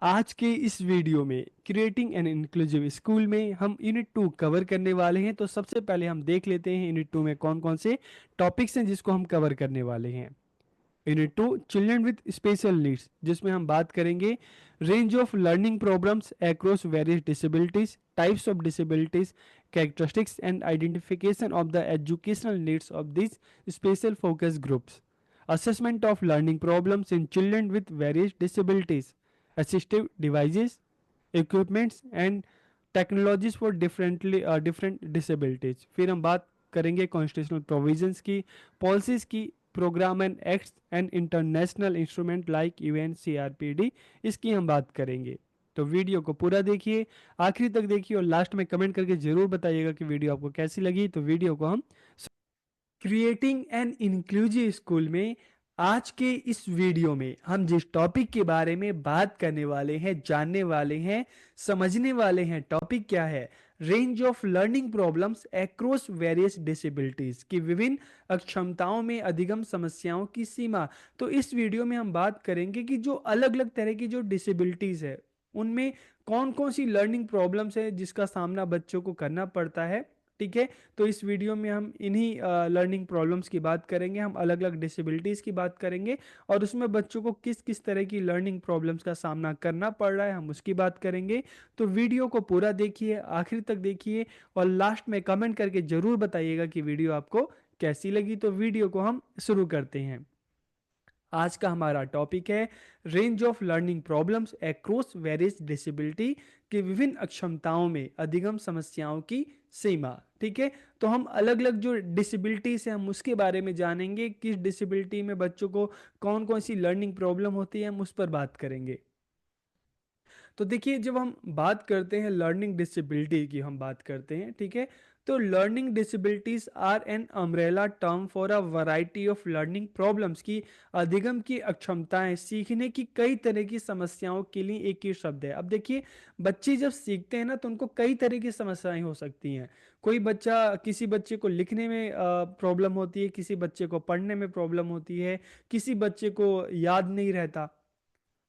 आज के इस वीडियो में क्रिएटिंग एन इंक्लूसिव स्कूल में हम यूनिट 2 कवर करने वाले हैं। तो सबसे पहले हम देख लेते हैं यूनिट 2 में कौन कौन से टॉपिक्स हैं जिसको हम कवर करने वाले हैं। Unit 2 children with special needs, जिसमें हम बात करेंगे range of learning problems across various disabilities, types of disabilities, characteristics and identification of the educational needs of this special focus groups, assessment of learning problems in children with various disabilities, assistive devices, equipments and technologies for different disabilities। फिर हम बात करेंगे constitutional provisions की, policies की, program and acts and international instrument like UN CRPD, इसकी हम बात करेंगे। तो वीडियो को पूरा देखिए, आखिरी तक देखिए और लास्ट में कमेंट करके जरूर बताइएगा कि वीडियो आपको कैसी लगी। तो वीडियो को हम क्रिएटिंग एन इंक्लूसिव स्कूल में आज के इस वीडियो में हम जिस टॉपिक के बारे में बात करने वाले हैं, जानने वाले हैं, समझने वाले हैं, टॉपिक क्या है? Range of learning problems across various disabilities की विभिन्न अक्षमताओं में अधिगम समस्याओं की सीमा। तो इस वीडियो में हम बात करेंगे कि जो अलग अलग तरह की जो डिसेबिलिटीज है उनमें कौन कौन सी लर्निंग प्रॉब्लम्स है जिसका सामना बच्चों को करना पड़ता है। ठीक है, तो इस वीडियो में हम इन्हीं लर्निंग प्रॉब्लम्स की बात करेंगे, हम अलग अलग डिसेबिलिटीज की बात करेंगे और उसमें बच्चों को किस किस तरह की लर्निंग प्रॉब्लम्स का सामना करना पड़ रहा है हम उसकी बात करेंगे। तो वीडियो को पूरा देखिए, आखिर तक देखिए और लास्ट में कमेंट करके जरूर बताइएगा कि वीडियो आपको कैसी लगी। तो वीडियो को हम शुरू करते हैं। आज का हमारा टॉपिक है range of learning problems across various disability के विभिन्न अक्षमताओं में अधिगम समस्याओं की सीमा। ठीक है, तो हम अलग अलग जो डिसेबिलिटीज हैं हम उसके बारे में जानेंगे, किस डिसेबिलिटी में बच्चों को कौन कौन सी लर्निंग प्रॉब्लम होती है हम उस पर बात करेंगे। तो देखिए, जब हम बात करते हैं लर्निंग डिसेबिलिटी की हम बात करते हैं, ठीक है, तो learning disabilities are an umbrella term for a variety of learning problems की अधिगम की अक्षमताएं सीखने की कई तरह की समस्याओं के लिए एक ही शब्द है। अब देखिए, बच्चे जब सीखते हैं ना तो उनको कई तरह की समस्याएं हो सकती हैं। कोई बच्चा, किसी बच्चे को लिखने में प्रॉब्लम होती है, किसी बच्चे को पढ़ने में प्रॉब्लम होती है, किसी बच्चे को याद नहीं रहता,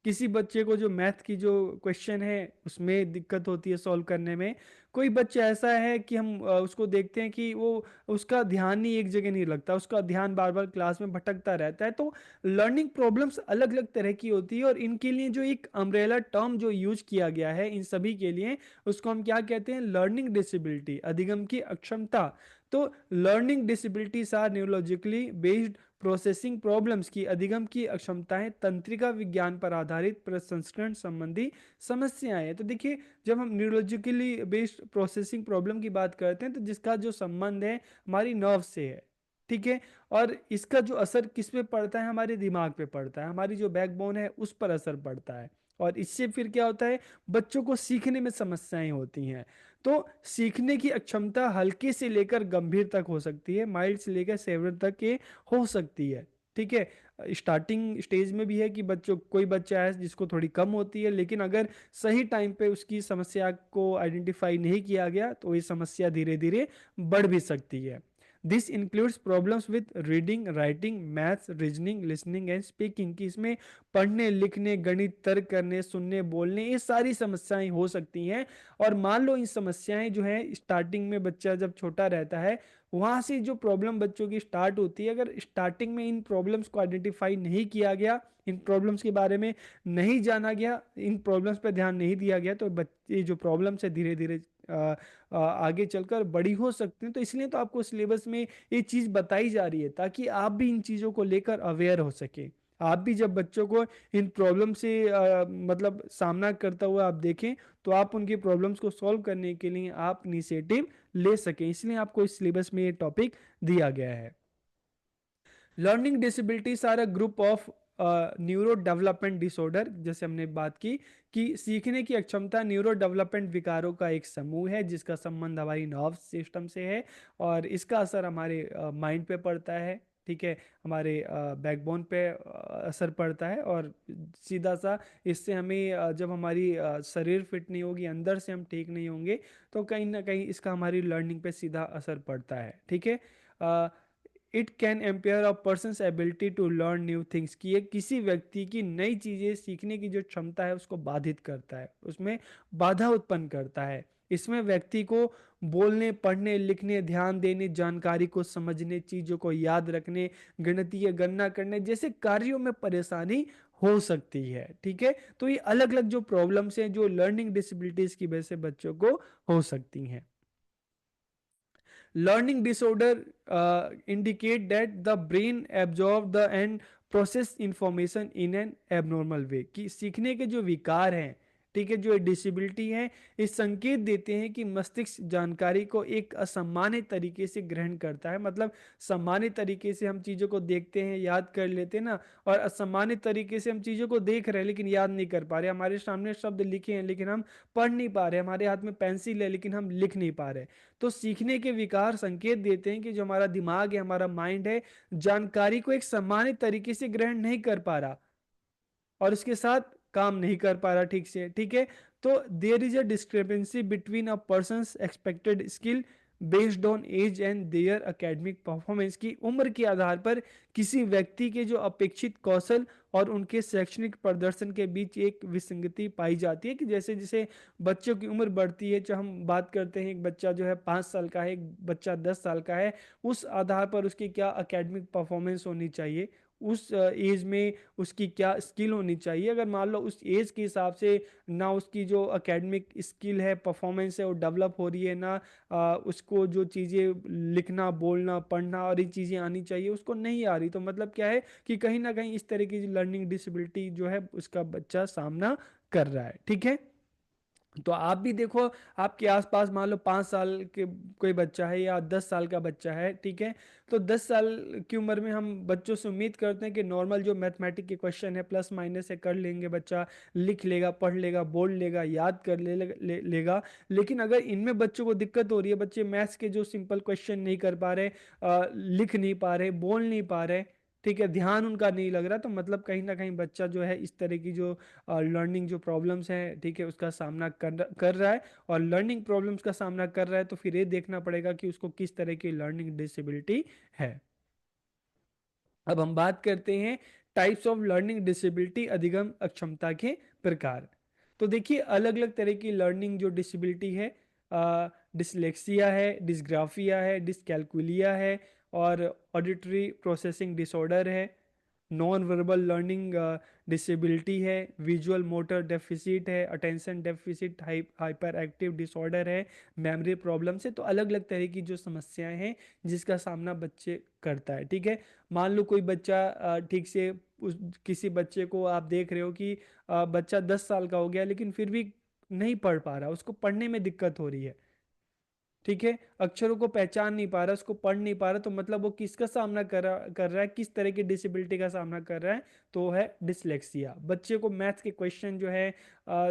किसी बच्चे को जो मैथ की जो क्वेश्चन है उसमें दिक्कत होती है सॉल्व करने में। कोई बच्चा ऐसा है कि हम उसको देखते हैं कि वो, उसका ध्यान ही एक जगह नहीं लगता, उसका ध्यान बार बार क्लास में भटकता रहता है। तो लर्निंग प्रॉब्लम्स अलग अलग तरह की होती है और इनके लिए जो एक अम्ब्रेला टर्म जो यूज किया गया है इन सभी के लिए, उसको हम क्या कहते हैं? लर्निंग डिसेबिलिटी, अधिगम की अक्षमता। तो learning disabilities are neurologically based processing problems की अधिगम की अक्षमताएं तंत्रिका विज्ञान पर आधारित प्रसंस्करण संबंधी समस्याएं हैं। तो देखिए, जब हम न्यूरोलॉजिकली बेस्ड प्रोसेसिंग प्रॉब्लम की बात करते हैं तो जिसका जो संबंध है हमारी नर्व से है। ठीक है, और इसका जो असर किस पे पड़ता है? हमारे दिमाग पे पड़ता है, हमारी जो बैकबोन है उस पर असर पड़ता है। और इससे फिर क्या होता है? बच्चों को सीखने में समस्याएं होती हैं। तो सीखने की अक्षमता हल्के से लेकर गंभीर तक हो सकती है, माइल्ड से लेकर सेवियर तक के हो सकती है। ठीक है, स्टार्टिंग स्टेज में भी है कि बच्चों, कोई बच्चा है जिसको थोड़ी कम होती है, लेकिन अगर सही टाइम पे उसकी समस्या को आइडेंटिफाई नहीं किया गया तो ये समस्या धीरे धीरे बढ़ भी सकती है। This includes problems with reading, writing, maths, reasoning, listening and speaking, की इसमें पढ़ने, लिखने, गणित, तर्क करने, सुनने, बोलने, ये सारी समस्याएं हो सकती हैं। और मान लो इन समस्याएं जो है स्टार्टिंग में, बच्चा जब छोटा रहता है वहां से जो प्रॉब्लम बच्चों की स्टार्ट होती है, अगर स्टार्टिंग में इन प्रॉब्लम्स को आइडेंटिफाई नहीं किया गया, इन प्रॉब्लम्स के बारे में नहीं जाना गया, इन प्रॉब्लम्स पर ध्यान नहीं दिया गया, तो बच्चे जो प्रॉब्लम्स है धीरे धीरे आगे चलकर बड़ी हो सकती हैं। तो इसलिए तो आपको सिलेबस में ये चीज बताई जा रही है ताकि आप भी इन चीजों को लेकर अवेयर हो सके। आप भी जब बच्चों को इन प्रॉब्लम से मतलब सामना करता हुआ आप देखें तो आप उनकी प्रॉब्लम्स को सॉल्व करने के लिए आप इनिशिएटिव ले सकें, इसलिए आपको इस सिलेबस में ये टॉपिक दिया गया है। Learning disabilities are a group of neurodevelopmental disorder, जैसे हमने बात की कि सीखने की अक्षमता न्यूरो डेवलपमेंट विकारों का एक समूह है जिसका संबंध हमारी नर्व सिस्टम से है और इसका असर हमारे माइंड पे पड़ता है। ठीक है, हमारे बैकबोन पे असर पड़ता है और सीधा सा इससे हमें जब हमारी शरीर फिट नहीं होगी, अंदर से हम ठीक नहीं होंगे, तो कहीं ना कहीं इसका हमारी लर्निंग पे सीधा असर पड़ता है। ठीक है, it can impair a person's ability to learn new things, कि ये किसी व्यक्ति की नई चीज़ें सीखने की जो क्षमता है उसको बाधित करता है, उसमें बाधा उत्पन्न करता है। इसमें व्यक्ति को बोलने, पढ़ने, लिखने, ध्यान देने, जानकारी को समझने, चीज़ों को याद रखने, गणितीय गणना करने जैसे कार्यों में परेशानी हो सकती है। ठीक है, तो ये अलग अलग जो प्रॉब्लम्स हैं जो लर्निंग डिसेबिलिटीज की वजह से बच्चों को हो सकती हैं। Learning disorder indicate that the brain absorb the and process information in an abnormal way, कि सीखने के जो विकार हैं, ठीक है, जो डिसेबिलिटी है, इस संकेत देते हैं कि मस्तिष्क जानकारी को एक असामान्य तरीके से ग्रहण करता है। मतलब सामान्य तरीके से हम चीज़ों को देखते हैं, याद कर लेते हैं ना, और असामान्य तरीके से हम चीज़ों को देख रहे हैं लेकिन याद नहीं कर पा रहे। हमारे सामने शब्द लिखे हैं लेकिन हम पढ़ नहीं पा रहे, हमारे हाथ में पेंसिल है लेकिन हम लिख नहीं पा रहे। तो सीखने के विकार संकेत देते हैं कि जो हमारा दिमाग है, हमारा माइंड है, जानकारी को एक सामान्य तरीके से ग्रहण नहीं कर पा रहा और इसके साथ काम नहीं कर पा रहा ठीक से। ठीक है, तो there is a discrepancy between a person expected skill based on age and their academic performance, की उम्र के आधार पर किसी व्यक्ति के जो अपेक्षित कौशल और उनके शैक्षणिक प्रदर्शन के बीच एक विसंगति पाई जाती है। कि जैसे जैसे बच्चों की उम्र बढ़ती है, जो हम बात करते हैं एक बच्चा जो है 5 साल का है, एक बच्चा 10 साल का है, उस आधार पर उसकी क्या अकेडमिक परफॉर्मेंस होनी चाहिए, उस एज में उसकी क्या स्किल होनी चाहिए। अगर मान लो उस एज के हिसाब से ना उसकी जो एकेडमिक स्किल है, परफॉर्मेंस है, वो डेवलप हो रही है ना, उसको जो चीज़ें लिखना, बोलना, पढ़ना और ये चीज़ें आनी चाहिए उसको नहीं आ रही, तो मतलब क्या है कि कहीं ना कहीं इस तरह की लर्निंग डिसेबिलिटी जो है उसका बच्चा सामना कर रहा है। ठीक है, तो आप भी देखो, आपके आसपास मान लो 5 साल के कोई बच्चा है या 10 साल का बच्चा है। ठीक है, तो 10 साल की उम्र में हम बच्चों से उम्मीद करते हैं कि नॉर्मल जो मैथमेटिक के क्वेश्चन है प्लस माइनस है कर लेंगे, बच्चा लिख लेगा, पढ़ लेगा, बोल लेगा, याद कर लेगा। लेकिन अगर इनमें बच्चों को दिक्कत हो रही है, बच्चे मैथ्स के जो सिंपल क्वेश्चन नहीं कर पा रहे, लिख नहीं पा रहे, बोल नहीं पा रहे, ठीक है, ध्यान उनका नहीं लग रहा, तो मतलब कहीं ना कहीं बच्चा जो है इस तरह की जो लर्निंग जो प्रॉब्लम्स हैं, ठीक है, उसका सामना कर रहा है। और लर्निंग प्रॉब्लम्स का सामना कर रहा है तो फिर ये देखना पड़ेगा कि उसको किस तरह की लर्निंग डिसेबिलिटी है। अब हम बात करते हैं टाइप्स ऑफ लर्निंग डिसेबिलिटी, अधिगम अक्षमता के प्रकार। तो देखिए अलग अलग तरह की लर्निंग जो डिसेबिलिटी है, डिसलेक्सिया है, डिसग्राफिया है, डिसकैलकुलिया है, और ऑडिटरी प्रोसेसिंग डिसऑर्डर है, नॉन वर्बल लर्निंग डिसेबिलिटी है, विजुअल मोटर डेफिसिट है, attention deficit hyper active disorder है, मेमोरी प्रॉब्लम से। तो अलग अलग तरह की जो समस्याएं हैं जिसका सामना बच्चे करता है। ठीक है, मान लो कोई बच्चा ठीक से उस किसी बच्चे को आप देख रहे हो कि बच्चा 10 साल का हो गया लेकिन फिर भी नहीं पढ़ पा रहा, उसको पढ़ने में दिक्कत हो रही है। ठीक है, अक्षरों को पहचान नहीं पा रहा, उसको पढ़ नहीं पा रहा, तो मतलब वो किसका सामना कर रहा है, किस तरह की डिसेबिलिटी का सामना कर रहा है, तो वो है डिसलेक्सिया। बच्चे को मैथ्स के क्वेश्चन जो है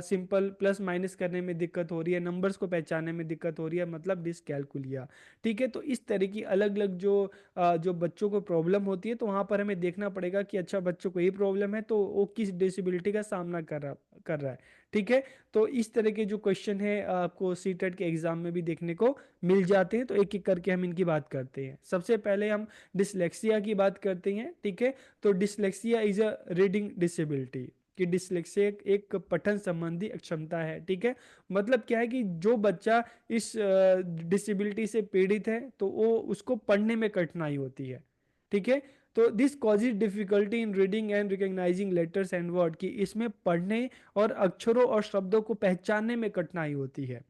सिंपल प्लस माइनस करने में दिक्कत हो रही है, नंबर्स को पहचानने में दिक्कत हो रही है, मतलब डिसकैलकुलिया। ठीक है, तो इस तरह की अलग अलग जो बच्चों को प्रॉब्लम होती है, तो वहाँ पर हमें देखना पड़ेगा कि अच्छा बच्चों को ये प्रॉब्लम है तो वो किस डिसेबिलिटी का सामना कर रहा है। ठीक है, तो इस तरह के जो क्वेश्चन है आपको सीटेट के एग्जाम में भी देखने को मिल जाते हैं, तो एक एक करके हम इनकी बात करते हैं। सबसे पहले हम डिसलेक्सिया की बात करते हैं। ठीक है, तो dyslexia is a reading disability, कि डिसलेक्सिया एक पठन संबंधी अक्षमता है। ठीक है, मतलब क्या है कि जो बच्चा इस डिसेबिलिटी से पीड़ित है तो वो उसको पढ़ने में कठिनाई होती है। ठीक है, तो this causes difficulty in reading and recognising letters and word, कि इसमें पढ़ने और अक्षरों और शब्दों को पहचानने में कठिनाई होती है।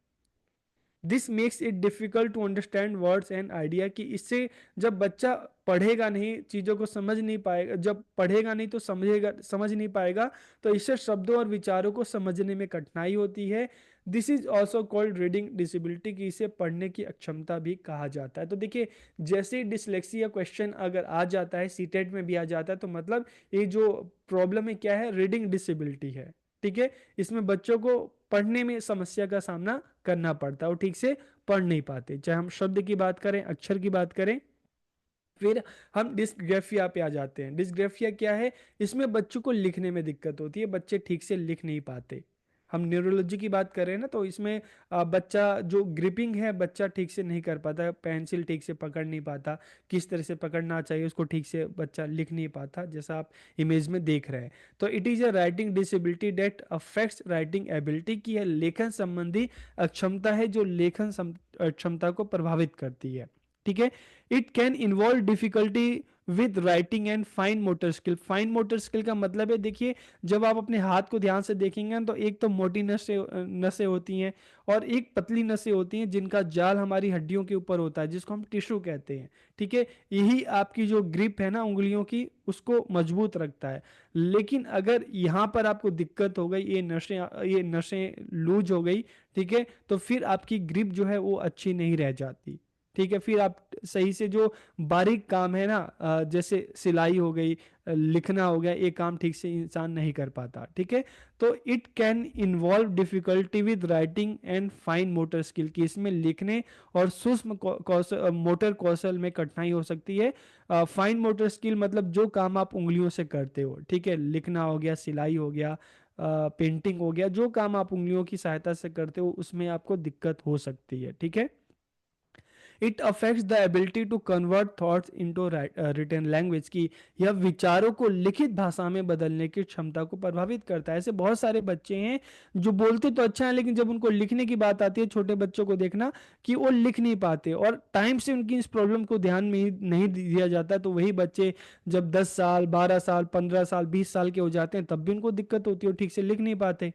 This makes it difficult to understand words and idea, कि इससे जब बच्चा पढ़ेगा नहीं, चीज़ों को समझ नहीं पाएगा, जब पढ़ेगा नहीं तो समझ नहीं पाएगा, तो इससे शब्दों और विचारों को समझने में कठिनाई होती है। This is also called reading disability, कि इसे पढ़ने की अक्षमता भी कहा जाता है। तो देखिए जैसे डिसलेक्सिया क्वेश्चन अगर आ जाता है, सीटेट में भी आ जाता है, तो मतलब ये जो प्रॉब्लम है क्या है, रीडिंग डिसेबिलिटी है। ठीक है, इसमें बच्चों को पढ़ने में समस्या का सामना करना पड़ता है, वो ठीक से पढ़ नहीं पाते, चाहे हम शब्द की बात करें, अक्षर की बात करें। फिर हम डिस्ग्राफिया पे आ जाते हैं। डिस्ग्राफिया क्या है, इसमें बच्चों को लिखने में दिक्कत होती है, बच्चे ठीक से लिख नहीं पाते। हम न्यूरोलॉजी की बात कर रहे हैं ना, तो इसमें बच्चा जो ग्रिपिंग है बच्चा ठीक से नहीं कर पाता, पेंसिल ठीक से पकड़ नहीं पाता, किस तरह से पकड़ना चाहिए उसको ठीक से बच्चा लिख नहीं पाता, जैसा आप इमेज में देख रहे हैं। तो it is a writing disability that affects writing ability, की है लेखन संबंधी अक्षमता है जो लेखन क्षमता को प्रभावित करती है। ठीक है। It can involve difficulty with writing and fine motor skill. Fine motor skill का मतलब है, देखिए जब आप अपने हाथ को ध्यान से देखेंगे ना, तो एक तो मोटी नसें नसें होती हैं और एक पतली नसें होती हैं जिनका जाल हमारी हड्डियों के ऊपर होता है, जिसको हम टिश्यू कहते हैं। ठीक है। यही आपकी जो ग्रिप है ना उंगलियों की, उसको मजबूत रखता है। लेकिन अगर यहाँ पर आपको दिक्कत हो गई, ये नसें लूज हो गई, ठीक है, तो फिर आपकी ग्रिप जो है वो अच्छी नहीं रह जाती। ठीक है। फिर आप सही से जो बारीक काम है ना, जैसे सिलाई हो गई, लिखना हो गया, ये काम ठीक से इंसान नहीं कर पाता। ठीक है। तो it can involve difficulty with writing and fine motor skill, की इसमें लिखने और सूक्ष्म कौशल, मोटर कौशल में कठिनाई हो सकती है। फाइन मोटर स्किल मतलब जो काम आप उंगलियों से करते हो, ठीक है, लिखना हो गया, सिलाई हो गया, पेंटिंग हो गया, जो काम आप उंगलियों की सहायता से करते हो उसमें आपको दिक्कत हो सकती है। ठीक है। It affects the ability to convert thoughts into written language, की यह विचारों को लिखित भाषा में बदलने की क्षमता को प्रभावित करता है। ऐसे बहुत सारे बच्चे हैं जो बोलते तो अच्छा है, लेकिन जब उनको लिखने की बात आती है, छोटे बच्चों को देखना कि वो लिख नहीं पाते और टाइम से उनकी इस प्रॉब्लम को ध्यान में ही नहीं दिया जाता, तो वही बच्चे जब 10 साल, 12 साल, 15 साल, 20 साल के हो जाते हैं तब भी उनको दिक्कत होती है, ठीक से लिख नहीं पाते।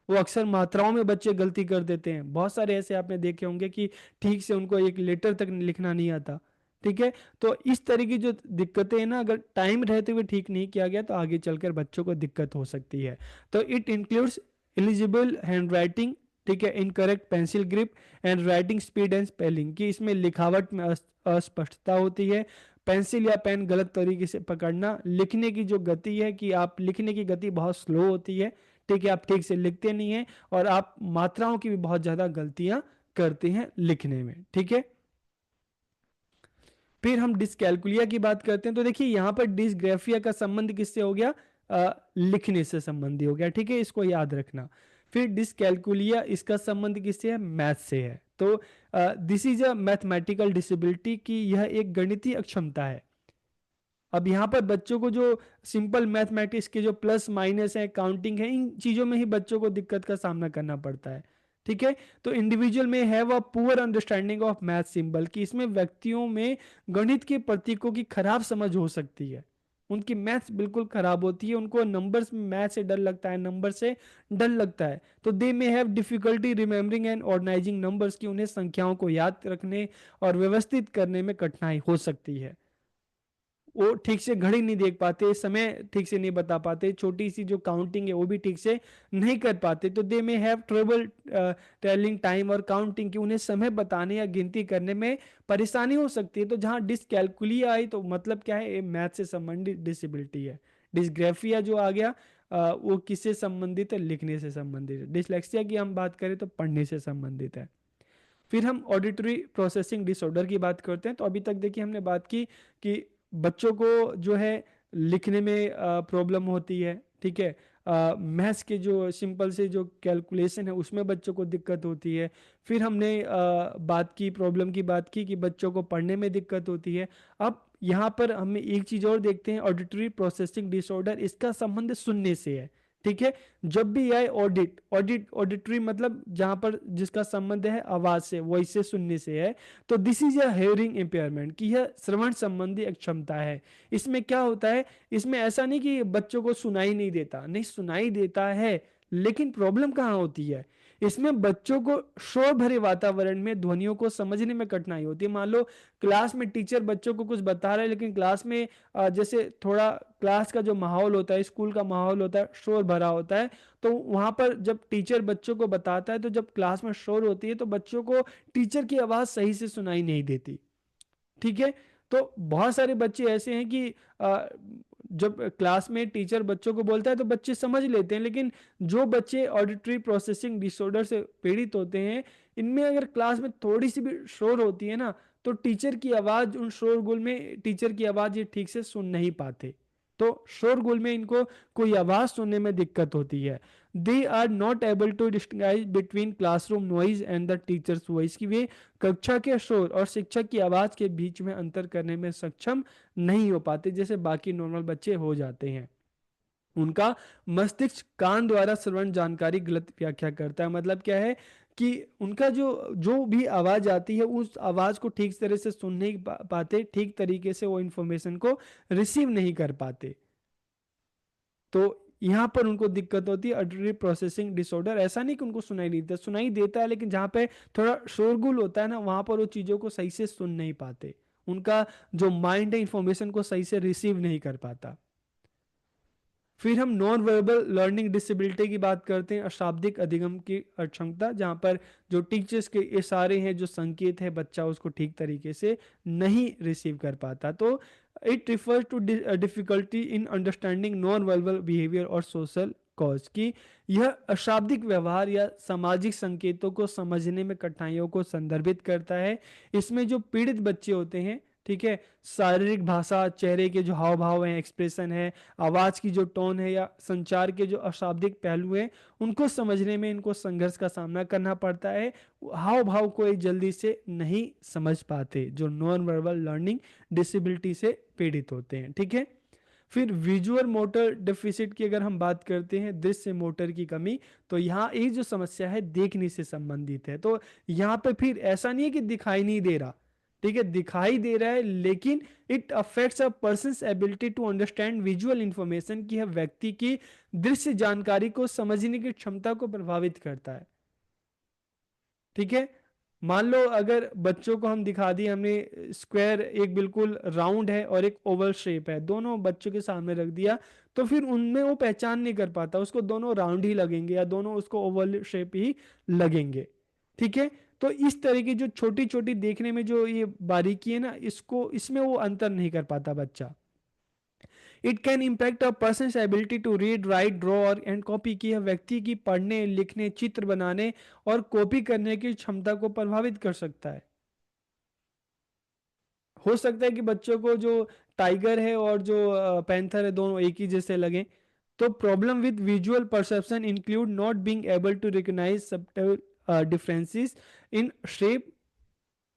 वो अक्सर मात्राओं में बच्चे गलती कर देते हैं, बहुत सारे ऐसे आपने देखे होंगे कि ठीक से उनको एक लेटर तक लिखना नहीं आता। ठीक है। तो इस तरह की जो दिक्कतें हैं ना, अगर टाइम रहते हुए ठीक नहीं किया गया तो आगे चलकर बच्चों को दिक्कत हो सकती है। तो it includes eligible hand writing, ठीक है, incorrect pencil grip and writing speed and spelling, की इसमें लिखावट में अस्पष्टता होती है, पेंसिल या पेन गलत तरीके से पकड़ना, लिखने की जो गति है कि आप लिखने की गति बहुत स्लो होती है, ठीक है, आप ठीक से लिखते नहीं हैं और आप मात्राओं की भी बहुत ज्यादा गलतियां करते हैं लिखने में। ठीक है। फिर हम डिसकैलकुलिया की बात करते हैं, तो देखिए यहां पर डिसग्राफिया का संबंध किससे हो गया? लिखने से संबंधी हो गया। ठीक है, इसको याद रखना। फिर डिसकैलकुलिया, इसका संबंध किससे है? मैथ से है। तो this is a mathematical disability, की यह एक गणितीय अक्षमता है। अब यहाँ पर बच्चों को जो सिंपल मैथमेटिक्स के जो प्लस माइनस है, काउंटिंग है, इन चीजों में ही बच्चों को दिक्कत का सामना करना पड़ता है। ठीक है। तो इंडिविजुअल में have a poor understanding of math symbol, की इसमें व्यक्तियों में गणित के प्रतीकों की खराब समझ हो सकती है। उनकी मैथ्स बिल्कुल खराब होती है, उनको नंबर्स में मैथ से डर लगता है, नंबर से डर लगता है। तो they may have difficulty remembering and organising numbers, की उन्हें संख्याओं को याद रखने और व्यवस्थित करने में कठिनाई हो सकती है। वो ठीक से घड़ी नहीं देख पाते, समय ठीक से नहीं बता पाते, छोटी सी जो काउंटिंग है वो भी ठीक से नहीं कर पाते। तो दे में हैव ट्रबल टेलिंग टाइम और काउंटिंग, की उन्हें समय बताने या गिनती करने में परेशानी हो सकती है। तो जहाँ डिसकैलकुलिया आई तो मतलब क्या है? मैथ से संबंधित डिसेबिलिटी है। डिसग्राफिया जो आ गया, वो किससे संबंधित है? लिखने से संबंधित है। डिसलेक्सिया की हम बात करें तो पढ़ने से संबंधित है। फिर हम ऑडिटरी प्रोसेसिंग डिसऑर्डर की बात करते हैं। तो अभी तक देखिए हमने बात की कि बच्चों को जो है लिखने में प्रॉब्लम होती है। ठीक है। मैथ्स के जो सिंपल से जो कैलकुलेशन है उसमें बच्चों को दिक्कत होती है। फिर हमने बात की, प्रॉब्लम की बात की कि बच्चों को पढ़ने में दिक्कत होती है। अब यहाँ पर हमें एक चीज और देखते हैं, ऑडिटरी प्रोसेसिंग डिसऑर्डर, इसका संबंध सुनने से है। ठीक है। जब भी आए ऑडिटरी मतलब जहां पर जिसका संबंध है आवाज से, वॉइस से, सुनने से है। तो this is a hearing impairment, की यह श्रवण संबंधी अक्षमता है। इसमें क्या होता है? इसमें ऐसा नहीं कि बच्चों को सुनाई नहीं देता, नहीं सुनाई देता है, लेकिन प्रॉब्लम कहाँ होती है? इसमें बच्चों को शोर भरे वातावरण में ध्वनियों को समझने में कठिनाई होती है। मान लो क्लास में टीचर बच्चों को कुछ बता रहा है, लेकिन क्लास में जैसे थोड़ा क्लास का जो माहौल होता है, स्कूल का माहौल होता है, शोर भरा होता है। तो वहां पर जब टीचर बच्चों को बताता है, तो जब क्लास में शोर होती है तो बच्चों को टीचर की आवाज सही से सुनाई नहीं देती। ठीक है। तो बहुत सारे बच्चे ऐसे हैं कि जब क्लास में टीचर बच्चों को बोलता है तो बच्चे समझ लेते हैं, लेकिन जो बच्चे ऑडिटरी प्रोसेसिंग डिसऑर्डर से पीड़ित होते हैं, इनमें अगर क्लास में थोड़ी सी भी शोर होती है ना, तो टीचर की आवाज, उन शोरगुल में टीचर की आवाज ये ठीक से सुन नहीं पाते। तो शोरगुल में इनको कोई आवाज सुनने में दिक्कत होती है। They are not able to distinguish between classroom noise and the teacher's voice, की वे कक्षा के शोर और शिक्षक की आवाज के बीच में अंतर करने में सक्षम नहीं हो पाते जैसे बाकी नॉर्मल बच्चे हो जाते हैं। उनका मस्तिष्क कान द्वारा श्रवण जानकारी गलत व्याख्या करता है। मतलब क्या है कि उनका जो जो भी आवाज आती है उस आवाज को ठीक तरह से सुन नहीं पाते, ठीक तरीके से वो इंफॉर्मेशन को रिसीव नहीं कर पाते। तो यहाँ पर उनको दिक्कत होती है ऑडिटरी प्रोसेसिंग डिसऑर्डर। ऐसा नहीं कि उनको सुनाई नहीं देता, सुनाई देता है, लेकिन जहाँ पे थोड़ा शोरगुल होता है ना वहां पर वो चीजों को सही से सुन नहीं पाते। उनका जो माइंड है इंफॉर्मेशन को सही से रिसीव नहीं कर पाता। फिर हम नॉन वर्बल लर्निंग डिसेबिलिटी की बात करते हैं, अशाब्दिक अधिगम की अक्षमता, जहाँ पर जो टीचर्स के इशारे हैं, जो संकेत है, बच्चा उसको ठीक तरीके से नहीं रिसीव कर पाता। तो it refers to difficulty in understanding non verbal behaviour और सोशल कॉज, की यह अशाब्दिक व्यवहार या सामाजिक संकेतों को समझने में कठिनाइयों को संदर्भित करता है। इसमें जो पीड़ित बच्चे होते हैं, ठीक है, शारीरिक भाषा, चेहरे के जो हाव भाव हैं, एक्सप्रेशन है, आवाज की जो टोन है, या संचार के जो अशाब्दिक पहलू हैं, उनको समझने में इनको संघर्ष का सामना करना पड़ता है। हाव भाव को एक जल्दी से नहीं समझ पाते जो नॉन वर्बल लर्निंग डिसेबिलिटी से पीड़ित होते हैं। ठीक है। फिर विजुअल मोटर डेफिसिट की अगर हम बात करते हैं, दृश्य मोटर की कमी, तो यहाँ ये जो समस्या है देखने से संबंधित है। तो यहाँ पे फिर ऐसा नहीं है कि दिखाई नहीं दे रहा, ठीक है, दिखाई दे रहा है, लेकिन it affects a person's ability to understand visual information, की है व्यक्ति की दृश्य जानकारी को समझने की क्षमता को प्रभावित करता है। ठीक है। मान लो अगर बच्चों को हम दिखा दिए, हमने स्क्वायर, एक बिल्कुल राउंड है और एक ओवल शेप है, दोनों बच्चों के सामने रख दिया, तो फिर उनमें वो पहचान नहीं कर पाता, उसको दोनों राउंड ही लगेंगे या दोनों उसको ओवल शेप ही लगेंगे। ठीक है। तो इस तरह की जो छोटी छोटी देखने में जो ये बारीकी है ना, इसको इसमें वो अंतर नहीं कर पाता बच्चा। It can impact a person ability to read, write, draw और एंड कॉपी, की है व्यक्ति की पढ़ने, लिखने, चित्र बनाने और कॉपी करने की क्षमता को प्रभावित कर सकता है। हो सकता है कि बच्चों को जो टाइगर है और जो पैंथर है दोनों एक ही जैसे लगे। तो problem with visual perception include not being able to recognise subtle differences in shape,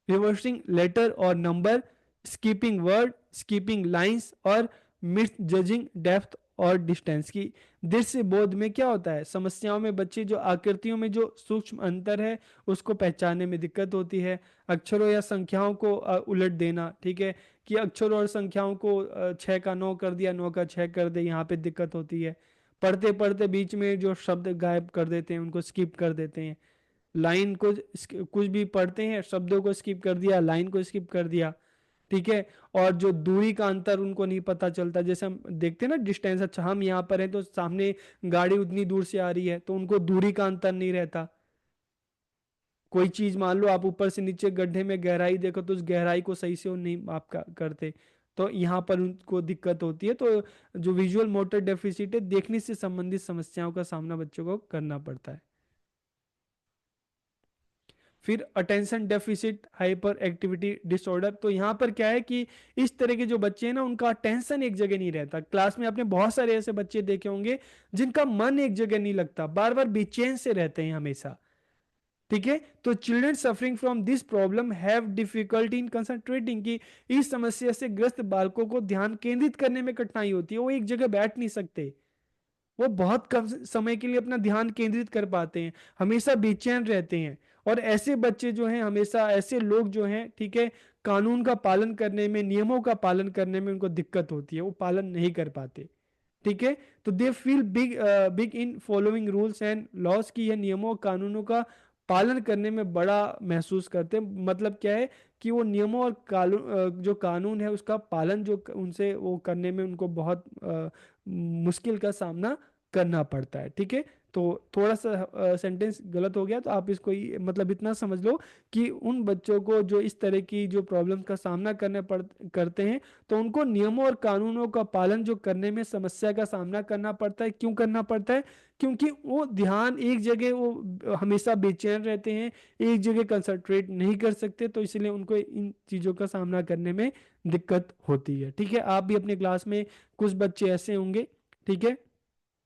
reversing letter और number, skipping word, skipping lines और मिस जजिंग डेप्थ और डिस्टेंस, की दृश्य बोध में क्या होता है, समस्याओं में बच्चे जो आकृतियों में जो सूक्ष्म अंतर है उसको पहचानने में दिक्कत होती है। अक्षरों या संख्याओं को उलट देना, ठीक है, कि अक्षरों और संख्याओं को 6 का 9 कर दिया, 9 का 6 कर दे, यहाँ पे दिक्कत होती है। पढ़ते पढ़ते बीच में जो शब्द गायब कर देते हैं उनको स्किप कर देते हैं। लाइन को कुछ भी पढ़ते हैं, शब्दों को स्किप कर दिया, लाइन को स्किप कर दिया। ठीक है। और जो दूरी का अंतर उनको नहीं पता चलता, जैसे हम देखते हैं ना डिस्टेंस, अच्छा हम यहाँ पर हैं तो सामने गाड़ी उतनी दूर से आ रही है, तो उनको दूरी का अंतर नहीं रहता। कोई चीज मान लो आप ऊपर से नीचे गड्ढे में गहराई देखो तो उस गहराई को सही से वो नहीं आप करते, तो यहाँ पर उनको दिक्कत होती है। तो जो विजुअल मोटर डेफिसिट है, देखने से संबंधित समस्याओं का सामना बच्चों को करना पड़ता है। फिर attention deficit hyper activity disorder, तो यहाँ पर क्या है कि इस तरह के जो बच्चे हैं ना, उनका अटेंशन एक जगह नहीं रहता। क्लास में आपने बहुत सारे ऐसे बच्चे देखे होंगे जिनका मन एक जगह नहीं लगता, बार बार बेचैन से रहते हैं हमेशा। ठीक है। तो children suffering from this problem have difficulty in concentrating, की इस समस्या से ग्रस्त बालकों को ध्यान केंद्रित करने में कठिनाई होती है, वो एक जगह बैठ नहीं सकते, वो बहुत कम समय के लिए अपना ध्यान केंद्रित कर पाते हैं, हमेशा बेचैन रहते हैं। और ऐसे बच्चे जो हैं, हमेशा ऐसे लोग जो हैं, ठीक है, कानून का पालन करने में, नियमों का पालन करने में उनको दिक्कत होती है, वो पालन नहीं कर पाते। ठीक है। तो they feel big big in following rules and loss, की यह नियमों कानूनों का पालन करने में बड़ा महसूस करते हैं। मतलब क्या है कि वो नियमों और जो कानून है उसका पालन जो उनसे वो करने में उनको बहुत मुश्किल का सामना करना पड़ता है। ठीक है। तो थोड़ा सा सेंटेंस गलत हो गया, तो आप इसको मतलब इतना समझ लो कि उन बच्चों को जो इस तरह की जो प्रॉब्लम का सामना करते हैं, तो उनको नियमों और कानूनों का पालन जो करने में समस्या का सामना करना पड़ता है। क्यों करना पड़ता है? क्योंकि वो ध्यान एक जगह, वो हमेशा बेचैन रहते हैं, एक जगह कंसंट्रेट नहीं कर सकते, तो इसलिए उनको इन चीज़ों का सामना करने में दिक्कत होती है। ठीक है। आप भी अपने क्लास में कुछ बच्चे ऐसे होंगे, ठीक है,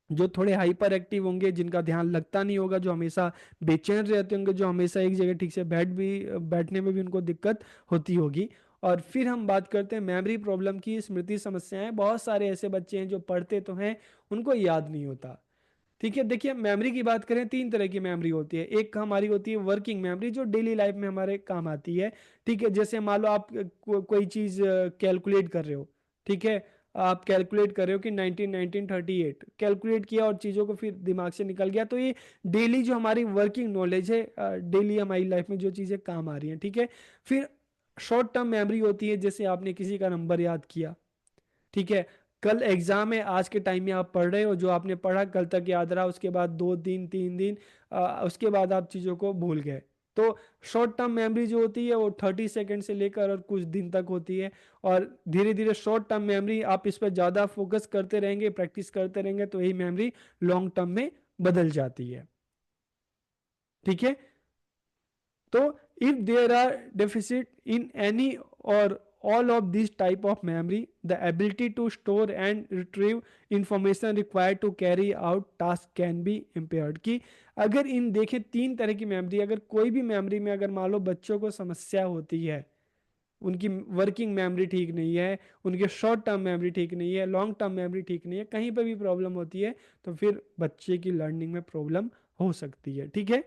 जो थोड़े हाइपर एक्टिव होंगे, जिनका ध्यान लगता नहीं होगा, जो हमेशा बेचैन रहते होंगे, जो हमेशा एक जगह ठीक से बैठने में भी उनको दिक्कत होती होगी। और फिर हम बात करते हैं मेमोरी प्रॉब्लम की, स्मृति समस्याएं। बहुत सारे ऐसे बच्चे हैं जो पढ़ते तो हैं, उनको याद नहीं होता। ठीक है, देखिए मेमोरी की बात करें, तीन तरह की मेमोरी होती है। एक हमारी होती है वर्किंग मेमोरी, जो डेली लाइफ में हमारे काम आती है। ठीक है, जैसे मान लो आप कोई चीज कैलकुलेट कर रहे हो। ठीक है, आप कैलकुलेट कर रहे हो कि 1938 कैलकुलेट किया और चीज़ों को फिर दिमाग से निकल गया, तो ये डेली जो हमारी वर्किंग नॉलेज है, डेली हमारी लाइफ में जो चीज़ें काम आ रही हैं। ठीक है, फिर शॉर्ट टर्म मेमोरी होती है, जैसे आपने किसी का नंबर याद किया। ठीक है, कल एग्जाम है, आज के टाइम में आप पढ़ रहे हो, जो आपने पढ़ा कल तक याद रहा, उसके बाद 2 दिन 3 दिन उसके बाद आप चीज़ों को भूल गए। तो शॉर्ट टर्म मेमोरी जो होती है वो 30 सेकंड से लेकर और कुछ दिन तक होती है। और धीरे धीरे शॉर्ट टर्म मेमोरी, आप इस पर ज़्यादा फोकस करते रहेंगे, प्रैक्टिस करते रहेंगे, तो यही मेमोरी लॉन्ग टर्म में बदल जाती है। ठीक है, तो if there are deficit in any or all of these type of memory, the ability to store and retrieve information required to carry out task can be impaired। कि अगर इन देखें तीन तरह की मेमोरी, अगर कोई भी मेमोरी में अगर मान लो बच्चों को समस्या होती है, उनकी वर्किंग मेमोरी ठीक नहीं है, उनके शॉर्ट टर्म मेमोरी ठीक नहीं है, लॉन्ग टर्म मेमोरी ठीक नहीं है, कहीं पर भी प्रॉब्लम होती है, तो फिर बच्चे की लर्निंग में प्रॉब्लम हो सकती है। ठीक है,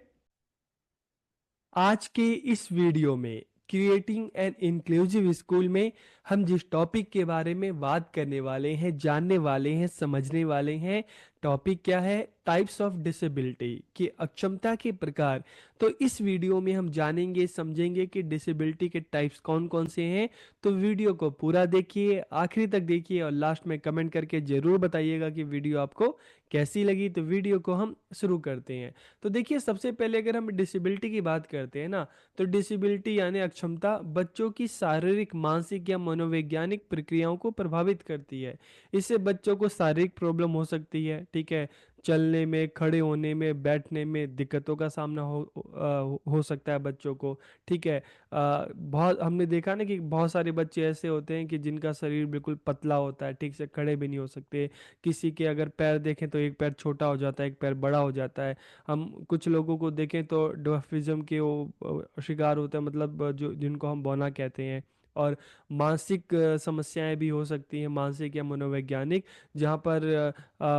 आज के इस वीडियो में क्रिएटिंग एन इंक्लूसिव स्कूल में हम जिस टॉपिक के बारे में बात करने वाले हैं, जानने वाले हैं, समझने वाले हैं, टॉपिक क्या है? टाइप्स ऑफ डिसेबिलिटी, की अक्षमता के प्रकार। तो इस वीडियो में हम जानेंगे, समझेंगे कि डिसेबिलिटी के टाइप्स कौन कौन से हैं। तो वीडियो को पूरा देखिए, आखिरी तक देखिए, और लास्ट में कमेंट करके ज़रूर बताइएगा कि वीडियो आपको कैसी लगी। तो वीडियो को हम शुरू करते हैं। तो देखिए, सबसे पहले अगर हम डिसेबिलिटी की बात करते हैं ना, तो डिसेबिलिटी यानी अक्षमता बच्चों की शारीरिक, मानसिक या मनोवैज्ञानिक प्रक्रियाओं को प्रभावित करती है। इससे बच्चों को शारीरिक प्रॉब्लम हो सकती है। ठीक है, चलने में, खड़े होने में, बैठने में दिक्कतों का सामना हो सकता है बच्चों को। ठीक है, बहुत हमने देखा ना कि बहुत सारे बच्चे ऐसे होते हैं कि जिनका शरीर बिल्कुल पतला होता है, ठीक से खड़े भी नहीं हो सकते। किसी के अगर पैर देखें तो एक पैर छोटा हो जाता है, एक पैर बड़ा हो जाता है। हम कुछ लोगों को देखें तो डॉर्फिज्म के वो शिकार होते हैं, मतलब जो जिनको हम बौना कहते हैं। और मानसिक समस्याएं भी हो सकती हैं, मानसिक या मनोवैज्ञानिक, जहाँ पर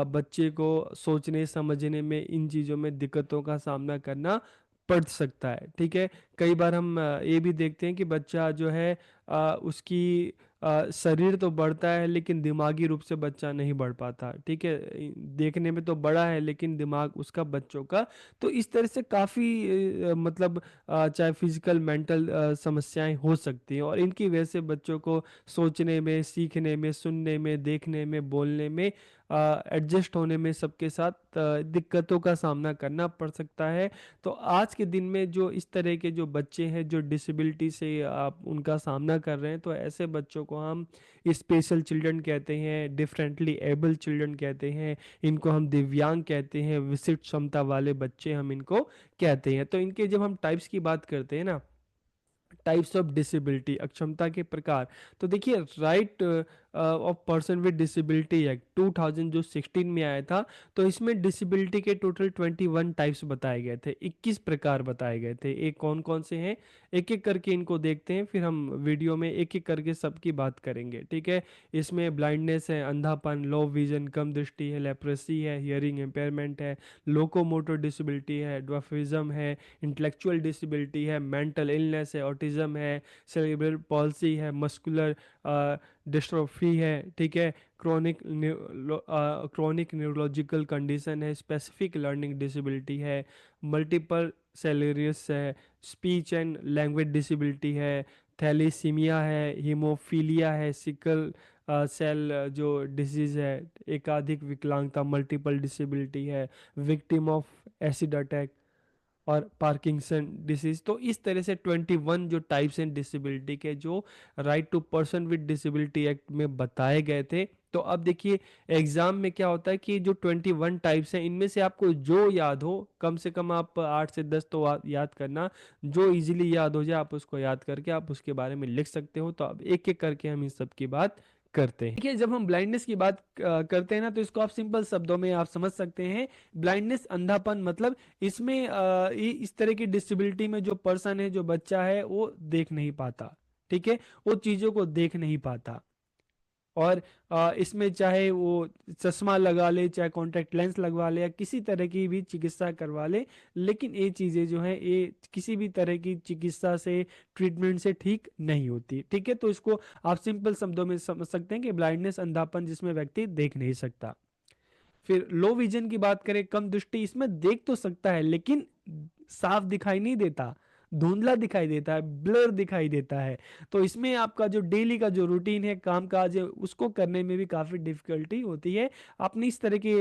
बच्चे को सोचने समझने में, इन चीज़ों में दिक्कतों का सामना करना पड़ सकता है। ठीक है, कई बार हम ये भी देखते हैं कि बच्चा जो है उसकी शरीर तो बढ़ता है लेकिन दिमागी रूप से बच्चा नहीं बढ़ पाता। ठीक है, देखने में तो बड़ा है लेकिन दिमाग उसका बच्चों का। तो इस तरह से काफ़ी मतलब चाहे फिजिकल मेंटल समस्याएं हो सकती हैं, और इनकी वजह से बच्चों को सोचने में, सीखने में, सुनने में, देखने में, बोलने में, एडजस्ट होने में, सबके साथ दिक्कतों का सामना करना पड़ सकता है। तो आज के दिन में जो इस तरह के जो बच्चे हैं, जो डिसेबिलिटी से आप उनका सामना कर रहे हैं, तो ऐसे बच्चों को हम स्पेशल चिल्ड्रन कहते हैं, डिफरेंटली एबल चिल्ड्रन कहते हैं, इनको हम दिव्यांग कहते हैं, विशिष्ट क्षमता वाले बच्चे हम इनको कहते हैं। तो इनके जब हम टाइप्स की बात करते हैं ना, टाइप्स ऑफ डिसेबिलिटी, अक्षमता के प्रकार, तो देखिए right of person with disability act 2000 जो 16 में आया था, तो इसमें डिसेबिलिटी के टोटल 21 टाइप्स बताए गए थे, 21 प्रकार बताए गए थे। एक कौन कौन से हैं, एक एक करके इनको देखते हैं, फिर हम वीडियो में एक एक करके सबकी बात करेंगे। ठीक है, इसमें ब्लाइंडनेस है, अंधापन, लो विजन, कम दृष्टि है, लेप्रेसी है, हियरिंग इम्पेयरमेंट है, लोकोमोटर डिसेबिलिटी है, ड्वार्फिज्म है, इंटेलेक्चुअल डिसेबिलिटी है, मेंटल इलनेस है, ऑटिज्म है, सेरेब्रल पॉल्सी है, मस्कुलर डिस्ट्रोफी है। ठीक है, क्रोनिक न्यूरोलॉजिकल कंडीशन है, स्पेसिफिक लर्निंग डिसेबिलिटी है, मल्टीपल सेलेरियस है, स्पीच एंड लैंग्वेज डिसेबिलिटी है, थैलीसीमिया है, हीमोफीलिया है, सिकल सेल जो डिजीज है, एकाधिक विकलांगता, मल्टीपल डिसेबिलिटी है, विक्टिम ऑफ एसिड अटैक, और पार्किंसन डिसीज। तो इस तरह से 21 जो टाइप्स हैं डिसेबिलिटी के, जो right to person with disability act में बताए गए थे। तो अब देखिए, एग्जाम में क्या होता है कि जो 21 टाइप्स हैं, इनमें से आपको जो याद हो, कम से कम आप 8 से 10 तो याद करना, जो इजीली याद हो जाए आप उसको याद करके आप उसके बारे में लिख सकते हो। तो अब एक एक करके हम इन सब की बात करते हैं। देखिए, जब हम ब्लाइंडनेस की बात करते हैं ना, तो इसको आप सिंपल शब्दों में आप समझ सकते हैं। ब्लाइंडनेस, अंधापन, मतलब इसमें इस तरह की डिसेबिलिटी में जो पर्सन है, जो बच्चा है, वो देख नहीं पाता। ठीक है, वो चीजों को देख नहीं पाता। और इसमें चाहे वो चश्मा लगा ले, चाहे कॉन्टैक्ट लेंस लगवा ले, या किसी तरह की भी चिकित्सा करवा ले, लेकिन ये चीज़ें जो हैं, ये किसी भी तरह की चिकित्सा से, ट्रीटमेंट से ठीक नहीं होती। ठीक है, तो इसको आप सिंपल शब्दों में समझ सकते हैं कि ब्लाइंडनेस, अंधापन, जिसमें व्यक्ति देख नहीं सकता। फिर लो विजन की बात करें, कम दृष्टि, इसमें देख तो सकता है लेकिन साफ दिखाई नहीं देता, धुंधला दिखाई देता है, ब्लर दिखाई देता है। तो इसमें आपका जो डेली का जो रूटीन है, काम काज है, उसको करने में भी काफ़ी डिफिकल्टी होती है। आपने इस तरह के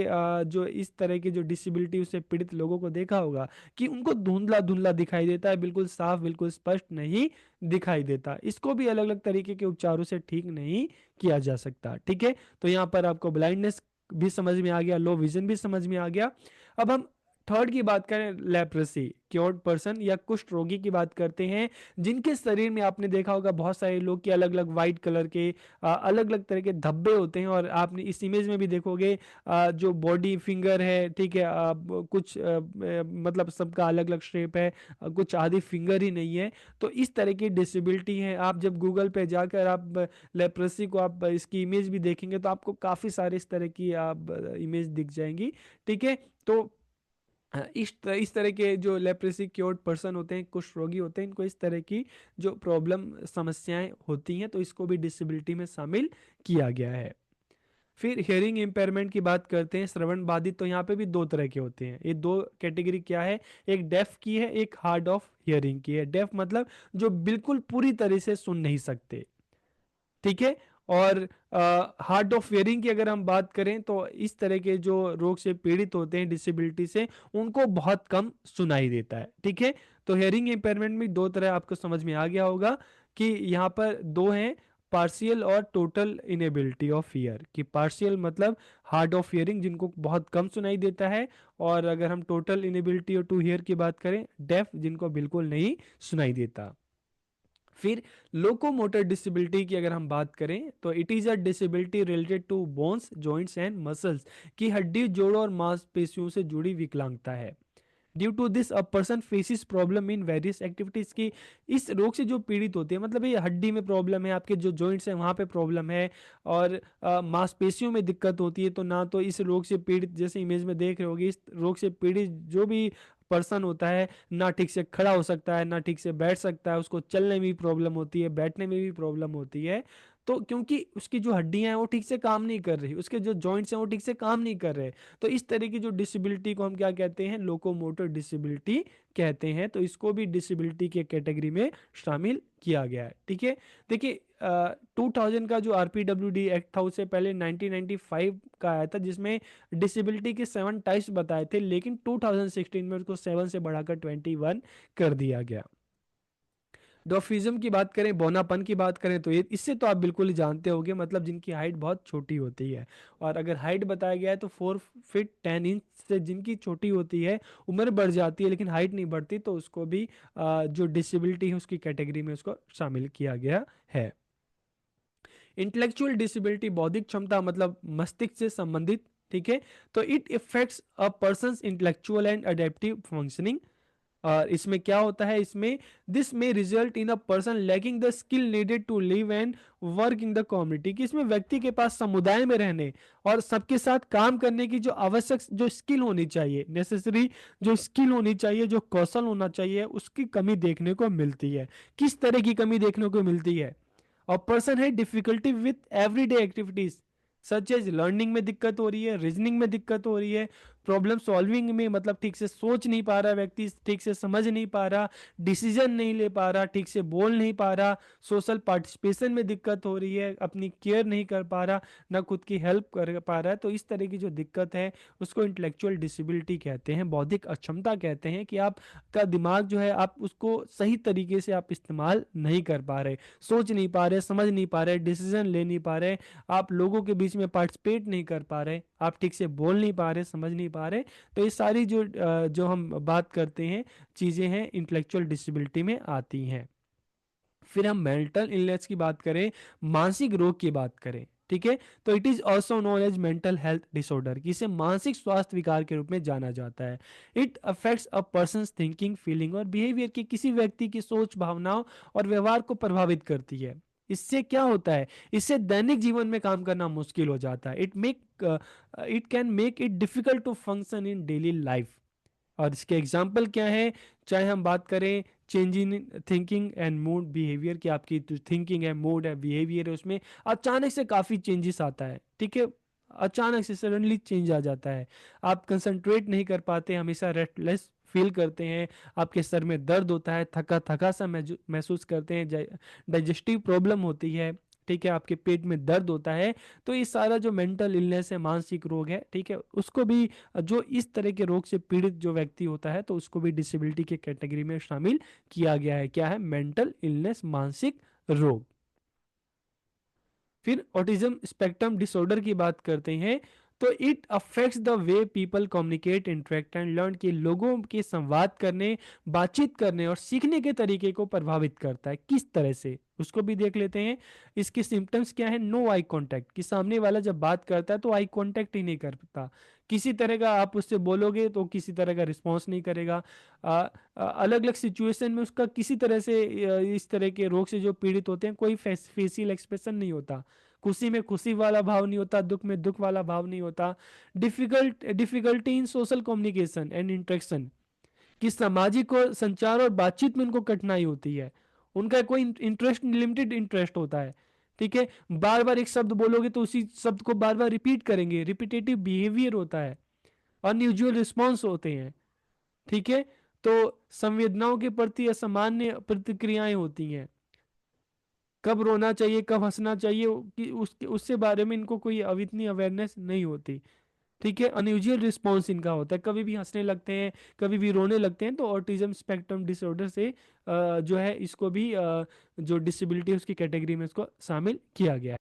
जो इस तरह के जो डिसेबिलिटी से पीड़ित लोगों को देखा होगा कि उनको धुंधला धुंधला दिखाई देता है, बिल्कुल साफ, बिल्कुल स्पष्ट नहीं दिखाई देता। इसको भी अलग अलग तरीके के उपचारों से ठीक नहीं किया जा सकता। ठीक है, तो यहाँ पर आपको ब्लाइंडनेस भी समझ में आ गया, लो विजन भी समझ में आ गया। अब हम थर्ड की बात करें, लेप्रेसी, क्योर्ड पर्सन या कुष्ठ रोगी की बात करते हैं, जिनके शरीर में आपने देखा होगा बहुत सारे लोग के अलग अलग वाइट कलर के अलग अलग तरह के धब्बे होते हैं। और आपने इस इमेज में भी देखोगे जो बॉडी फिंगर है, ठीक है, कुछ मतलब सबका अलग अलग शेप है, कुछ आधी फिंगर ही नहीं है। तो इस तरह की डिसेबिलिटी है। आप जब गूगल पे जाकर आप लेप्रेसी को आप इसकी इमेज भी देखेंगे तो आपको काफ़ी सारे इस तरह की आप इमेज दिख जाएंगी। ठीक है, तो इस तरह के जो लेप्रेसी क्योर्ड पर्सन होते हैं, कुष्ठ रोगी होते हैं, इनको इस तरह की जो प्रॉब्लम, समस्याएं होती हैं, तो इसको भी डिसेबिलिटी में शामिल किया गया है। फिर हियरिंग इम्पेयरमेंट की बात करते हैं, श्रवण बाधित, तो यहाँ पे भी दो तरह के होते हैं। ये दो कैटेगरी क्या है, एक डेफ की है, एक हार्ड ऑफ हियरिंग की है। डेफ मतलब जो बिल्कुल पूरी तरह से सुन नहीं सकते। ठीक है, और हार्ड ऑफ हियरिंग की अगर हम बात करें तो इस तरह के जो रोग से पीड़ित होते हैं, डिसेबिलिटी से, उनको बहुत कम सुनाई देता है। ठीक है, तो हियरिंग इम्पेयरमेंट में दो तरह आपको समझ में आ गया होगा कि यहाँ पर दो हैं, पार्शियल और टोटल इनेबिलिटी ऑफ हियर। कि पार्शियल मतलब हार्ड ऑफ हियरिंग, जिनको बहुत कम सुनाई देता है, और अगर हम टोटल इनेबिलिटी टू हियर की बात करें, डेफ, जिनको बिल्कुल नहीं सुनाई देता। फिर लोकोमोटर डिसेबिलिटी की अगर हम बात करें तो it is a disability related to bones, joints and muscles, की हड्डी, जोड़ों और मांसपेशियों से जुड़ी विकलांगता है। Due to this a person faces problem in various activities. की इस रोग से जो पीड़ित होते हैं, मतलब ये हड्डी में प्रॉब्लम है, आपके जो जॉइंट्स हैं वहाँ पे प्रॉब्लम है, और मांसपेशियों में दिक्कत होती है, तो ना तो इस रोग से पीड़ित, जैसे इमेज में देख रहे होगे, इस रोग से पीड़ित जो भी पर्सन होता है, ना ठीक से खड़ा हो सकता है, ना ठीक से बैठ सकता है, उसको चलने में भी प्रॉब्लम होती है, बैठने में भी प्रॉब्लम होती है। तो क्योंकि उसकी जो हड्डियां हैं वो ठीक से काम नहीं कर रही, उसके जो जॉइंट्स हैं वो ठीक से काम नहीं कर रहे, तो इस तरह की जो डिसेबिलिटी को हम क्या कहते हैं, लोकोमोटर डिसेबिलिटी कहते हैं। तो इसको भी डिसेबिलिटी के कैटेगरी में शामिल किया गया है। ठीक है, देखिए 2000 का जो आरपीडब्ल्यूडी एक्ट था, उससे पहले 1995 का आया था, जिसमें डिसेबिलिटी के 7 टाइप्स बताए थे, लेकिन 2016 में उसको 7 से बढ़ाकर 21 कर दिया गया। डॉर्फिज्म की बात करें, बौनापन की बात करें, तो ये इससे तो आप बिल्कुल ही जानते होंगे, मतलब जिनकी हाइट बहुत छोटी होती है। और अगर हाइट बताया गया है तो 4 फीट 10 इंच से जिनकी छोटी होती है, उम्र बढ़ जाती है लेकिन हाइट नहीं बढ़ती, तो उसको भी जो डिसेबिलिटी है उसकी कैटेगरी में उसको शामिल किया गया है। इंटेलेक्चुअल डिसेबिलिटी, बौद्धिक क्षमता मतलब मस्तिष्क से संबंधित। ठीक है, तो it affects a person's intellectual and adaptive functioning. और इसमें क्या होता है, इसमें दिस में result in a person lacking the skill needed to live and work in the community. कि इसमें व्यक्ति के पास समुदाय में रहने और सबके साथ काम करने की जो आवश्यक जो स्किल होनी चाहिए, नेसेसरी जो स्किल होनी चाहिए, जो कौशल होना चाहिए, उसकी कमी देखने को मिलती है। किस तरह की कमी देखने को मिलती है, और पर्सन है difficulty with everyday activities, such as learning में दिक्कत हो रही है, रीजनिंग में दिक्कत हो रही है, प्रॉब्लम सॉल्विंग में, मतलब ठीक से सोच नहीं पा रहा व्यक्ति, ठीक से समझ नहीं पा रहा, डिसीजन नहीं ले पा रहा, ठीक से बोल नहीं पा रहा, सोशल पार्टिसिपेशन में दिक्कत हो रही है, अपनी केयर नहीं कर पा रहा, ना खुद की हेल्प कर पा रहा है। तो इस तरह की जो दिक्कत है उसको इंटेलेक्चुअल डिसेबिलिटी कहते हैं, बौद्धिक अक्षमता कहते हैं, कि आप का दिमाग जो है आप उसको सही तरीके से आप इस्तेमाल नहीं कर पा रहे, सोच नहीं पा रहे, समझ नहीं पा रहे, डिसीजन ले नहीं पा रहे, आप लोगों के बीच में पार्टिसिपेट नहीं कर पा रहे, आप ठीक से बोल नहीं पा रहे, समझ नहीं पा रहे। तो ये सारी जो हम बात करते हैं चीज़ें हैं, इंटेलेक्चुअल डिसेबिलिटी में आती हैं। फिर हम मेंटल इलनेस की बात करें, मानसिक रोग की बात करें, ठीक है। तो it is also known as mental health disorder, इसे मानसिक स्वास्थ्य विकार के रूप में जाना जाता है। It affects a person thinking, feeling और बिहेवियर, की किसी व्यक्ति की सोच, भावनाओं और व्यवहार को प्रभावित करती है। इससे क्या होता है, इससे दैनिक जीवन में काम करना मुश्किल हो जाता है। It can make it difficult to function in daily life. और इसके एग्जाम्पल क्या है, चाहे हम बात करें change in thinking and mood behaviour, की आपकी जो थिंकिंग है, मूड है, बिहेवियर है, उसमें अचानक से काफी चेंजेस आता है, ठीक है। अचानक से सडनली चेंज आ जाता है। आप कंसंट्रेट नहीं कर पाते, हमेशा रेस्टलेस फील करते हैं, आपके सर में दर्द होता है, थका थका सा महसूस करते हैं, डाइजेस्टिव प्रॉब्लम होती है, ठीक है, आपके पेट में दर्द होता है। तो ये सारा जो मेंटल इलनेस है, मानसिक रोग है, ठीक है, उसको भी जो इस तरह के रोग से पीड़ित जो व्यक्ति होता है, तो उसको भी डिसेबिलिटी के कैटेगरी में शामिल किया गया है। क्या है, मेंटल इलनेस, मानसिक रोग। फिर ऑटिज्म स्पेक्ट्रम डिसऑर्डर की बात करते हैं, तो it affects the way people communicate, interact and learn, कि लोगों के संवाद करने, बातचीत करने और सीखने के तरीके को प्रभावित करता है। किस तरह से, उसको भी देख लेते हैं। इसके सिम्टम्स क्या है, नो आई कांटेक्ट, कि सामने वाला जब बात करता है तो आई कांटेक्ट ही नहीं करता, किसी तरह का आप उससे बोलोगे तो किसी तरह का रिस्पॉन्स नहीं करेगा। अलग अलग सिचुएशन में उसका किसी तरह से इस तरह के रोग से जो पीड़ित होते हैं, कोई फेशियल एक्सप्रेशन नहीं होता, खुशी में खुशी वाला भाव नहीं होता, दुख में दुख वाला भाव नहीं होता। Difficulty in social communication and interaction, कि सामाजिक और संचार और बातचीत में उनको कठिनाई होती है। उनका कोई इंटरेस्ट, लिमिटेड इंटरेस्ट होता है, ठीक है। बार बार एक शब्द बोलोगे तो उसी शब्द को बार बार रिपीट करेंगे, रिपीटेटिव बिहेवियर होता है, अनयूजुअल रिस्पॉन्स होते हैं, ठीक है। तो संवेदनाओं के प्रति असामान्य प्रतिक्रियाएं होती हैं, कब रोना चाहिए, कब हंसना चाहिए, कि उसके उससे बारे में इनको कोई इतनी अवेयरनेस नहीं होती, ठीक है। अनयूजुअल रिस्पॉन्स इनका होता है, कभी भी हंसने लगते हैं, कभी भी रोने लगते हैं। तो ऑटिज्म स्पेक्ट्रम डिसऑर्डर से जो है इसको भी जो डिसेबिलिटी उसकी कैटेगरी में इसको शामिल किया गया है।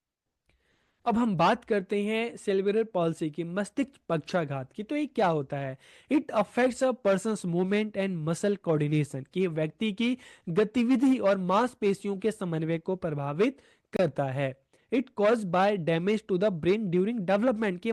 अब हम बात करते हैं सेरेब्रल पॉल्सी की, मस्तिष्क पक्षाघात की। तो ये क्या होता है, it affects a persons movement and muscle coordination, कि व्यक्ति की गतिविधि और मांसपेशियों के समन्वय को प्रभावित करता है। It cause by damage to the brain during development, के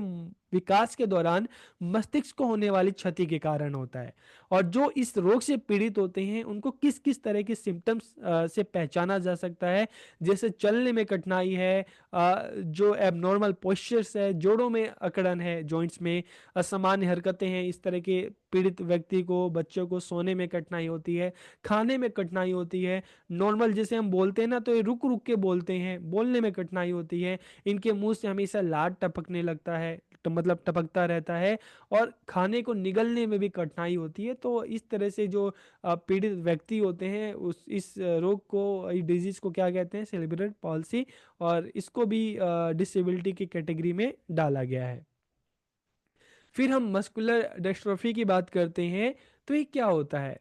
विकास के दौरान मस्तिष्क को होने वाली क्षति के कारण होता है। और जो इस रोग से पीड़ित होते हैं उनको किस किस तरह के सिम्टम्स से पहचाना जा सकता है, जैसे चलने में कठिनाई है, जो एबनॉर्मल पोस्चर्स है, जोड़ों में अकड़न है, जॉइंट्स में असामान्य हरकतें हैं, इस तरह के पीड़ित व्यक्ति को, बच्चों को सोने में कठिनाई होती है, खाने में कठिनाई होती है, नॉर्मल जैसे हम बोलते हैं ना तो ये रुक रुक के बोलते हैं, बोलने में कठिनाई होती है, इनके मुंह से हमेशा लार टपकने लगता है, तो मतलब टपकता रहता है, और खाने को निगलने में भी कठिनाई होती है। तो इस तरह से जो पीड़ित व्यक्ति होते हैं, उस इस रोग को, इस डिजीज को क्या कहते हैं, सेरेब्रल पॉल्सी, और इसको भी डिसेबिलिटी की कैटेगरी में डाला गया है। फिर हम मस्कुलर डिस्ट्रोफी की बात करते हैं, तो ये क्या होता है,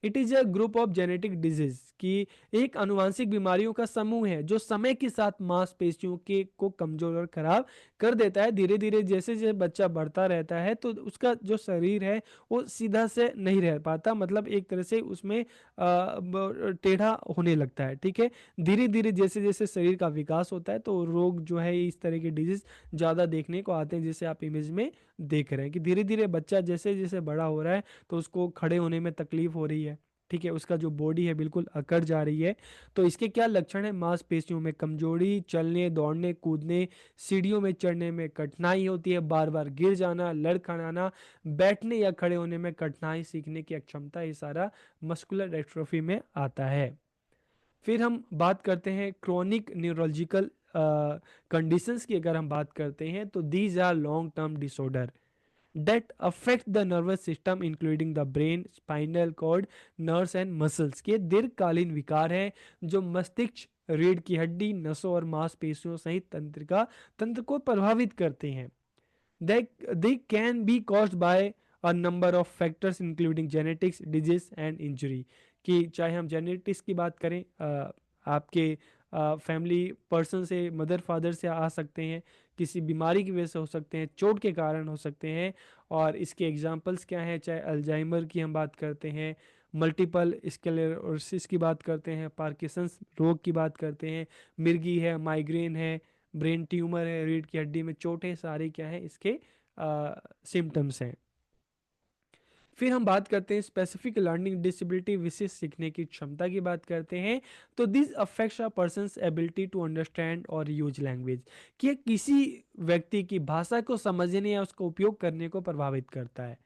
it is a group of genetic disease, की एक आनुवांशिक बीमारियों का समूह है जो समय के साथ मांसपेशियों के को कमजोर और खराब कर देता है। धीरे धीरे जैसे जैसे बच्चा बढ़ता रहता है तो उसका जो शरीर है वो सीधा से नहीं रह पाता, मतलब एक तरह से उसमें टेढ़ा होने लगता है, ठीक है। धीरे धीरे जैसे जैसे शरीर का विकास होता है तो रोग जो है इस तरह के डिजीज ज्यादा देखने को आते हैं, जैसे आप इमेज में देख रहे हैं कि धीरे धीरे बच्चा जैसे जैसे बड़ा हो रहा है तो उसको खड़े होने में तकलीफ हो रही है, ठीक है, उसका जो बॉडी है बिल्कुल अकड़ जा रही है। तो इसके क्या लक्षण है, मांसपेशियों में कमजोरी, चलने दौड़ने कूदने, सीढ़ियों में चढ़ने में कठिनाई होती है, बार बार गिर जाना, लड़खड़ाना, बैठने या खड़े होने में कठिनाई, सीखने की अक्षमता, ये सारा मस्कुलर डिस्ट्रोफी में आता है। फिर हम बात करते हैं क्रोनिक न्यूरोलॉजिकल कंडीशंस की, अगर हम बात करते हैं तो these are long term disorder that affect the nervous system including the brain, spinal cord, nerves and muscles, के दीर्घकालीन विकार हैं जो मस्तिष्क, रीढ़ की हड्डी, नसों और मांसपेशियों सहित तंत्र को प्रभावित करते हैं। they they can be caused by a number of factors including genetics, disease and injury, कि चाहे हम जेनेटिक्स की बात करें, आपके फैमिली पर्सन से, मदर फादर से आ सकते हैं, किसी बीमारी की वजह से हो सकते हैं, चोट के कारण हो सकते हैं। और इसके एग्जांपल्स क्या हैं, चाहे अल्जाइमर की हम बात करते हैं, मल्टीपल स्क्लेरोसिस की बात करते हैं, पार्किंसंस रोग की बात करते हैं, मिर्गी है, माइग्रेन है, ब्रेन ट्यूमर है, रीढ़ की हड्डी में चोट है, सारे क्या है इसके सिम्टम्स हैं। फिर हम बात करते हैं स्पेसिफिक लर्निंग डिसेबिलिटी, विशेष सीखने की क्षमता की बात करते हैं। तो this affects a person's ability to understand और यूज लैंग्वेज, कि ये किसी व्यक्ति की भाषा को समझने या उसका उपयोग करने को प्रभावित करता है।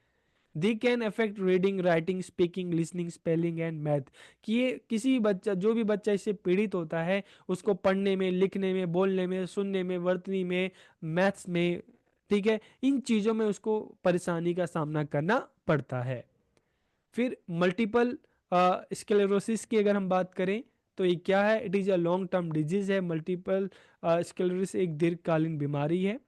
They can affect reading, writing, speaking, listening, spelling and math, कि ये किसी भी बच्चा, जो भी बच्चा इससे पीड़ित होता है, उसको पढ़ने में, लिखने में, बोलने में, सुनने में, वर्तनी में, मैथ्स में, ठीक है, इन चीज़ों में उसको परेशानी का सामना करना पड़ता है। फिर मल्टीपल स्क्लेरोसिस की अगर हम बात करें तो ये क्या है, it is a long term disease है। मल्टीपल स्क्लेरोसिस एक दीर्घकालीन बीमारी है।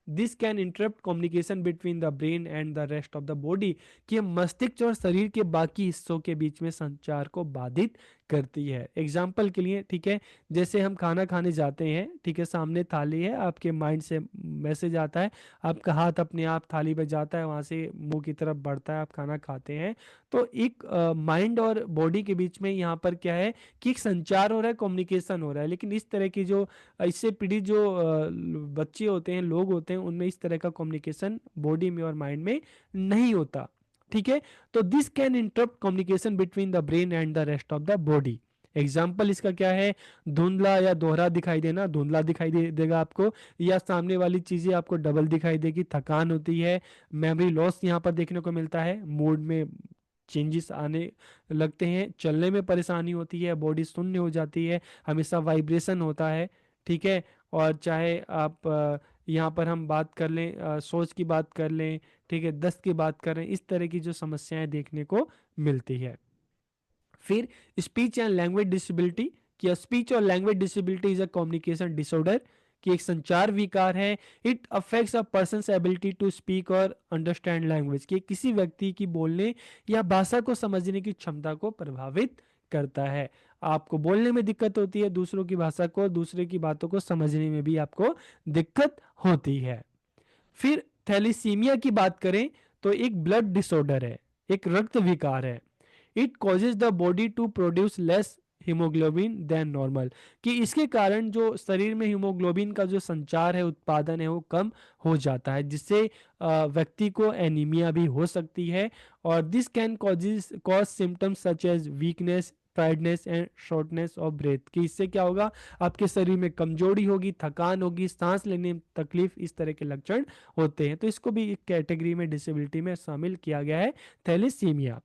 This can interrupt communication between the brain and the rest of the body, कि मस्तिष्क और शरीर के बाकी हिस्सों के बीच में संचार को बाधित करती है। एग्जाम्पल के लिए, ठीक है, जैसे हम खाना खाने जाते हैं, ठीक है, सामने थाली है, आपके माइंड से मैसेज आता है, आपका हाथ अपने आप थाली पे जाता है, वहाँ से मुंह की तरफ बढ़ता है, आप खाना खाते हैं। तो एक माइंड और बॉडी के बीच में यहाँ पर क्या है कि एक संचार हो रहा है, कम्युनिकेशन हो रहा है। लेकिन इस तरह की जो इससे पीड़ित जो बच्चे होते हैं, लोग होते हैं, उनमें इस तरह का कम्युनिकेशन बॉडी में और माइंड में नहीं होता, ठीक है। तो this can interrupt communication between the brain and the rest of the body. Example इसका क्या है, धुंधला या दोहरा दिखाई देना, धुंधला दिखाई देगा आपको, या सामने वाली चीजें आपको डबल दिखाई देगी, थकान होती है, मेमोरी लॉस यहाँ पर देखने को मिलता है, मूड में चेंजेस आने लगते हैं, चलने में परेशानी होती है, बॉडी शून्य हो जाती है, हमेशा वाइब्रेशन होता है, ठीक है। और चाहे आप यहाँ पर हम बात कर लें, सोच की बात कर लें, ठीक है, दस्त की बात कर रहे हैं, इस तरह की जो समस्याएं देखने को मिलती है। फिर स्पीच एंड लैंग्वेज डिसेबिलिटी, कि स्पीच और language disability is a communication disorder, कि एक संचार विकार है। It affects a person's ability to speak और अंडरस्टैंड लैंग्वेज, कि किसी व्यक्ति की बोलने या भाषा को समझने की क्षमता को प्रभावित करता है। आपको बोलने में दिक्कत होती है, दूसरों की भाषा को, दूसरे की बातों को समझने में भी आपको दिक्कत होती है। फिर थैलीसीमिया की बात करें तो एक ब्लड डिसऑर्डर है, एक रक्त विकार है। It causes the body to produce less haemoglobin than normal, कि इसके कारण जो शरीर में हीमोग्लोबिन का जो संचार है, उत्पादन है, वो कम हो जाता है, जिससे व्यक्ति को एनीमिया भी हो सकती है। और this can cause symptoms such as weakness, tiredness and shortness of breath, कि इससे क्या होगा, आपके शरीर में कमजोरी होगी, थकान होगी, सांस लेने में तकलीफ, इस तरह के लक्षण होते हैं। तो इसको भी एक कैटेगरी में, डिसेबिलिटी में शामिल किया गया है, थैलेसीमिया।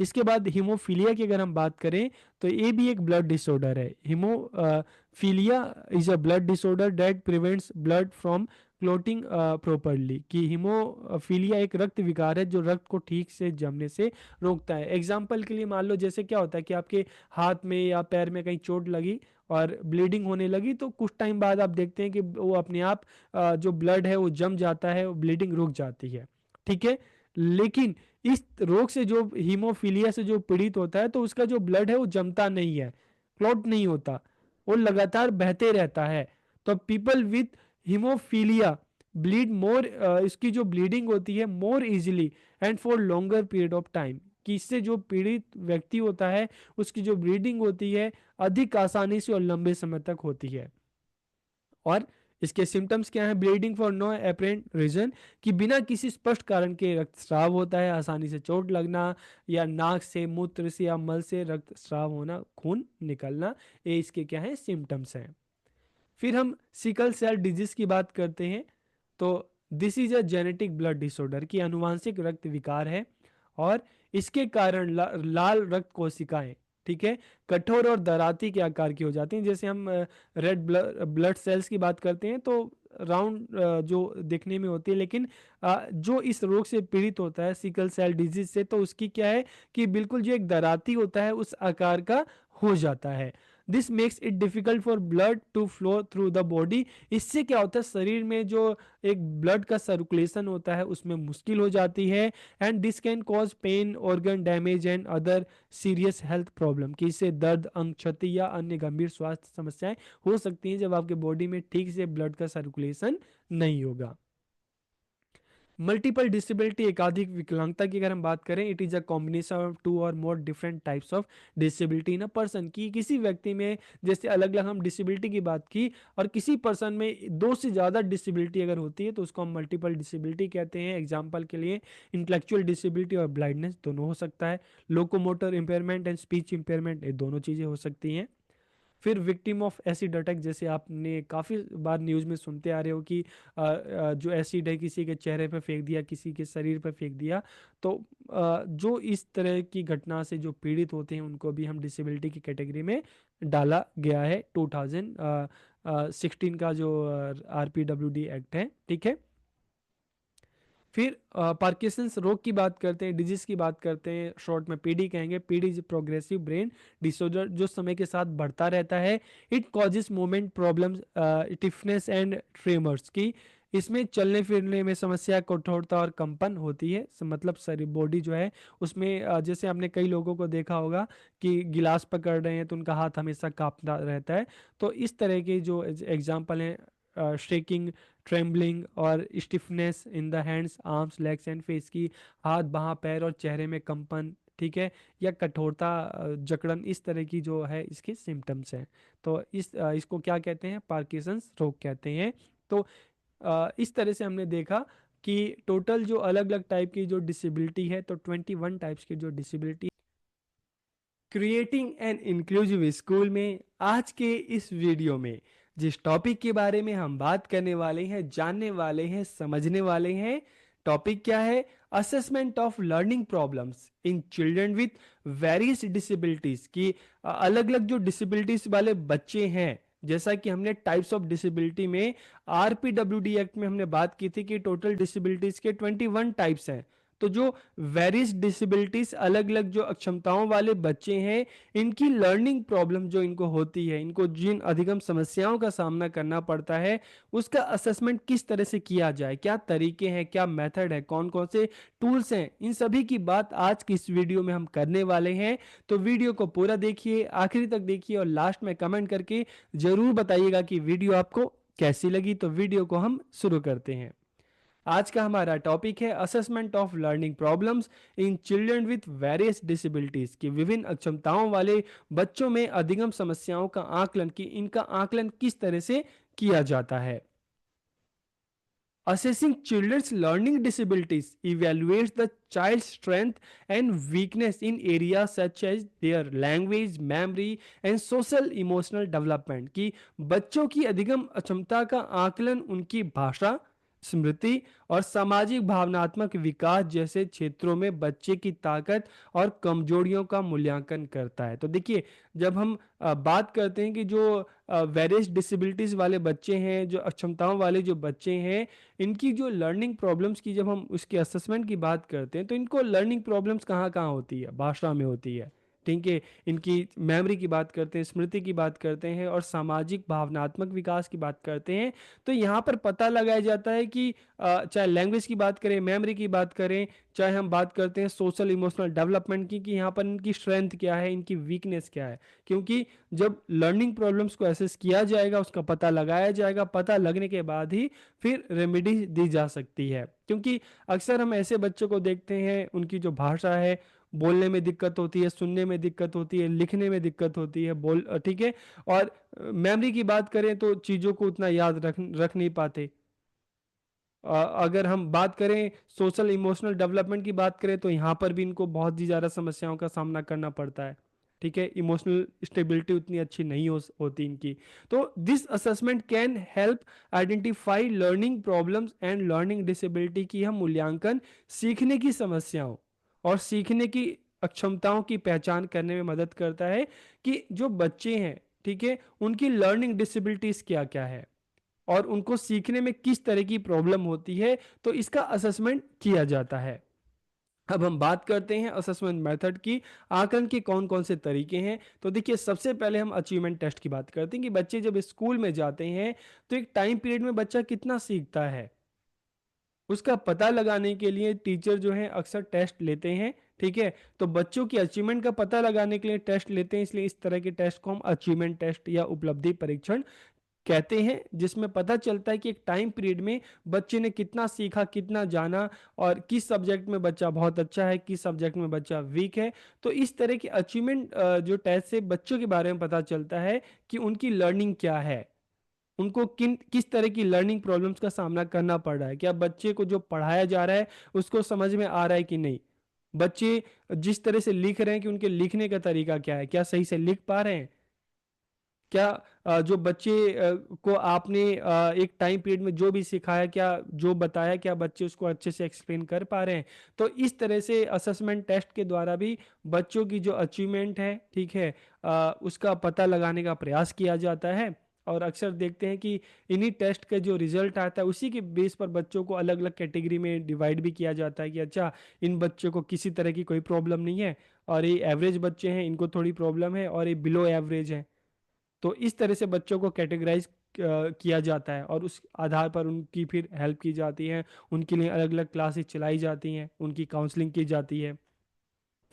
इसके बाद हीमोफीलिया की अगर हम बात करें तो ये भी एक ब्लड डिसऑर्डर है। Haemophilia is a blood disorder that prevents blood from clotting properly, कि हीमोफीलिया एक रक्त विकार है जो रक्त को ठीक से जमने से रोकता है। एग्जाम्पल के लिए मान लो, जैसे क्या होता है कि आपके हाथ में या पैर में कहीं चोट लगी और ब्लीडिंग होने लगी, तो कुछ टाइम बाद आप देखते हैं कि वो अपने आप जो ब्लड है वो जम जाता है, ब्लीडिंग रुक जाती है, ठीक है। लेकिन इस रोग से जो हीमोफीलिया से जो पीड़ित होता है, तो उसका जो ब्लड है वो जमता नहीं है, क्लॉट नहीं होता, वो लगातार बहते रहता है। तो पीपल विथ हीमोफीलिया ब्लीड मोर, इसकी जो ब्लीडिंग होती है मोर easily and for longer period of time, कि इससे जो पीड़ित व्यक्ति होता है उसकी जो ब्लीडिंग होती है अधिक आसानी से और लंबे समय तक होती है। और इसके सिम्टम्स क्या हैं, bleeding for no apparent reason, कि बिना किसी स्पष्ट कारण के रक्तस्राव होता है, आसानी से चोट लगना, या नाक से, मूत्र से या मल से रक्तस्राव होना, खून निकलना, ये इसके क्या है, सिम्टम्स हैं। फिर हम सिकल सेल डिजीज की बात करते हैं। तो this is a genetic blood disorder, की आनुवांशिक रक्त विकार है, और इसके कारण लाल रक्त कोशिकाएं, ठीक है, कठोर और दराती के आकार की हो जाती हैं। जैसे हम रेड ब्लड सेल्स की बात करते हैं तो राउंड जो देखने में होती है, लेकिन जो इस रोग से पीड़ित होता है सिकल सेल डिजीज से, तो उसकी क्या है कि बिल्कुल जो एक दराती होता है उस आकार का हो जाता है। This makes it difficult for blood to flow through the body, इससे क्या होता है शरीर में जो एक ब्लड का सर्कुलेशन होता है उसमें मुश्किल हो जाती है। And this can cause pain, organ damage and other serious health problem, कि इससे दर्द, अंग क्षति या अन्य गंभीर स्वास्थ्य समस्याएं हो सकती हैं जब आपके बॉडी में ठीक से ब्लड का सर्कुलेशन नहीं होगा। मल्टीपल डिसेबिलिटी, एकाधिक विकलांगता की अगर हम बात करें, it is a combination of two or more different types of disability in a person, की किसी व्यक्ति में जैसे अलग अलग हम डिसेबिलिटी की बात की, और किसी पर्सन में दो से ज़्यादा डिसेबिलिटी अगर होती है तो उसको हम मल्टीपल डिसेबिलिटी कहते हैं। एग्जाम्पल के लिए इंटेलेक्चुअल डिसेबिलिटी और ब्लाइंडनेस दोनों हो सकता है, locomotor impairment and speech impairment, ये दोनों चीज़ें हो सकती हैं। फिर विक्टिम ऑफ एसिड अटैक, जैसे आपने काफ़ी बार न्यूज़ में सुनते आ रहे हो कि जो एसिड है किसी के चेहरे पे फेंक दिया, किसी के शरीर पे फेंक दिया, तो जो इस तरह की घटना से जो पीड़ित होते हैं उनको भी हम डिसेबिलिटी की कैटेगरी में डाला गया है। 2016 का जो RPWD एक्ट है, ठीक है। फिर पार्किंसंस रोग की बात करते हैं, डिजीज की बात करते हैं, शॉर्ट में पीडी कहेंगे। PD is progressive brain disorder जो समय के साथ बढ़ता रहता है। It causes movement problems, stiffness and tremors की, इसमें चलने फिरने में समस्या, कठोरता और कंपन होती है। मतलब सारी बॉडी जो है उसमें जैसे आपने कई लोगों को देखा होगा कि गिलास पकड़ रहे हैं तो उनका हाथ हमेशा कांपता रहता है। तो इस तरह के जो एग्जाम्पल हैं, शेकिंग, ट्रेम्बलिंग और stiffness in the hands, arms, legs and face की, हाथ बाहाँ पैर और चेहरे में कंपन, ठीक है, या कठोरता, जकड़न, इस तरह की जो है इसकी सिम्टम्स हैं। तो इसको क्या कहते हैं, पार्किंसंस रोग कहते हैं। तो इस तरह से हमने देखा कि टोटल जो अलग अलग टाइप की जो डिसेबिलिटी है, तो 21 टाइप्स की जो disability. Creating an inclusive school में आज के इस वीडियो में जिस टॉपिक के बारे में हम बात करने वाले हैं, जानने वाले हैं, समझने वाले हैं, टॉपिक क्या है, assessment of learning problems in children with various disabilities की। अलग अलग जो डिसेबिलिटीज वाले बच्चे हैं, जैसा कि हमने टाइप्स ऑफ डिसेबिलिटी में RPWD एक्ट में हमने बात की थी कि टोटल डिसेबिलिटीज के 21 टाइप्स हैं। तो जो वेरियस डिसेबिलिटीज, अलग अलग जो अक्षमताओं वाले बच्चे हैं, इनकी लर्निंग प्रॉब्लम जो इनको होती है, इनको जिन अधिगम समस्याओं का सामना करना पड़ता है, उसका असेसमेंट किस तरह से किया जाए, क्या तरीके हैं, क्या मेथड है, कौन कौन से टूल्स हैं, इन सभी की बात आज की इस वीडियो में हम करने वाले हैं। तो वीडियो को पूरा देखिए, आखिरी तक देखिए, और लास्ट में कमेंट करके जरूर बताइएगा कि वीडियो आपको कैसी लगी। तो वीडियो को हम शुरू करते हैं। आज का हमारा टॉपिक है assessment of learning problems in children with various disabilities, कि विभिन्न अक्षमताओं वाले बच्चों में अधिगम समस्याओं का आकलन, कि इनका आकलन किस तरह से किया जाता है। Assessing children's learning disabilities evaluates the child's strength and weakness in areas such as their language, memory and social emotional development, कि बच्चों की अधिगम अक्षमता का आकलन उनकी भाषा, स्मृति और सामाजिक भावनात्मक विकास जैसे क्षेत्रों में बच्चे की ताकत और कमजोरियों का मूल्यांकन करता है। तो देखिए, जब हम बात करते हैं कि जो वेरियस डिसेबिलिटीज वाले बच्चे हैं, जो अक्षमताओं वाले जो बच्चे हैं, इनकी जो लर्निंग प्रॉब्लम्स की जब हम उसके असेसमेंट की बात करते हैं, तो इनको लर्निंग प्रॉब्लम्स कहाँ कहाँ होती है, भाषा में होती है, ठीक है, इनकी मेमोरी की बात करते हैं, स्मृति की बात करते हैं, और सामाजिक भावनात्मक विकास की बात करते हैं। तो यहाँ पर पता लगाया जाता है कि चाहे लैंग्वेज की बात करें, मेमोरी की बात करें, चाहे हम बात करते हैं सोशल इमोशनल डेवलपमेंट की, कि यहाँ पर इनकी स्ट्रेंथ क्या है, इनकी वीकनेस क्या है। क्योंकि जब लर्निंग प्रॉब्लम्स को एसेस किया जाएगा, उसका पता लगाया जाएगा, पता लगने के बाद ही फिर रेमेडी दी जा सकती है। क्योंकि अक्सर हम ऐसे बच्चों को देखते हैं, उनकी जो भाषा है, बोलने में दिक्कत होती है, सुनने में दिक्कत होती है, लिखने में दिक्कत होती है, ठीक है, और मेमोरी की बात करें तो चीज़ों को उतना याद रख नहीं पाते। अगर हम बात करें सोशल इमोशनल डेवलपमेंट की बात करें, तो यहाँ पर भी इनको बहुत ही ज़्यादा समस्याओं का सामना करना पड़ता है, ठीक है, इमोशनल स्टेबिलिटी उतनी अच्छी नहीं होती इनकी। तो this assessment can help identify learning problems and learning disability, की हम मूल्यांकन सीखने की समस्याओं और सीखने की अक्षमताओं की पहचान करने में मदद करता है कि जो बच्चे हैं, ठीक है, उनकी लर्निंग डिसेबिलिटीज क्या क्या है और उनको सीखने में किस तरह की प्रॉब्लम होती है। तो इसका असेसमेंट किया जाता है। अब हम बात करते हैं असेसमेंट मेथड की, आकलन के कौन कौन से तरीके हैं। तो देखिए, सबसे पहले हम अचीवमेंट टेस्ट की बात करते हैं कि बच्चे जब स्कूल में जाते हैं तो एक टाइम पीरियड में बच्चा कितना सीखता है, उसका पता लगाने के लिए टीचर जो है अक्सर टेस्ट लेते हैं, ठीक है। तो बच्चों की अचीवमेंट का पता लगाने के लिए टेस्ट लेते हैं, इसलिए इस तरह के टेस्ट को हम अचीवमेंट टेस्ट या उपलब्धि परीक्षण कहते हैं, जिसमें पता चलता है कि एक टाइम पीरियड में बच्चे ने कितना सीखा, कितना जाना, और किस सब्जेक्ट में बच्चा बहुत अच्छा है, किस सब्जेक्ट में बच्चा वीक है। तो इस तरह की अचीवमेंट जो टेस्ट से बच्चों के बारे में पता चलता है कि उनकी लर्निंग क्या है, उनको किस तरह की लर्निंग प्रॉब्लम्स का सामना करना पड़ रहा है, क्या बच्चे को जो पढ़ाया जा रहा है उसको समझ में आ रहा है कि नहीं, बच्चे जिस तरह से लिख रहे हैं कि उनके लिखने का तरीका क्या है, क्या सही से लिख पा रहे हैं, क्या जो बच्चे को आपने एक टाइम पीरियड में जो भी सिखाया, क्या जो बताया, क्या बच्चे उसको अच्छे से एक्सप्लेन कर पा रहे हैं। तो इस तरह से असेसमेंट टेस्ट के द्वारा भी बच्चों की जो अचीवमेंट है, ठीक है, उसका पता लगाने का प्रयास किया जाता है। और अक्सर देखते हैं कि इन्हीं टेस्ट का जो रिजल्ट आता है उसी के बेस पर बच्चों को अलग अलग कैटेगरी में डिवाइड भी किया जाता है कि अच्छा, इन बच्चों को किसी तरह की कोई प्रॉब्लम नहीं है, और ये एवरेज बच्चे हैं इनको थोड़ी प्रॉब्लम है, और ये बिलो एवरेज है। तो इस तरह से बच्चों को कैटेगराइज किया जाता है, और उस आधार पर उनकी फिर हेल्प की जाती है, उनके लिए अलग अलग क्लासेस चलाई जाती हैं, उनकी काउंसलिंग की जाती है।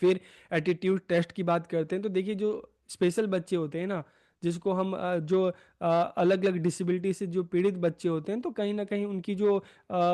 फिर एटीट्यूड टेस्ट की बात करते हैं, तो देखिए जो स्पेशल बच्चे होते हैं ना, जिसको हम जो अलग अलग डिसेबिलिटी से जो पीड़ित बच्चे होते हैं, तो कहीं ना कहीं उनकी जो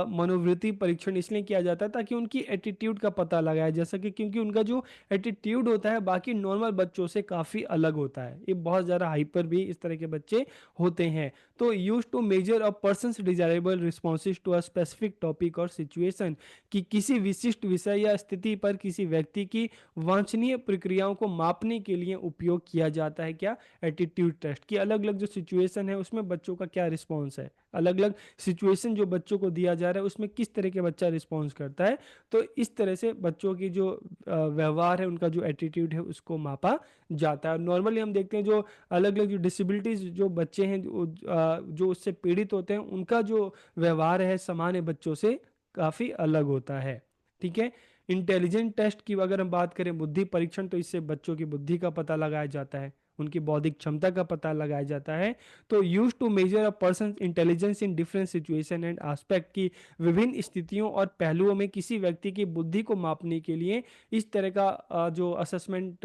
मनोवृत्ति परीक्षण इसलिए किया जाता है ताकि उनकी एटीट्यूड का पता लगाया जा सके, क्योंकि उनका जो एटीट्यूड होता है बाकी नॉर्मल बच्चों से काफ़ी अलग होता है, ये बहुत ज़्यादा हाइपर भी इस तरह के बच्चे होते हैं। तो used to measure a person's desirable responses to a specific topic और सिचुएशन, कि किसी विशिष्ट विषय या स्थिति पर किसी व्यक्ति की वांछनीय प्रक्रियाओं को मापने के लिए उपयोग किया जाता है क्या, एटीट्यूड टेस्ट, की अलग अलग जो सिचुएशन है उसमें बच्चों का क्या रिस्पॉन्स है, अलग अलग सिचुएशन जो बच्चों को दिया जा रहा है उसमें किस तरह के बच्चा रिस्पॉन्स करता है। तो इस तरह से बच्चों की जो व्यवहार है, उनका जो एटीट्यूड है उसको मापा जाता है। नॉर्मली हम देखते हैं जो अलग अलग जो डिसेबिलिटीज जो बच्चे हैं जो उससे पीड़ित होते हैं, उनका जो व्यवहार है सामान्य बच्चों से काफी अलग होता है। ठीक है। इंटेलिजेंट टेस्ट की अगर हम बात करें, बुद्धि परीक्षण, तो इससे बच्चों की बुद्धि का पता लगाया जाता है, उनकी बौद्धिक क्षमता का पता लगाया जाता है। तो used to measure a person intelligence in different situation and aspect, की विभिन्न स्थितियों और पहलुओं में किसी व्यक्ति की बुद्धि को मापने के लिए इस तरह का जो असेसमेंट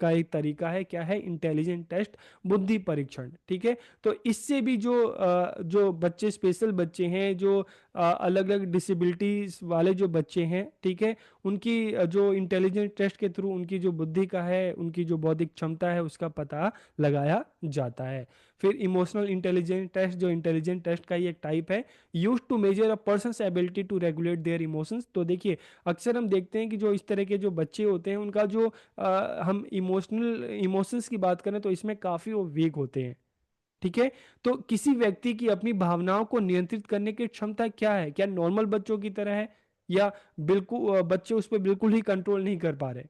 का एक तरीका है, क्या है, इंटेलिजेंट टेस्ट, बुद्धि परीक्षण। ठीक है। तो इससे भी जो बच्चे स्पेशल बच्चे हैं, जो अलग अलग डिसेबिलिटीज वाले जो बच्चे हैं, ठीक है, उनकी जो इंटेलिजेंट टेस्ट के थ्रू उनकी जो बुद्धि का है, उनकी जो बौद्धिक क्षमता है उसका पता लगाया जाता है। फिर इमोशनल इंटेलिजेंस टेस्ट, जो इंटेलिजेंट टेस्ट का ही एक टाइप है, used to measure a person's ability to regulate their emotions. तो देखिए अक्सर हम देखते हैं कि जो इस तरह के जो बच्चे होते हैं उनका जो हम इमोशंस की बात करें तो इसमें काफ़ी वो वीक होते हैं। ठीक है। तो किसी व्यक्ति की अपनी भावनाओं को नियंत्रित करने की क्षमता क्या है, क्या नॉर्मल बच्चों की तरह है, या बिल्कुल बच्चे उस पर बिल्कुल ही कंट्रोल नहीं कर पा रहे।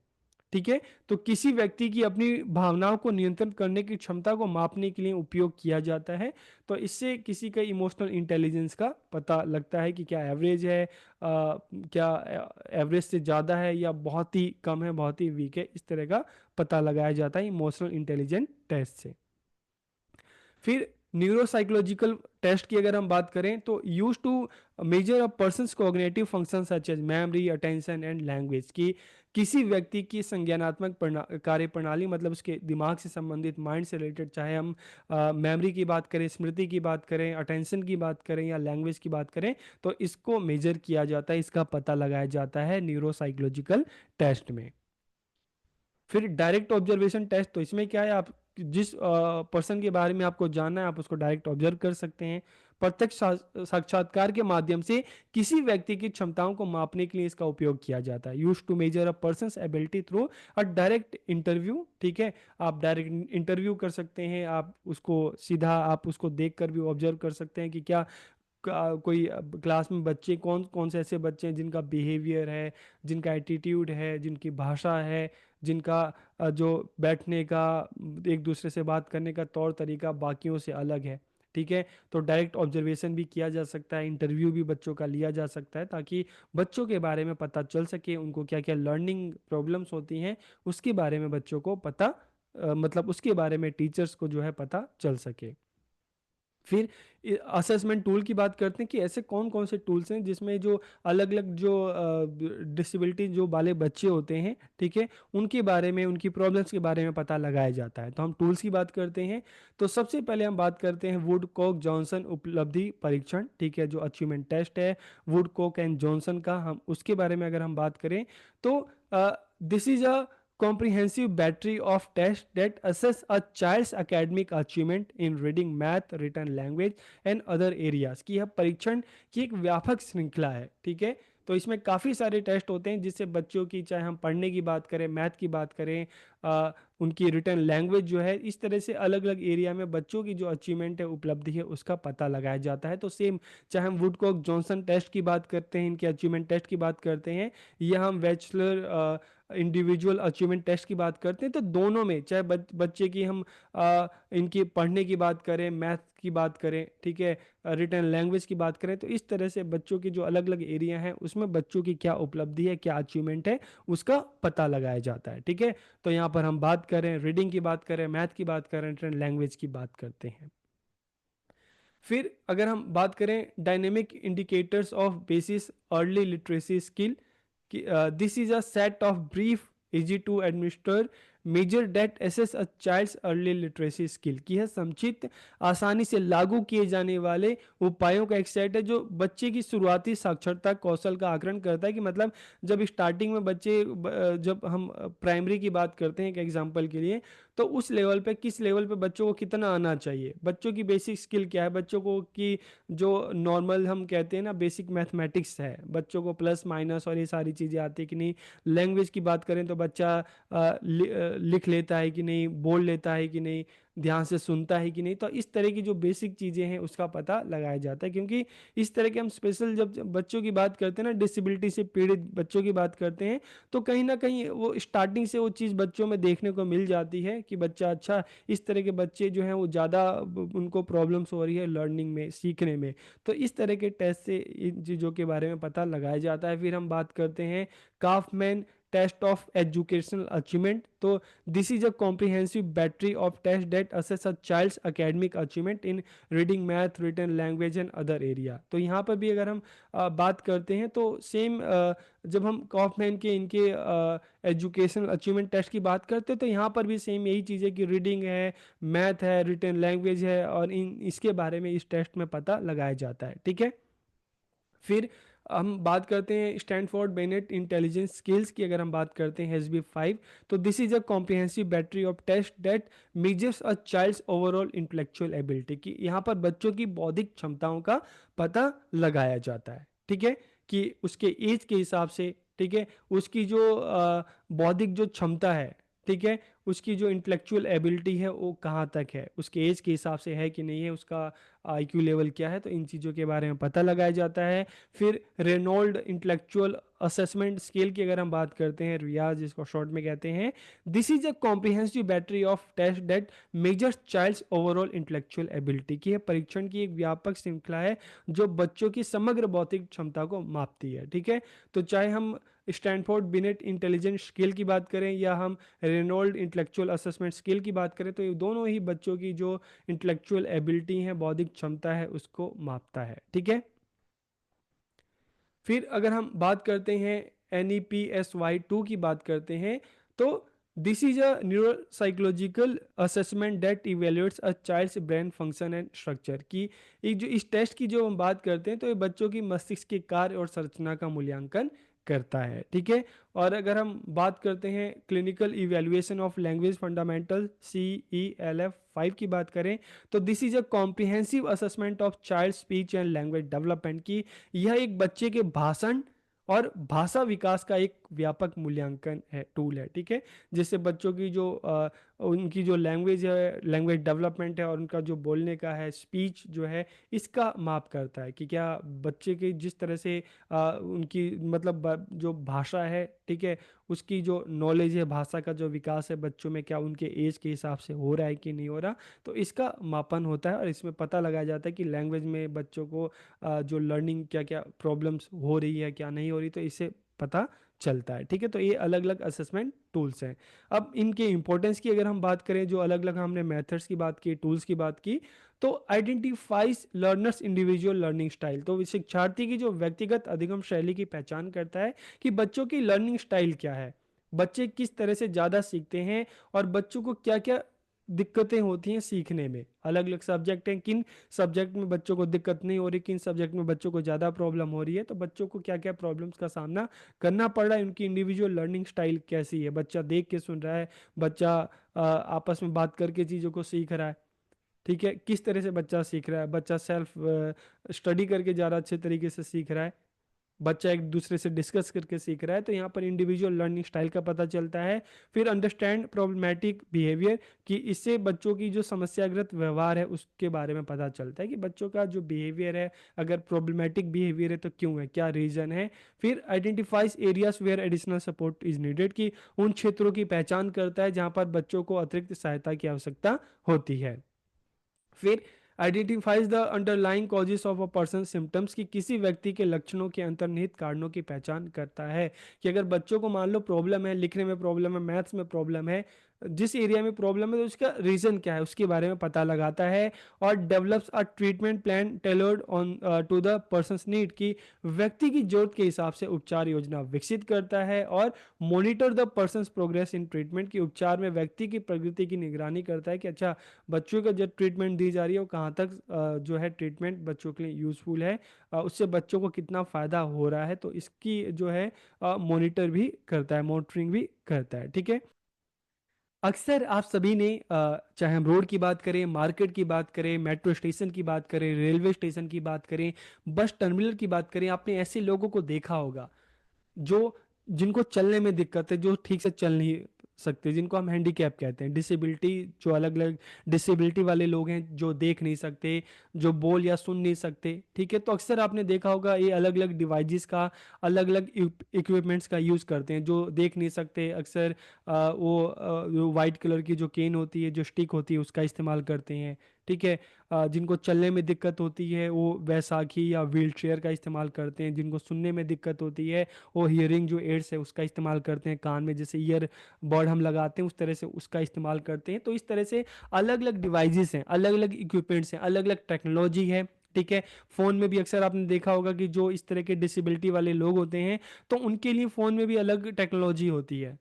ठीक है। तो किसी व्यक्ति की अपनी भावनाओं को नियंत्रित करने की क्षमता को मापने के लिए उपयोग किया जाता है। तो इससे किसी का इमोशनल इंटेलिजेंस का पता लगता है कि क्या एवरेज है, क्या एवरेज से ज़्यादा है, या बहुत ही कम है, बहुत ही वीक है, इस तरह का पता लगाया जाता है इमोशनल इंटेलिजेंस टेस्ट से। फिर न्यूरोसाइकोलॉजिकल टेस्ट की अगर हम बात करें तो used to measure a person's cognitive function such as memory, attention and language, की किसी व्यक्ति की संज्ञानात्मक कार्य प्रणाली, मतलब उसके दिमाग से संबंधित, माइंड से रिलेटेड, चाहे हम मेमोरी की बात करें, स्मृति की बात करें, अटेंशन की बात करें, या लैंग्वेज की बात करें, तो इसको मेजर किया जाता है, इसका पता लगाया जाता है न्यूरोसाइकोलॉजिकल टेस्ट में। फिर डायरेक्ट ऑब्जर्वेशन टेस्ट, तो इसमें क्या है, आप जिस पर्सन के बारे में आपको जानना है आप उसको डायरेक्ट ऑब्जर्व कर सकते हैं। प्रत्यक्ष साक्षात्कार के माध्यम से किसी व्यक्ति की क्षमताओं को मापने के लिए इसका उपयोग किया जाता है। Used to measure a person's ability through a direct interview. ठीक है। आप डायरेक्ट इंटरव्यू कर सकते हैं, आप उसको सीधा आप उसको देख कर भी ऑब्जर्व कर सकते हैं कि क्या कोई क्लास में बच्चे कौन कौन से ऐसे बच्चे हैं जिनका बिहेवियर है, जिनका एटीट्यूड है, जिनकी भाषा है, जिनका जो बैठने का, एक दूसरे से बात करने का तौर तरीका बाकियों से अलग है। ठीक है। तो डायरेक्ट ऑब्जर्वेशन भी किया जा सकता है, इंटरव्यू भी बच्चों का लिया जा सकता है, ताकि बच्चों के बारे में पता चल सके, उनको क्या क्या लर्निंग प्रॉब्लम्स होती हैं उसके बारे में बच्चों को पता मतलब उसके बारे में टीचर्स को जो है पता चल सके। फिर असेसमेंट टूल की बात करते हैं कि ऐसे कौन कौन से टूल्स हैं जिसमें जो अलग अलग जो डिसेबिलिटी जो वाले बच्चे होते हैं, ठीक है, उनके बारे में, उनकी प्रॉब्लम्स के बारे में पता लगाया जाता है। तो हम टूल्स की बात करते हैं। तो सबसे पहले हम बात करते हैं वुडकॉक जॉनसन उपलब्धि परीक्षण, ठीक है, जो अचीवमेंट टेस्ट है वुडकॉक एंड जॉनसन का, हम उसके बारे में अगर हम बात करें तो this is a comprehensive battery of tests that assess a child's academic achievement in reading, math, written language and other areas। की यह परीक्षण की एक व्यापक श्रृंखला है, ठीक है। तो इसमें काफ़ी सारे टेस्ट होते हैं जिससे बच्चों की, चाहे हम पढ़ने की बात करें, मैथ की बात करें, उनकी रिटर्न लैंग्वेज जो है, इस तरह से अलग अलग एरिया में बच्चों की जो अचीवमेंट है, उपलब्धि है, उसका पता लगाया जाता है। तो सेम, चाहे हम वुडकॉक जॉनसन टेस्ट की बात करते हैं, इनके अचीवमेंट टेस्ट की बात करते हैं, या हम बैचलर इंडिविजुअल अचीवमेंट टेस्ट की बात करते हैं, तो दोनों में चाहे बच्चे की हम इनकी पढ़ने की बात करें, मैथ की बात करें, ठीक है, रिटर्न लैंग्वेज की बात करें, तो इस तरह से बच्चों की जो अलग अलग एरिया हैं उसमें बच्चों की क्या उपलब्धि है, क्या अचीवमेंट है, उसका पता लगाया जाता है, ठीक है। तो यहाँ पर हम बात करें, रीडिंग की बात करें, मैथ की बात करें, रिटर्न लैंग्वेज की बात करते हैं। फिर अगर हम बात करें dynamic indicators of basic early literacy skill, this is a set of brief easy to administer measure that assess a child's early literacy skill, की है संक्षिप्त आसानी से लागू किए जाने वाले उपायों का एक सेट है जो बच्चे की शुरुआती साक्षरता कौशल का आकलन करता है। कि मतलब जब स्टार्टिंग में बच्चे जब हम प्राइमरी की बात करते हैं एक एग्जांपल के लिए, तो उस लेवल पे, किस लेवल पे बच्चों को कितना आना चाहिए, बच्चों की बेसिक स्किल क्या है, बच्चों को की जो नॉर्मल हम कहते हैं ना बेसिक मैथमेटिक्स है, बच्चों को प्लस माइनस और ये सारी चीज़ें आती है कि नहीं। लैंग्वेज की बात करें तो बच्चा लिख लेता है कि नहीं, बोल लेता है कि नहीं, ध्यान से सुनता है कि नहीं। तो इस तरह की जो बेसिक चीज़ें हैं उसका पता लगाया जाता है, क्योंकि इस तरह के हम स्पेशल जब बच्चों की बात करते हैं ना, डिसेबिलिटी से पीड़ित बच्चों की बात करते हैं, तो कहीं ना कहीं वो स्टार्टिंग से वो चीज़ बच्चों में देखने को मिल जाती है कि बच्चा, अच्छा, इस तरह के बच्चे जो हैं वो ज़्यादा उनको प्रॉब्लम्स हो रही है लर्निंग में, सीखने में। तो इस तरह के टेस्ट से इन चीज़ों के बारे में पता लगाया जाता है। फिर हम बात करते हैं Kaufman test of educational achievement. तो this is a comprehensive battery of test that assess a child's academic achievement in reading, math, written language and other area. तो यहाँ पर भी अगर हम बात करते हैं तो सेम, जब हम कॉफमैन के इनके एजुकेशनल अचीवमेंट टेस्ट की बात करते हैं तो यहाँ पर भी सेम यही चीज़ है कि रीडिंग है, मैथ है, रिटन लैंग्वेज है, और इन इसके बारे में इस टेस्ट में पता लगाया जाता है, ठीक है। फिर हम बात करते हैं स्टैनफोर्ड बेनेट इंटेलिजेंस स्किल्स की। अगर हम बात करते हैं HB5, तो this is a comprehensive battery of test that measures a child's overall intellectual ability. की यहाँ पर बच्चों की बौद्धिक क्षमताओं का पता लगाया जाता है, ठीक है, कि उसके एज के हिसाब से, ठीक है, उसकी जो बौद्धिक जो क्षमता है, ठीक है, उसकी जो इंटेलेक्चुअल एबिलिटी है वो कहाँ तक है, उसके एज के हिसाब से है कि नहीं है, उसका IQ लेवल क्या है, तो इन चीज़ों के बारे में पता लगाया जाता है। फिर रेनॉल्ड इंटेलेक्चुअल असेसमेंट स्केल की अगर हम बात करते हैं, रियाज जिसको शॉर्ट में कहते हैं, this is a comprehensive battery of test that measures child's overall intellectual ability. की है परीक्षण की एक व्यापक श्रृंखला है जो बच्चों की समग्र बौद्धिक क्षमता को मापती है, ठीक है। तो चाहे हम स्टैनफोर्ड बिनेट इंटेलिजेंस स्केल की बात करें या हम रेनॉल्ड इंटेलेक्चुअल असेसमेंट स्केल की बात करें, तो ये दोनों ही बच्चों की जो इंटेलेक्चुअल एबिलिटी है, बौद्धिक क्षमता है, उसको मापता है, ठीक है। फिर अगर हम बात करते हैं NEPSY 2 की बात करते हैं, तो this is a neuropsychological assessment that evaluates a child's brain function and structure. की एक जो इस टेस्ट की जो हम बात करते हैं तो ये बच्चों की मस्तिष्क के कार्य और संरचना का मूल्यांकन करता है, ठीक है। और अगर हम बात करते हैं clinical evaluation of language fundamental CELF5 की बात करें, तो this is a comprehensive assessment of child speech and language development. की यह एक बच्चे के भाषण और भाषा विकास का एक व्यापक मूल्यांकन है, टूल है, ठीक है, जिससे बच्चों की जो उनकी जो लैंग्वेज है, लैंग्वेज डेवलपमेंट है, और उनका जो बोलने का है, स्पीच जो है, इसका माप करता है कि क्या बच्चे की जिस तरह से उनकी मतलब जो भाषा है, ठीक है, उसकी जो नॉलेज है, भाषा का जो विकास है बच्चों में, क्या उनके एज के हिसाब से हो रहा है कि नहीं हो रहा। तो इसका मापन होता है और इसमें पता लगाया जाता है कि लैंग्वेज में बच्चों को जो लर्निंग क्या क्या प्रॉब्लम्स हो रही है, क्या नहीं हो रही, तो इससे पता चलता है। ठीक है, तो ये अलग अलग असेसमेंट टूल्स हैं। अब इनके इंपॉर्टेंस की अगर हम बात करें, जो अलग अलग हमने मेथड्स की बात की, टूल्स की बात की, तो identifies learners individual learning style, तो शिक्षार्थी की जो व्यक्तिगत अधिगम शैली की पहचान करता है कि बच्चों की लर्निंग स्टाइल क्या है, बच्चे किस तरह से ज़्यादा सीखते हैं, और बच्चों को क्या क्या दिक्कतें होती हैं सीखने में। अलग अलग सब्जेक्ट हैं, किन सब्जेक्ट में बच्चों को दिक्कत नहीं हो रही, किन सब्जेक्ट में बच्चों को ज़्यादा प्रॉब्लम हो रही है, तो बच्चों को क्या क्या प्रॉब्लम्स का सामना करना पड़ रहा है, उनकी इंडिविजुअल लर्निंग स्टाइल कैसी है, बच्चा देख के सुन रहा है, बच्चा आपस में बात करके चीज़ों को सीख रहा है। ठीक है, किस तरह से बच्चा सीख रहा है, बच्चा सेल्फ स्टडी करके ज़्यादा अच्छे तरीके से सीख रहा है, बच्चा एक दूसरे से डिस्कस करके सीख रहा है, तो यहाँ पर इंडिविजुअल लर्निंग स्टाइल का पता चलता है। फिर अंडरस्टैंड प्रॉब्लमेटिक बिहेवियर, कि इससे बच्चों की जो समस्याग्रस्त व्यवहार है उसके बारे में पता चलता है कि बच्चों का जो बिहेवियर है, अगर प्रॉब्लमेटिक बिहेवियर है तो क्यों है, क्या रीजन है। फिर identifies areas where additional support is needed, कि उन क्षेत्रों की पहचान करता है जहाँ पर बच्चों को अतिरिक्त सहायता की आवश्यकता होती है। फिर identifies the underlying causes of a person symptoms, कि किसी व्यक्ति के लक्षणों के अंतर्निहित कारणों की पहचान करता है, कि अगर बच्चों को मान लो प्रॉब्लम है, लिखने में प्रॉब्लम है, मैथ्स में प्रॉब्लम है, जिस एरिया में प्रॉब्लम है तो उसका रीजन क्या है उसके बारे में पता लगाता है। और develops a treatment plan tailored on to the person's need, की व्यक्ति की जरूरत के हिसाब से उपचार योजना विकसित करता है। और monitor the persons progress in treatment, की उपचार में व्यक्ति की प्रगति की निगरानी करता है, कि अच्छा बच्चों का जो ट्रीटमेंट दी जा रही है वो कहाँ तक जो है ट्रीटमेंट बच्चों के लिए यूज़फुल है, उससे बच्चों को कितना फ़ायदा हो रहा है, तो इसकी जो है मॉनिटर भी करता है, मॉनिटरिंग भी करता है। ठीक है, अक्सर आप सभी ने चाहे हम रोड की बात करें, मार्केट की बात करें, मेट्रो स्टेशन की बात करें, रेलवे स्टेशन की बात करें, बस टर्मिनल की बात करें, आपने ऐसे लोगों को देखा होगा जो जिनको चलने में दिक्कत है, जो ठीक से चल नहीं सकते, जिनको हम हैंडीकैप कहते हैं, डिसेबिलिटी, जो अलग अलग डिसेबिलिटी वाले लोग हैं, जो देख नहीं सकते, जो बोल या सुन नहीं सकते। ठीक है, तो अक्सर आपने देखा होगा ये अलग अलग डिवाइसेस का, अलग अलग इक्विपमेंट्स का यूज़ करते हैं। जो देख नहीं सकते अक्सर वो वाइट कलर की जो केन होती है, जो स्टिक होती है, उसका इस्तेमाल करते हैं। ठीक है, जिनको चलने में दिक्कत होती है वो बैसाखी या व्हील चेयर का इस्तेमाल करते हैं। जिनको सुनने में दिक्कत होती है वो हियरिंग जो एड्स है उसका इस्तेमाल करते हैं, कान में जैसे ईयर बड हम लगाते हैं उस तरह से उसका इस्तेमाल करते हैं। तो इस तरह से अलग अलग डिवाइसेस हैं, अलग अलग इक्विपमेंट्स हैं, अलग अलग टेक्नोलॉजी है। ठीक है, फ़ोन में भी अक्सर आपने देखा होगा कि जो इस तरह के डिसेबिलिटी वाले लोग होते हैं तो उनके लिए फ़ोन में भी अलग टेक्नोलॉजी होती है,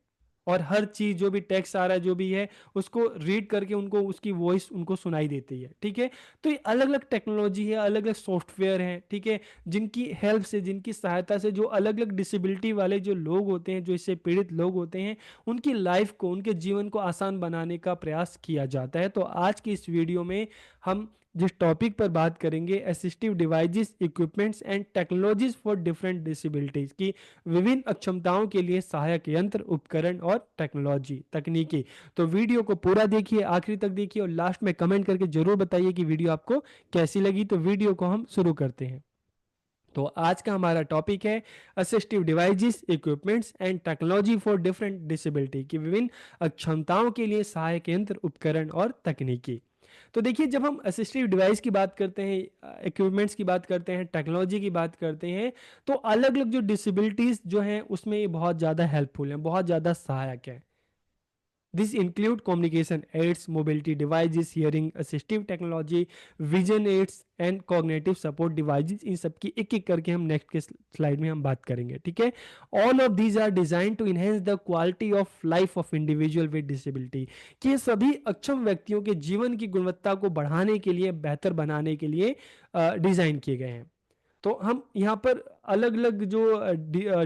और हर चीज़ जो भी टेक्स्ट आ रहा है जो भी है उसको रीड करके उनको उसकी वॉइस उनको सुनाई देती है। ठीक है, तो ये अलग अलग टेक्नोलॉजी है, अलग अलग सॉफ्टवेयर हैं। ठीक है, जिनकी हेल्प से, जिनकी सहायता से जो अलग अलग डिसेबिलिटी वाले जो लोग होते हैं, जो इससे पीड़ित लोग होते हैं, उनकी लाइफ को, उनके जीवन को आसान बनाने का प्रयास किया जाता है। तो आज की इस वीडियो में हम जिस टॉपिक पर बात करेंगे, assistive devices, equipments and technologies for different disabilities, की विभिन्न अक्षमताओं के लिए सहायक यंत्र, उपकरण और टेक्नोलॉजी, तकनीकी। तो वीडियो को पूरा देखिए, आखिरी तक देखिए, और लास्ट में कमेंट करके जरूर बताइए कि वीडियो आपको कैसी लगी। तो वीडियो को हम शुरू करते हैं। तो आज का हमारा टॉपिक है assistive devices, equipments and technology for different disability, की विभिन्न अक्षमताओं के लिए सहायक यंत्र, उपकरण और तकनीकी। तो देखिए, जब हम असिस्टिव डिवाइस की बात करते हैं, इक्विपमेंट्स की बात करते हैं, टेक्नोलॉजी की बात करते हैं, तो अलग अलग जो डिसेबिलिटीज जो हैं उसमें ये बहुत ज़्यादा हेल्पफुल हैं, बहुत ज़्यादा सहायक है। This include communication aids, mobility devices, hearing assistive technology, vision aids and cognitive support devices. इन सब की एक एक करके हम नेक्स्ट के स्लाइड में हम बात करेंगे। ठीक है, all of these are design to enhance the quality of life of individual with disability, कि ये सभी अक्षम व्यक्तियों के जीवन की गुणवत्ता को बढ़ाने के लिए, बेहतर बनाने के लिए डिजाइन किए गए हैं। तो हम यहाँ पर अलग अलग जो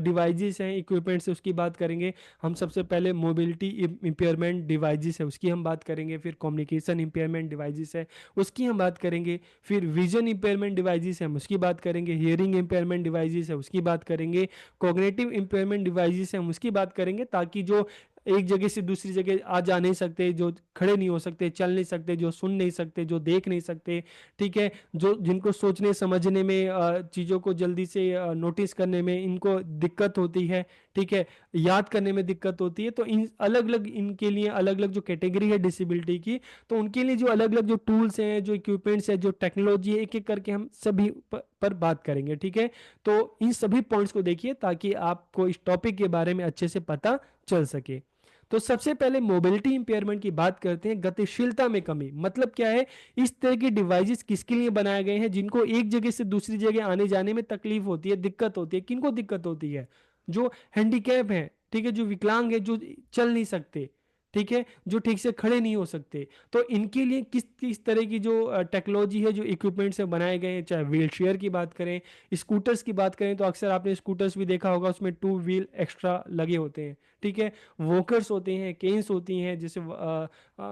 डिवाइसेस हैं, इक्विपमेंट्स है, उसकी बात करेंगे। हम सबसे पहले मोबिलिटी इम्पेयरमेंट डिवाइसेस है उसकी हम बात करेंगे, फिर कम्युनिकेशन इम्पेयरमेंट डिवाइसेस है उसकी हम बात करेंगे, फिर विजन इम्पेयरमेंट डिवाइसेस है हम उसकी बात करेंगे, हियरिंग इम्पेयरमेंट डिवाइसेस है उसकी बात करेंगे, कॉग्निटिव इम्पेयरमेंट डिवाइसेस है हम उसकी बात करेंगे, ताकि जो एक जगह से दूसरी जगह आ जा नहीं सकते, जो खड़े नहीं हो सकते, चल नहीं सकते, जो सुन नहीं सकते, जो देख नहीं सकते, ठीक है, जो जिनको सोचने समझने में चीज़ों को जल्दी से नोटिस करने में इनको दिक्कत होती है, ठीक है, याद करने में दिक्कत होती है, तो इन अलग अलग इनके लिए अलग अलग जो कैटेगरी है डिसेबिलिटी की, तो उनके लिए जो अलग अलग जो टूल्स हैं, जो इक्विपमेंट्स हैं, जो टेक्नोलॉजी है, एक एक करके हम सभी पर बात करेंगे, ठीक है। तो इन सभी पॉइंट्स को देखिए ताकि आपको इस टॉपिक के बारे में अच्छे से पता चल सके। तो सबसे पहले मोबिलिटी इंपेयरमेंट की बात करते हैं। गतिशीलता में कमी मतलब क्या है? इस तरह के डिवाइसेस किसके लिए बनाए गए हैं जिनको एक जगह से दूसरी जगह आने जाने में तकलीफ होती है, दिक्कत होती है। किनको दिक्कत होती है? जो हैंडीकैप है, ठीक है, जो विकलांग है, जो चल नहीं सकते, ठीक है, जो ठीक से खड़े नहीं हो सकते, तो इनके लिए किस किस तरह की जो टेक्नोलॉजी है, जो इक्विपमेंट्स है बनाए गए हैं, चाहे व्हील चेयर की बात करें, स्कूटर्स की बात करें, तो अक्सर आपने स्कूटर्स भी देखा होगा, उसमें 2 व्हील एक्स्ट्रा लगे होते हैं, ठीक है, वॉकर्स होते हैं, केन्स होती हैं, जैसे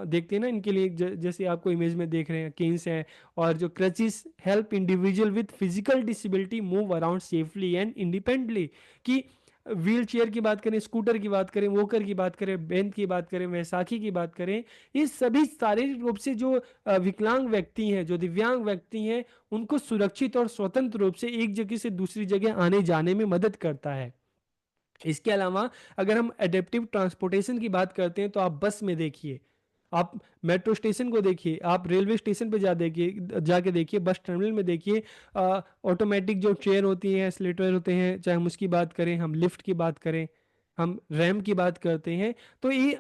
देखते हैं ना इनके लिए, जैसे आपको इमेज में देख रहे हैं, केन्स हैं। और जो crutches help individual with physical disability move around safely and independently. कि व्हील चेयर की बात करें, स्कूटर की बात करें, वॉकर की बात करें, बेंच की बात करें, वैसाखी की बात करें, ये सभी शारीरिक रूप से जो विकलांग व्यक्ति हैं, जो दिव्यांग व्यक्ति हैं, उनको सुरक्षित और स्वतंत्र रूप से एक जगह से दूसरी जगह आने जाने में मदद करता है। इसके अलावा अगर हम एडेप्टिव ट्रांसपोर्टेशन की बात करते हैं, तो आप बस में देखिए, आप मेट्रो स्टेशन को देखिए, आप रेलवे स्टेशन पे जाके देखिए, बस टर्मिनल में देखिए, ऑटोमेटिक जो चेयर होती हैं, एस्लेटर होते हैं, चाहे हम उसकी बात करें, हम लिफ्ट की बात करें, हम रैम की बात करते हैं, तो ये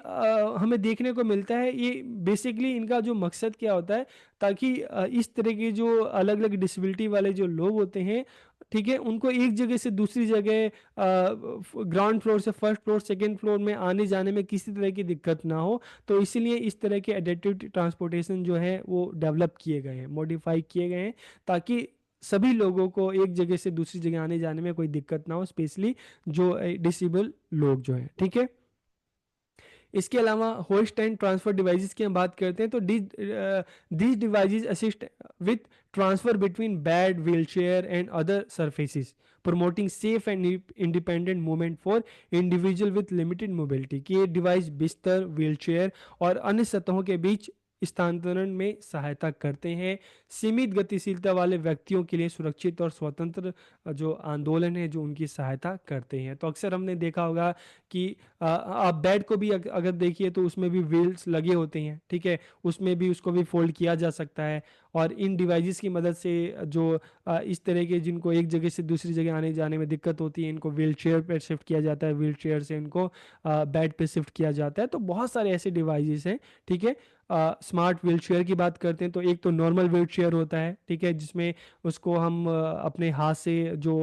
हमें देखने को मिलता है। ये बेसिकली इनका जो मकसद क्या होता है, ताकि इस तरह के जो अलग अलग डिसेबिलिटी वाले जो लोग होते हैं, ठीक है, उनको एक जगह से दूसरी जगह, ग्राउंड फ्लोर से फर्स्ट फ्लोर, सेकंड फ्लोर में आने जाने में किसी तरह की दिक्कत ना हो। तो इसीलिए इस तरह के एडेप्टिव ट्रांसपोर्टेशन जो है वो डेवलप किए गए हैं, मॉडिफाई किए गए हैं, ताकि सभी लोगों को एक जगह से दूसरी जगह आने जाने में कोई दिक्कत ना हो, स्पेशली जो डिसेबल लोग जो हैं, ठीक है। इसके अलावा होस्ट एंड ट्रांसफर डिवाइसेस की हम बात करते हैं, तो these devices assist with transfer between bed, wheel chair and other surfaces, promoting safe and independent movement for individual with limited mobility. कि ये डिवाइस बिस्तर, व्हील चेयर और अन्य सतहों के बीच स्थानांतरण में सहायता करते हैं। सीमित गतिशीलता वाले व्यक्तियों के लिए सुरक्षित और स्वतंत्र जो आंदोलन है, जो उनकी सहायता करते हैं। तो अक्सर हमने देखा होगा कि आप बेड को भी अगर देखिए, तो उसमें भी व्हील्स लगे होते हैं, ठीक है, उसमें भी उसको भी फोल्ड किया जा सकता है। और इन डिवाइसेस की मदद से जो इस तरह के जिनको एक जगह से दूसरी जगह आने जाने में दिक्कत होती है, इनको व्हील चेयर पर शिफ्ट किया जाता है, व्हील चेयर से इनको बेड पे शिफ्ट किया जाता है। तो बहुत सारे ऐसे डिवाइसेस हैं, ठीक है। स्मार्ट व्हील चेयर की बात करते हैं, तो एक तो नॉर्मल व्हील चेयर होता है, ठीक है, जिसमें उसको हम अपने हाथ से जो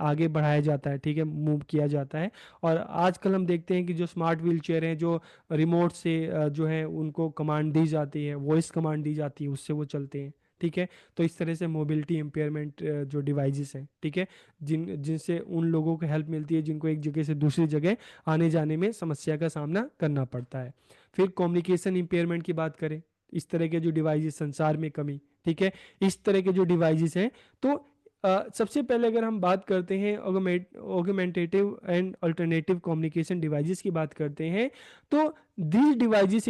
आगे बढ़ाया जाता है, ठीक है, मूव किया जाता है। और आजकल हम देखते हैं कि जो स्मार्ट व्हील चेयर हैं, जो रिमोट से जो है उनको कमांड दी जाती है, वॉइस कमांड दी जाती है, उससे वो चलते हैं, ठीक है। तो इस तरह से मोबिलिटी इम्पेयरमेंट जो डिवाइसेस हैं, ठीक है, जिनसे उन लोगों को हेल्प मिलती है जिनको एक जगह से दूसरी जगह आने जाने में समस्या का सामना करना पड़ता है। फिर कम्युनिकेशन इम्पेयरमेंट की बात करें, इस तरह के जो डिवाइसेस, संसार में कमी, ठीक है, इस तरह के जो डिवाइसेस हैं, तो सबसे पहले अगर हम बात करते हैं augmentative and alternative communication devices की बात करते हैं, तो these devices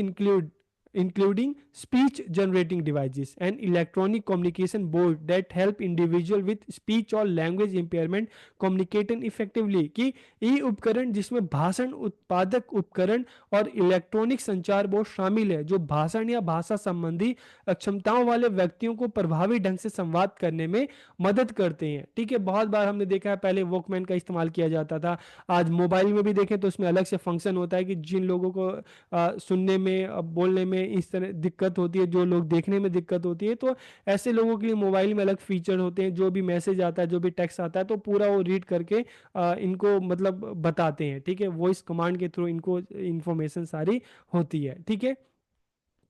including speech generating devices and electronic communication board that help individual with speech or language impairment communicate effectively। कि ये उपकरण जिसमें भाषण उत्पादक उपकरण और इलेक्ट्रॉनिक संचार बोर्ड शामिल है, जो भाषण या भाषा संबंधी अक्षमताओं वाले व्यक्तियों को प्रभावी ढंग से संवाद करने में मदद करते हैं, ठीक है। बहुत बार हमने देखा है, पहले वॉकमैन का इस्तेमाल किया जाता था, आज मोबाइल में भी देखें तो उसमें अलग से फंक्शन होता है कि जिन लोगों को सुनने में, बोलने में इस तरह दिक्कत होती है, जो लोग देखने में दिक्कत होती है, तो ऐसे लोगों के लिए मोबाइल में अलग फीचर होते हैं, जो भी मैसेज आता है, जो भी टेक्स्ट आता है, तो पूरा वो रीड करके इनको मतलब बताते हैं, ठीक है, वॉइस कमांड के थ्रू इनको इंफॉर्मेशन सारी होती है, ठीक है।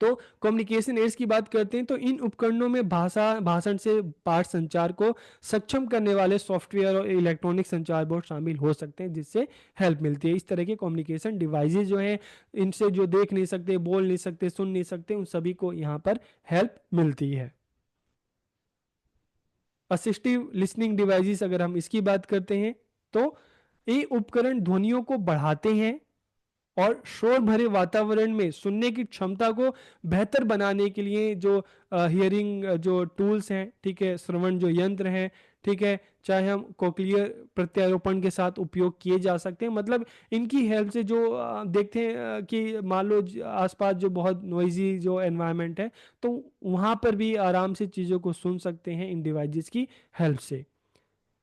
तो कम्युनिकेशन एड्स की बात करते हैं, तो इन उपकरणों में भाषण से पाठ संचार को सक्षम करने वाले सॉफ्टवेयर और इलेक्ट्रॉनिक संचार बोर्ड शामिल हो सकते हैं, जिससे हेल्प मिलती है। इस तरह के कम्युनिकेशन डिवाइसेस जो हैं, इनसे जो देख नहीं सकते, बोल नहीं सकते, सुन नहीं सकते, उन सभी को यहाँ पर हेल्प मिलती है। असिस्टिव लिसनिंग डिवाइसेस अगर हम इसकी बात करते हैं, तो ये उपकरण ध्वनियों को बढ़ाते हैं, और शोर भरे वातावरण में सुनने की क्षमता को बेहतर बनाने के लिए जो हियरिंग जो टूल्स हैं, ठीक है, श्रवण जो यंत्र हैं, ठीक है, चाहे हम कोक्लियर प्रत्यारोपण के साथ उपयोग किए जा सकते हैं। मतलब इनकी हेल्प से जो देखते हैं कि मान लो आसपास जो बहुत नॉइजी जो एनवायरनमेंट है, तो वहाँ पर भी आराम से चीज़ों को सुन सकते हैं इन डिवाइसेस की हेल्प से।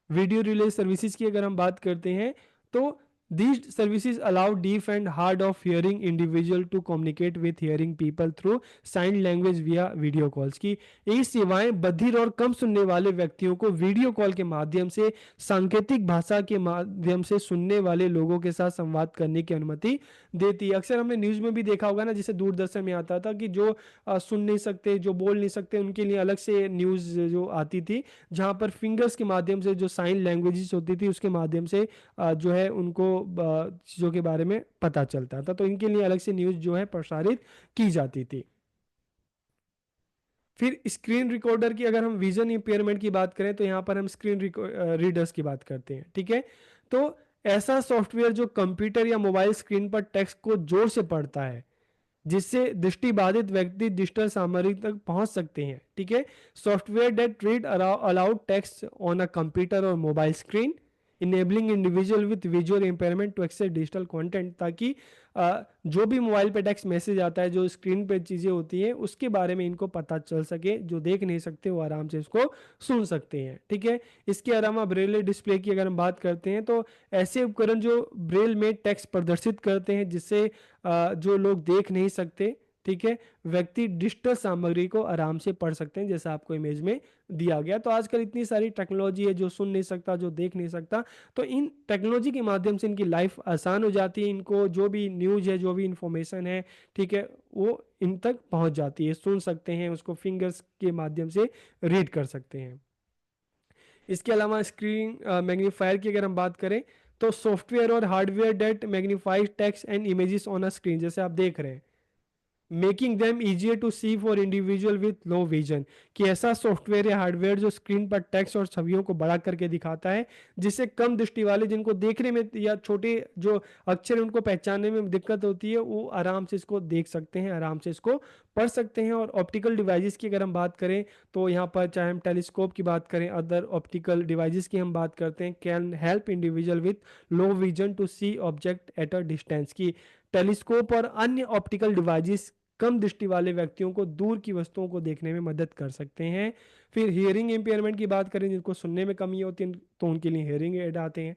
वीडियो रिले सर्विसेज की अगर हम बात करते हैं, तो these services allow deaf and hard of hearing individual to communicate with hearing people through sign language via video calls। की ये सेवाएं बधिर और कम सुनने वाले व्यक्तियों को वीडियो कॉल के माध्यम से सांकेतिक भाषा के माध्यम से सुनने वाले लोगों के साथ संवाद करने की अनुमति देती है। अक्सर हमने न्यूज़ में भी देखा होगा ना, जैसे दूरदर्शन में आता था कि जो सुन नहीं सकते, जो बोल नहीं सकते, उनके लिए अलग से न्यूज़ जो आती थी, जहाँ पर फिंगर्स के माध्यम से जो साइन लैंग्वेजेस होती थी उसके माध्यम से जो है उनको चीज़ों के बारे में पता चलता था। तो इनके लिए अलग से न्यूज़ जो है प्रसारित की जाती थी। फिर स्क्रीन रिकॉर्डर की अगर हम विजन इंपेयरमेंट की बात करें, तो यहाँ पर हम स्क्रीन रीडर्स की बात करते हैं, ठीक है। तो ऐसा सॉफ्टवेयर जो कंप्यूटर या मोबाइल स्क्रीन पर टेक्स्ट को जोर से पढ़ता है, जिससे दृष्टिबाधित व्यक्ति डिजिटल सामग्री तक पहुंच सकते हैं, ठीक है। Software that read aloud text on a computer और mobile screen, enabling individual with visual impairment to access digital content, ताकि जो भी मोबाइल पे टेक्स्ट मैसेज आता है, जो स्क्रीन पे चीज़ें होती हैं, उसके बारे में इनको पता चल सके। जो देख नहीं सकते वो आराम से इसको सुन सकते हैं, ठीक है। इसके अलावा ब्रेल डिस्प्ले की अगर हम बात करते हैं, तो ऐसे उपकरण जो ब्रेल में टेक्स्ट प्रदर्शित करते हैं, जिससे जो लोग देख नहीं सकते, ठीक है, व्यक्ति डिजिटल सामग्री को आराम से पढ़ सकते हैं, जैसा आपको इमेज में दिया गया। तो आजकल इतनी सारी टेक्नोलॉजी है, जो सुन नहीं सकता, जो देख नहीं सकता, तो इन टेक्नोलॉजी के माध्यम से इनकी लाइफ आसान हो जाती है। इनको जो भी न्यूज़ है, जो भी इंफॉर्मेशन है, ठीक है, वो इन तक पहुंच जाती है, सुन सकते हैं उसको, फिंगर्स के माध्यम से रीड कर सकते हैं। इसके अलावा स्क्रीन मैग्नीफायर की अगर हम बात करें, तो सॉफ्टवेयर और hardware that magnifies text and images on a screen, जैसे आप देख रहे हैं, making them easier to see for individual with low vision. कि ऐसा सॉफ्टवेयर या हार्डवेयर जो स्क्रीन पर टेक्स्ट और छवियों को बड़ा करके दिखाता है, जिससे कम दृष्टि वाले, जिनको देखने में या छोटे जो अक्षर हैं, उनको पहचानने में दिक्कत होती है, वो आराम से इसको देख सकते हैं, आराम से इसको पढ़ सकते हैं। और ऑप्टिकल डिवाइसेस की अगर हम बात करें, तो यहाँ पर चाहे हम टेलीस्कोप की बात करें, अदर ऑप्टिकल डिवाइसेस की हम बात करते हैं, can help individual with low vision to see object at a distance. की टेलीस्कोप और अन्य ऑप्टिकल डिवाइसेस कम दृष्टि वाले व्यक्तियों को दूर की वस्तुओं को देखने में मदद कर सकते हैं। फिर हियरिंग इम्पेयरमेंट की बात करें, जिनको सुनने में कमी होती है, तो उनके लिए हियरिंग एड आते हैं।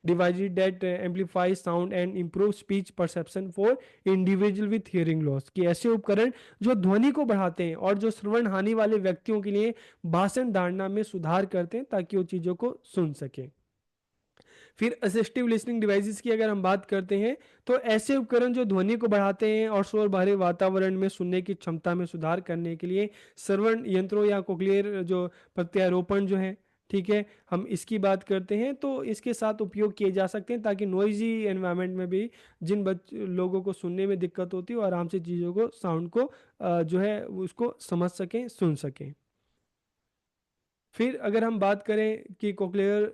Device that amplify sound and improve speech perception for individual with hearing loss. कि ऐसे उपकरण जो ध्वनि को बढ़ाते हैं और जो श्रवण हानि वाले व्यक्तियों के लिए भाषण धारणा में सुधार करते हैं, ताकि वो चीज़ों को सुन सकें। फिर असिस्टिव लिसनिंग डिवाइसेस की अगर हम बात करते हैं, तो ऐसे उपकरण जो ध्वनि को बढ़ाते हैं और शोर भरे वातावरण में सुनने की क्षमता में सुधार करने के लिए श्रवण यंत्रों या कोक्लियर जो प्रत्यारोपण जो है, ठीक है, हम इसकी बात करते हैं, तो इसके साथ उपयोग किए जा सकते हैं, ताकि नॉइजी एनवायरनमेंट में भी जिन लोगों को सुनने में दिक्कत होती है, वो आराम से चीज़ों को, साउंड को जो है उसको समझ सकें, सुन सकें। फिर अगर हम बात करें कि कोक्लियर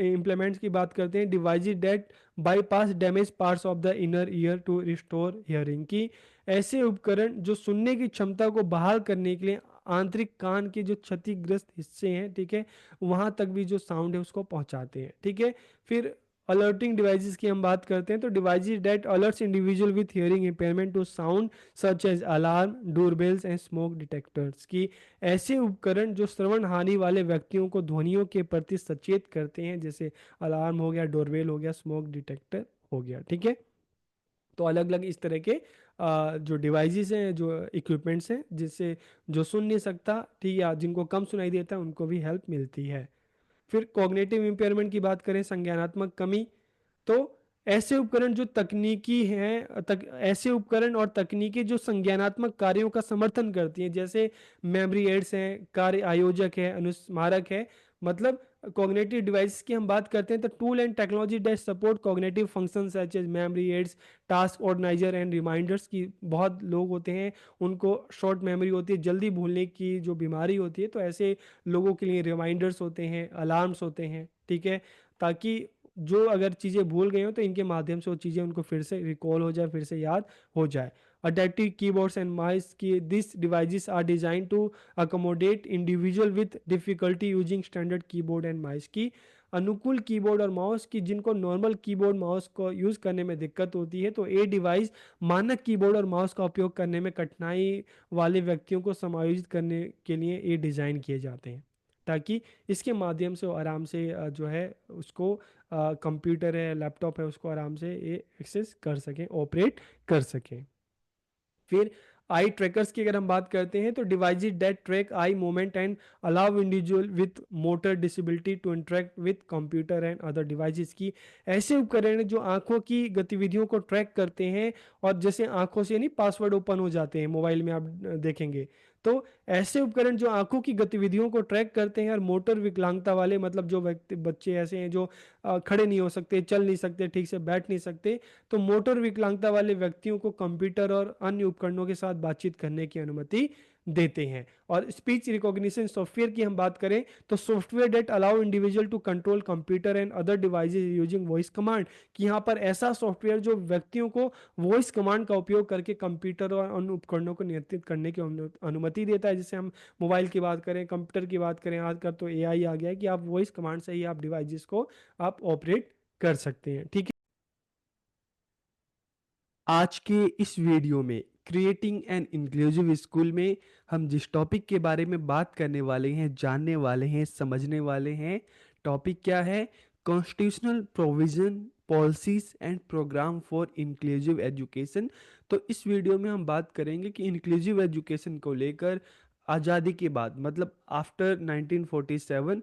इम्प्लीमेंट्स की बात करते हैं, devices that bypass damage parts of the inner ear to restore hearing. की ऐसे उपकरण जो सुनने की क्षमता को बहाल करने के लिए आंतरिक कान के जो क्षतिग्रस्त हिस्से हैं, ठीक है, वहां तक भी जो साउंड है उसको पहुंचाते हैं, ठीक है। फिर अलर्टिंग डिवाइसेस की हम बात करते हैं, तो devices that alerts individual with hearing impairment to sound such as alarm, doorbells and smoke detectors. की ऐसे उपकरण जो श्रवण हानि वाले व्यक्तियों को ध्वनियों के प्रति सचेत करते हैं, जैसे अलार्म हो गया, डोरबेल हो गया, स्मोक डिटेक्टर हो गया, ठीक है। तो अलग अलग इस तरह के जो डिवाइसेस हैं, जो इक्विपमेंट्स हैं, जिससे जो सुन नहीं सकता, ठीक है, जिनको कम सुनाई देता है, उनको भी हेल्प मिलती है। फिर कॉग्निटिव इम्पेयरमेंट की बात करें, संज्ञानात्मक कमी, तो ऐसे उपकरण जो तकनीकी हैं, ऐसे उपकरण और तकनीकी जो संज्ञानात्मक कार्यों का समर्थन करती हैं, जैसे मेमोरी एड्स हैं, कार्य आयोजक है, अनुस्मारक है। मतलब कॉग्निटिव डिवाइस की हम बात करते हैं, तो tool and technology that support cognitive function such as memory aids, task organiser and reminders. की बहुत लोग होते हैं, उनको शॉर्ट मेमोरी होती है, जल्दी भूलने की जो बीमारी होती है, तो ऐसे लोगों के लिए रिमाइंडर्स होते हैं, अलार्म्स होते हैं, ठीक है, ताकि जो अगर चीज़ें भूल गए हो तो इनके माध्यम से वो चीज़ें उनको फिर से रिकॉल हो जाए, फिर से याद हो जाए। अडेप्टिव कीबोर्ड्स एंड माउस की this devices are design to accommodate individual with difficulty using standard keyboard and mouse की अनुकूल कीबोर्ड और माउस की जिनको नॉर्मल कीबोर्ड माउस को यूज़ करने में दिक्कत होती है, तो ये डिवाइस मानक कीबोर्ड और माउस का उपयोग करने में कठिनाई वाले व्यक्तियों को समायोजित करने के लिए ये डिज़ाइन किए जाते हैं, ताकि इसके माध्यम से वो आराम से जो है उसको कंप्यूटर है, लैपटॉप है, उसको आराम से ये एक्सेस कर सकें, ऑपरेट कर सकें। फिर आई ट्रैकर्स की अगर हम बात करते हैं तो devices that track eye movement and allow individual with motor disability to interact with computer and other devices की ऐसे उपकरण जो आंखों की गतिविधियों को ट्रैक करते हैं, और जैसे आंखों से नहीं पासवर्ड ओपन हो जाते हैं मोबाइल में, आप देखेंगे तो ऐसे उपकरण जो आंखों की गतिविधियों को ट्रैक करते हैं और मोटर विकलांगता वाले, मतलब जो व्यक्ति बच्चे ऐसे हैं जो खड़े नहीं हो सकते, चल नहीं सकते, ठीक से बैठ नहीं सकते, तो मोटर विकलांगता वाले व्यक्तियों को कंप्यूटर और अन्य उपकरणों के साथ बातचीत करने की अनुमति देते हैं। और स्पीच रिकॉग्निशन सॉफ्टवेयर की हम बात करें तो software that allow individual to control computer and other devices using voice command, कि यहाँ पर ऐसा सॉफ्टवेयर जो व्यक्तियों को वॉइस कमांड का उपयोग करके कंप्यूटर और अन्य उपकरणों को नियंत्रित करने की अनुमति देता है। जैसे हम मोबाइल की बात करें, कंप्यूटर की बात करें, आजकल तो एआई आ गया है कि आप वॉइस कमांड से ही आप डिवाइसेस को आप ऑपरेट कर सकते हैं। ठीक है, आज के इस वीडियो में क्रिएटिंग एन इंक्लूसिव स्कूल में हम जिस टॉपिक के बारे में बात करने वाले हैं, जानने वाले हैं, समझने वाले हैं, टॉपिक क्या है? Constitutional provision, policies and programme for inclusive education. तो इस वीडियो में हम बात करेंगे कि इंक्लूसिव एजुकेशन को लेकर आज़ादी के बाद, मतलब आफ्टर 1947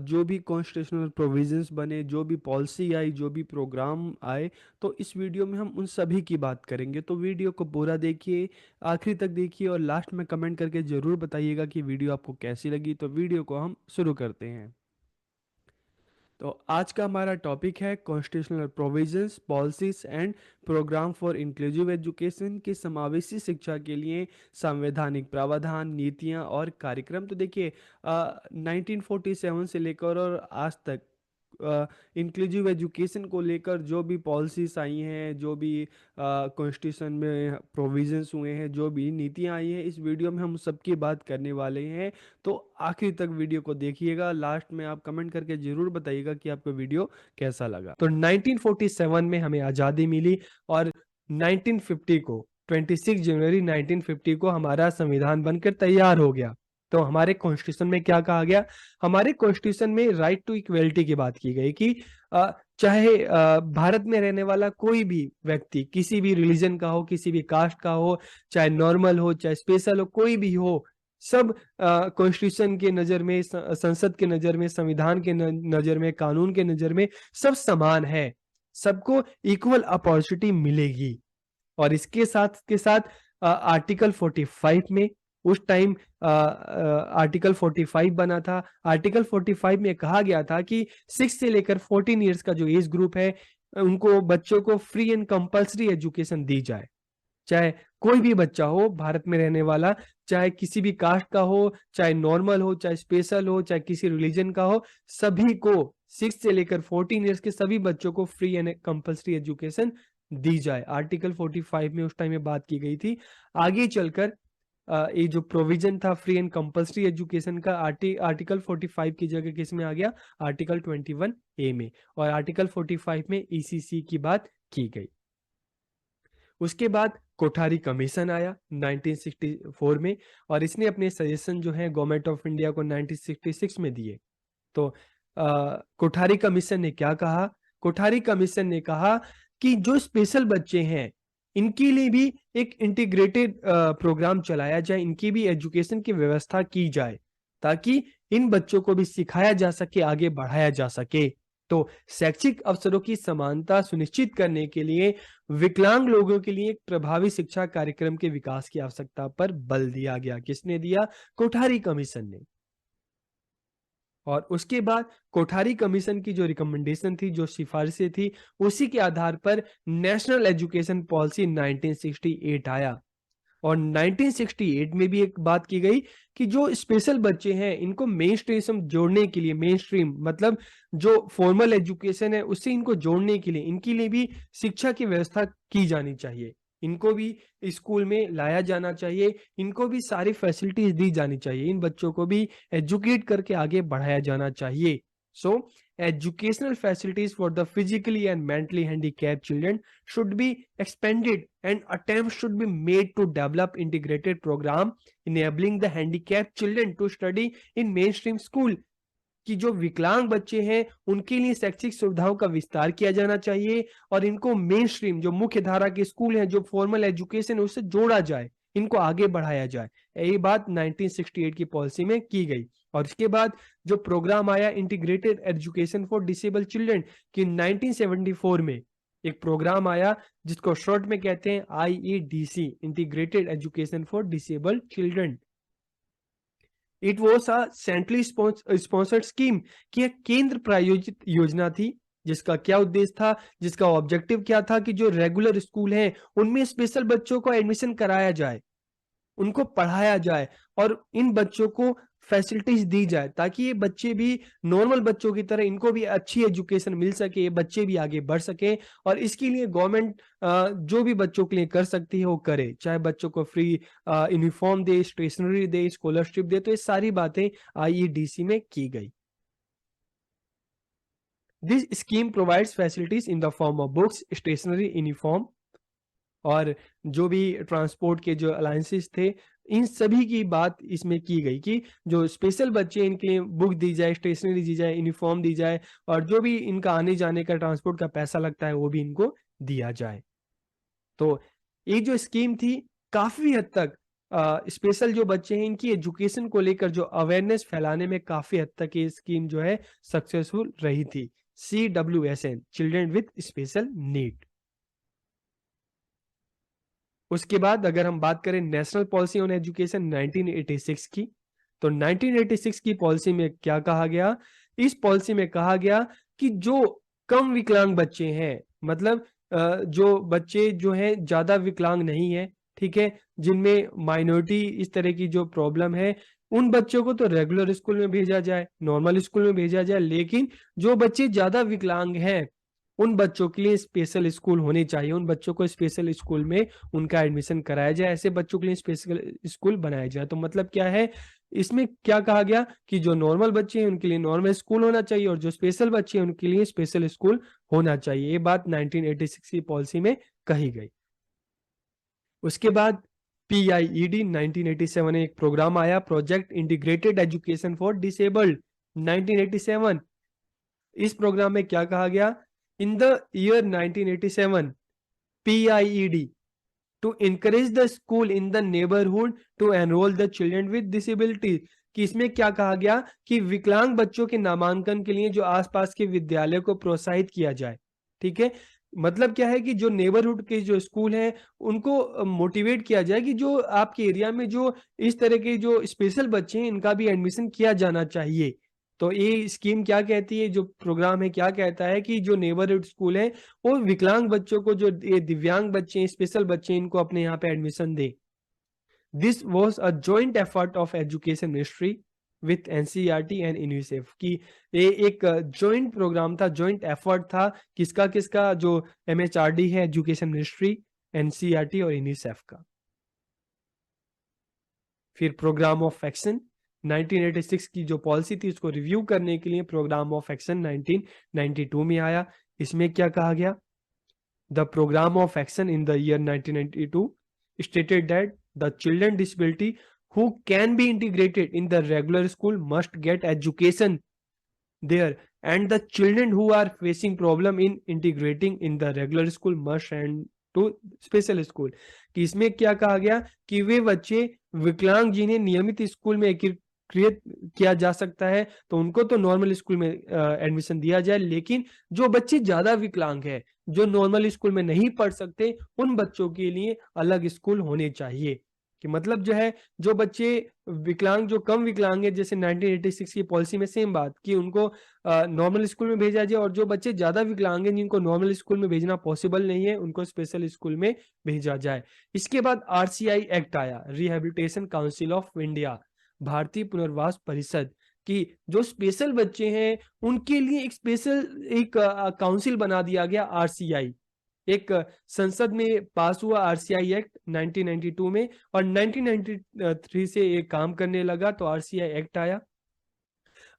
जो भी कॉन्स्टिट्यूशनल प्रोविजंस बने, जो भी पॉलिसी आई, जो भी प्रोग्राम आए, तो इस वीडियो में हम उन सभी की बात करेंगे। तो वीडियो को पूरा देखिए, आखिरी तक देखिए और लास्ट में कमेंट करके ज़रूर बताइएगा कि वीडियो आपको कैसी लगी। तो वीडियो को हम शुरू करते हैं। तो आज का हमारा टॉपिक है constitutional provisions, policies and programme for inclusive education की समावेशी शिक्षा के लिए संवैधानिक प्रावधान, नीतियां और कार्यक्रम। तो देखिए 1947 से लेकर और आज तक इंक्लूसिव एजुकेशन को लेकर जो भी पॉलिसीज आई हैं, जो भी कॉन्स्टिट्यूशन में प्रोविजंस हुए हैं, जो भी नीतियां आई हैं, इस वीडियो में हम सबकी बात करने वाले हैं। तो आखिर तक वीडियो को देखिएगा, लास्ट में आप कमेंट करके जरूर बताइएगा कि आपको वीडियो कैसा लगा। तो 1947 में हमें आज़ादी मिली और 1950 को 26 जनवरी 1950 को हमारा संविधान बनकर तैयार हो गया। तो हमारे कॉन्स्टिट्यूशन में क्या कहा गया? हमारे कॉन्स्टिट्यूशन में राइट टू इक्वलिटी की बात की गई कि चाहे भारत में रहने वाला कोई भी व्यक्ति किसी भी रिलीजन का हो, किसी भी कास्ट का हो, चाहे नॉर्मल हो, चाहे स्पेशल हो, कोई भी हो, सब कॉन्स्टिट्यूशन के नज़र में, संसद के नज़र में, संविधान के नज़र में, कानून के नज़र में सब समान है, सबको इक्वल अपॉर्चुनिटी मिलेगी। और इसके साथ के साथ आर्टिकल 45 में उस टाइम आर्टिकल 45 बना था। आर्टिकल 45 में कहा गया था कि 6 से लेकर 14 इयर्स का जो एज ग्रुप है, उनको बच्चों को फ्री एंड कंपल्सरी एजुकेशन दी जाए। चाहे कोई भी बच्चा हो भारत में रहने वाला, चाहे किसी भी कास्ट का हो, चाहे नॉर्मल हो, चाहे स्पेशल हो, चाहे किसी रिलीजन का हो, सभी को 6 से लेकर 14 इयर्स के सभी बच्चों को फ्री एंड कंपल्सरी एजुकेशन दी जाए। आर्टिकल 45 में उस टाइम में बात की गई थी। आगे चलकर ये जो प्रोविजन था फ्री एंड कंपल्सरी एजुकेशन का, आर्टिकल 45 की जगह किस में आ गया? आर्टिकल 21A में। और आर्टिकल 45 में ईसीसी की बात की गई। उसके बाद कोठारी कमीशन आया 1964 में, और इसने अपने सजेशन जो है गवर्नमेंट ऑफ इंडिया को 1966 में दिए। तो कोठारी कमीशन ने क्या कहा? कोठारी कमीशन ने कहा कि जो स्पेशल बच्चे हैं, इनके लिए भी एक इंटीग्रेटेड प्रोग्राम चलाया जाए, इनकी भी एजुकेशन की व्यवस्था की जाए, ताकि इन बच्चों को भी सिखाया जा सके, आगे बढ़ाया जा सके। तो शैक्षिक अवसरों की समानता सुनिश्चित करने के लिए विकलांग लोगों के लिए एक प्रभावी शिक्षा कार्यक्रम के विकास की आवश्यकता पर बल दिया गया। किसने दिया? कोठारी कमीशन ने। और उसके बाद कोठारी कमीशन की जो रिकमेंडेशन थी, जो सिफारिशें थी, उसी के आधार पर नेशनल एजुकेशन पॉलिसी 1968 आया। और 1968 में भी एक बात की गई कि जो स्पेशल बच्चे हैं इनको मेन स्ट्रीम जोड़ने के लिए, मेन स्ट्रीम मतलब जो फॉर्मल एजुकेशन है उससे इनको जोड़ने के लिए इनके लिए भी शिक्षा की व्यवस्था की जानी चाहिए, इनको भी स्कूल में लाया जाना चाहिए, इनको भी सारी फैसिलिटीज दी जानी चाहिए, इन बच्चों को भी एजुकेट करके आगे बढ़ाया जाना चाहिए। सो educational facilities for the physically and mentally handicapped children should be expanded and attempts should be made to develop integrated program enabling the handicapped children to study in mainstream school। कि जो विकलांग बच्चे हैं उनके लिए शैक्षिक सुविधाओं का विस्तार किया जाना चाहिए और इनको मेन स्ट्रीम जो मुख्य धारा के स्कूल हैं, जो फॉर्मल एजुकेशन है उससे जोड़ा जाए, इनको आगे बढ़ाया जाए। यही बात 1968 की पॉलिसी में की गई। और इसके बाद जो प्रोग्राम आया integrated education for disable children कि 1974 में एक प्रोग्राम आया जिसको शॉर्ट में कहते हैं IEDC, integrated education for disable children. It was a centrally sponsored scheme कि एक केंद्र प्रायोजित योजना थी जिसका क्या उद्देश्य था, जिसका ऑब्जेक्टिव क्या था कि जो रेगुलर स्कूल हैं उनमें स्पेशल बच्चों को एडमिशन कराया जाए, उनको पढ़ाया जाए और इन बच्चों को फैसिलिटीज दी जाए ताकि ये बच्चे भी नॉर्मल बच्चों की तरह इनको भी अच्छी एजुकेशन मिल सके, ये बच्चे भी आगे बढ़ सके। और इसके लिए गवर्नमेंट जो भी बच्चों के लिए कर सकती है वो करे, चाहे बच्चों को फ्री यूनिफॉर्म दे, स्टेशनरी दे, स्कॉलरशिप दे, तो ये सारी बातें IEDC में की गई। This scheme provides facilities in the form of books, stationery, uniform और जो भी ट्रांसपोर्ट के जो अलायंसेस थे, इन सभी की बात इसमें की गई कि जो स्पेशल बच्चे इनके लिए बुक दी जाए, स्टेशनरी दी जाए, यूनिफॉर्म दी जाए और जो भी इनका आने जाने का ट्रांसपोर्ट का पैसा लगता है वो भी इनको दिया जाए। तो ये जो स्कीम थी काफी हद तक स्पेशल जो बच्चे हैं इनकी एजुकेशन को लेकर जो अवेयरनेस फैलाने में काफी हद तक ये स्कीम जो है सक्सेसफुल रही थी। CWSN, children with special need. उसके बाद अगर हम बात करें नेशनल पॉलिसी ऑन एजुकेशन 1986 की, तो 1986 की पॉलिसी में क्या कहा गया? इस पॉलिसी में कहा गया कि जो कम विकलांग बच्चे हैं, मतलब जो बच्चे जो हैं ज्यादा विकलांग नहीं है, ठीक है, जिनमें माइनॉरिटी इस तरह की जो प्रॉब्लम है, उन बच्चों को तो रेगुलर स्कूल में भेजा जाए, नॉर्मल स्कूल में भेजा जाए, लेकिन जो बच्चे ज्यादा विकलांग हैं उन बच्चों के लिए स्पेशल स्कूल होने चाहिए, उन बच्चों को स्पेशल स्कूल में उनका एडमिशन कराया जाए, ऐसे बच्चों के लिए स्पेशल स्कूल बनाया जाए। तो मतलब क्या है, इसमें क्या कहा गया कि जो नॉर्मल बच्चे हैं उनके लिए नॉर्मल स्कूल होना चाहिए और जो स्पेशल बच्चे हैं उनके लिए स्पेशल स्कूल होना चाहिए। ये बात 1986 की पॉलिसी में कही गई। उसके बाद PIED 1987 एक प्रोग्राम आया, project integrated education for disabled 1987। इस प्रोग्राम में क्या कहा गया? इन the year 1987 PIED to encourage the school in the neighborhood to enroll the children with disability। कि इसमें क्या कहा गया कि विकलांग बच्चों के नामांकन के लिए जो आसपास के विद्यालय को प्रोत्साहित किया जाए, ठीक है। मतलब क्या है कि जो नेबरहुड के जो स्कूल हैं उनको मोटिवेट किया जाए कि जो आपके एरिया में जो इस तरह के जो स्पेशल बच्चे हैं इनका भी एडमिशन किया जाना चाहिए। तो ये स्कीम क्या कहती है, जो प्रोग्राम है क्या कहता है कि जो नेबरहुड स्कूल है वो विकलांग बच्चों को, जो ये दिव्यांग बच्चे हैं, स्पेशल बच्चे हैं, इनको अपने यहाँ पे admission they. This was a joint effort of education ministry with NCERT and UNICEF की ये एक जॉइंट प्रोग्राम था, जॉइंट एफर्ट था, किसका किसका? जो MHRD है, एजुकेशन मिनिस्ट्री, NCERT और यूनिसेफ का। फिर प्रोग्राम ऑफ एक्शन 1986 की जो पॉलिसी थी उसको रिव्यू करने के लिए प्रोग्राम ऑफ एक्शन 1992 में आया। इसमें क्या कहा गया? The programme of action in the year 1992 stated that the children disability who can be integrated in the regular school must get education there and the children who are facing problem in integrating in the regular school must send to special school। कि इसमें क्या कहा गया कि वे बच्चे विकलांग जिन्हें नियमित स्कूल में एकीकृत किया जा सकता है तो उनको तो नॉर्मल स्कूल में एडमिशन दिया जाए, लेकिन जो बच्चे ज्यादा विकलांग है, जो नॉर्मल स्कूल में नहीं पढ़ सकते, उन बच्चों के लिए अलग स्कूल होने चाहिए। कि मतलब जो है, जो बच्चे विकलांग, जो कम विकलांग है, जैसे 1986 की पॉलिसी में सेम बात कि उनको नॉर्मल स्कूल में भेजा जाए, और जो बच्चे ज़्यादा विकलांग हैं जिनको नॉर्मल स्कूल में भेजना पॉसिबल नहीं है उनको स्पेशल स्कूल में भेजा जाए। इसके बाद RCI एक्ट आया, रिहेबिलिटेशन काउंसिल ऑफ इंडिया, भारतीय पुनर्वास परिषद, कि जो स्पेशल बच्चे हैं उनके लिए एक स्पेशल एक काउंसिल बना दिया गया, RCI। एक संसद में पास हुआ RCI एक्ट 1992 में, और 1993 से ये काम करने लगा, तो RCI एक्ट आया।